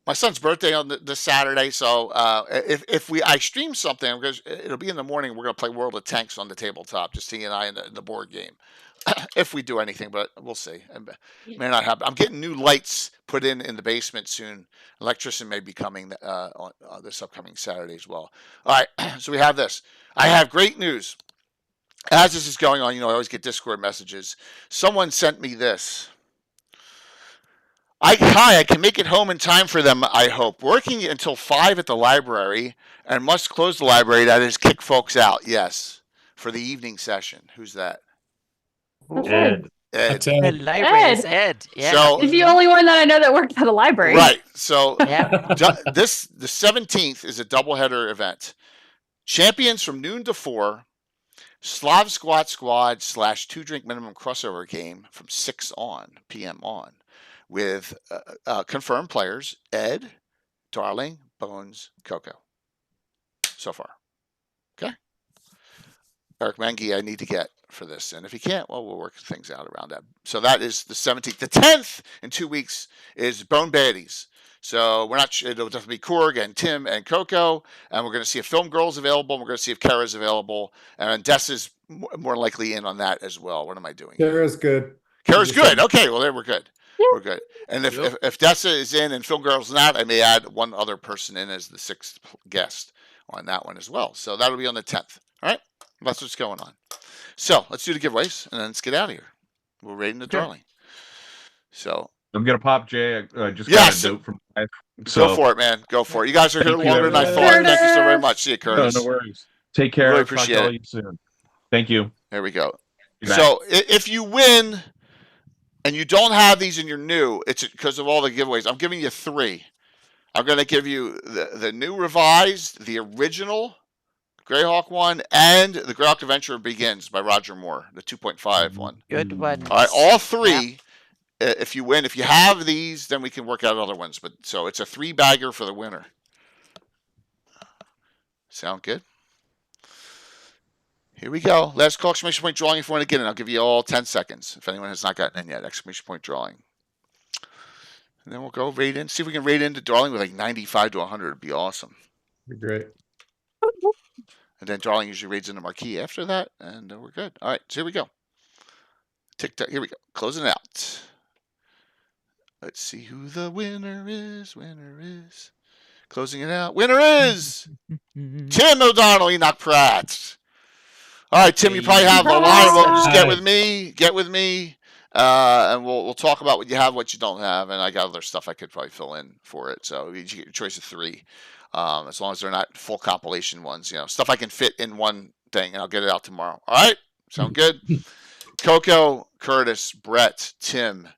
My son's birthday on this Saturday, so if I stream something, because it'll be in the morning, we're gonna play World of Tanks on the tabletop, just he and I in the board game. If we do anything, but we'll see. It may not happen. I'm getting new lights put in the basement soon. Electrician may be coming on this upcoming Saturday as well. All right, so we have this. I have great news. As this is going on, I always get Discord messages. Someone sent me this. Hi, I can make it home in time for them, I hope. Working until 5 at the library and must close the library. That is kick folks out, yes, for the evening session. Who's that? Ed. The library is Ed. Yeah. So, he's the only one that I know that works at a library. Right. So yeah. the 17th is a doubleheader event. Champions from noon to 4. Slav Squat Squad / 2-drink minimum crossover game from 6 p.m. on. With confirmed players, Ed, Darling, Bones, Coco. So far. Okay. Eric Mengi, I need to get for this. And if he can't, well, we'll work things out around that. So that is the 17th. The 10th in 2 weeks is Bone Baddies. So it'll definitely be Korg and Tim and Coco. And we're going to see if Film Girl's available. And we're going to see if Kara's available. And Dessa's more likely in on that as well. What am I doing? Kara's good. Kara's good. Okay, well, there we're good. We're good. And if Dessa is in and Film Girl's not, I may add one other person in as the 6th guest on that one as well. So that'll be on the 10th. All right? That's what's going on. So let's do the giveaways, and then let's get out of here. We're rating the Darling. So I'm going to pop Jay. I just got a note from Live. So go for it, man. Go for it. You guys are here longer than I thought. Thank you so very much. See you, Curtis. No worries. Take care. Really appreciate it. You soon. Thank you. There we go. So if you win and you don't have these and you're new, it's because of all the giveaways. I'm giving you 3. I'm going to give you the new revised, the original Greyhawk one, and the Greyhawk Adventure Begins by Roger Moore, the 2.5 one. Good one. All right, all 3. Yep. If you win, if you have these, then we can work out other ones. But so it's a 3-bagger for the winner. Sound good? Here we go. Last call, exclamation point drawing. If you want to get in, I'll give you all 10 seconds. If anyone has not gotten in yet, exclamation point drawing. And then we'll go rate in. See if we can rate into Darling with like 95 to 100. It'd be awesome. Be great. And then Darling usually raids in the marquee after that, and we're good. All right, so here we go. TikTok, here we go. Closing out. Let's see who the winner is. Closing it out. Winner is Tim O'Donnell, Enoch Pratt. All right, Tim, you probably have a lot of them. Just get with me, and we'll talk about what you have, what you don't have, and I got other stuff I could probably fill in for it. So you get your choice of 3. As long as they're not full compilation ones, stuff I can fit in one thing, and I'll get it out tomorrow. All right? Sound good? Coco, Curtis, Brett, Tim,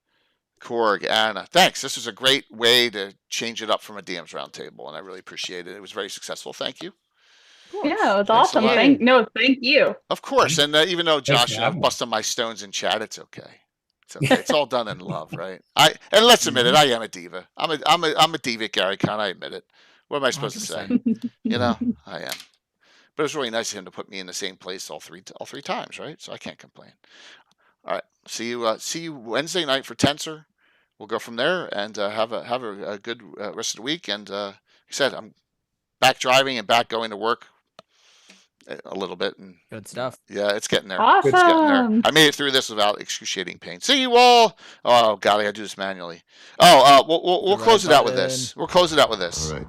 Korg, Anna. Thanks. This was a great way to change it up from a DM's roundtable, and I really appreciate it. It was very successful. Thank you. Yeah, it was awesome. Thank you. Of course. And even though Josh busted my stones in chat, it's okay. It's okay. It's all done in love, right? And let's admit it. I am a diva. I'm a diva, Gary Con. I admit it. What am I supposed to say? I am. But it was really nice of him to put me in the same place all three times, right? So I can't complain. All right. See you Wednesday night for Tensor. We'll go from there and have a good rest of the week. And like I said, I'm back driving and back going to work a little bit. And good stuff. Yeah, it's getting there. Awesome. It's getting there. I made it through this without excruciating pain. See you all. Oh God, I gotta do this manually. We'll close it out with this. We'll close it out with this. All right.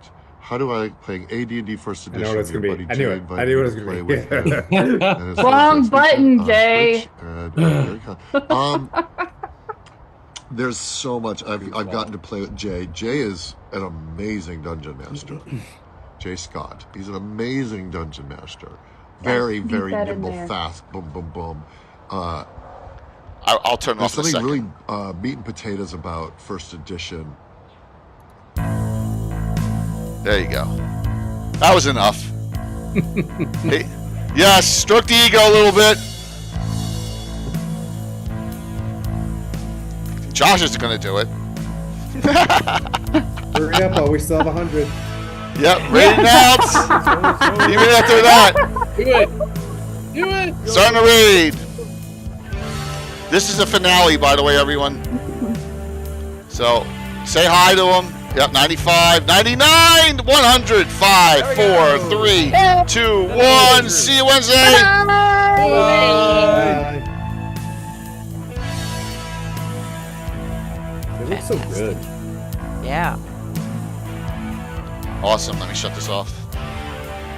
How do I play AD&D First I Edition? know what it's Your gonna be. buddy I knew Jay it. invited I knew what me it was to gonna play be. with him. And it's Wrong Thursday button, on Jay. Twitch, and, very kind. There's so much I've gotten to play with Jay. Jay is an amazing dungeon master. Jay Scott. He's an amazing dungeon master. Very, keep very that in nimble, there. fast, boom, boom, boom. I'll turn it There's off in a something second. really meat and potatoes about First Edition. There you go. That was enough. Hey, yes, stroke the ego a little bit. Josh is going to do it. Hurry up, while we still have 100. Yep, ready now. Even after that. Do it. Do it. Starting to read. This is the finale, by the way, everyone. So, say hi to him. Yep, 95, 99, 100, 5, 4, 3, 2, 1. See you Wednesday. Bye. They look so good. Yeah. Awesome. Let me shut this off.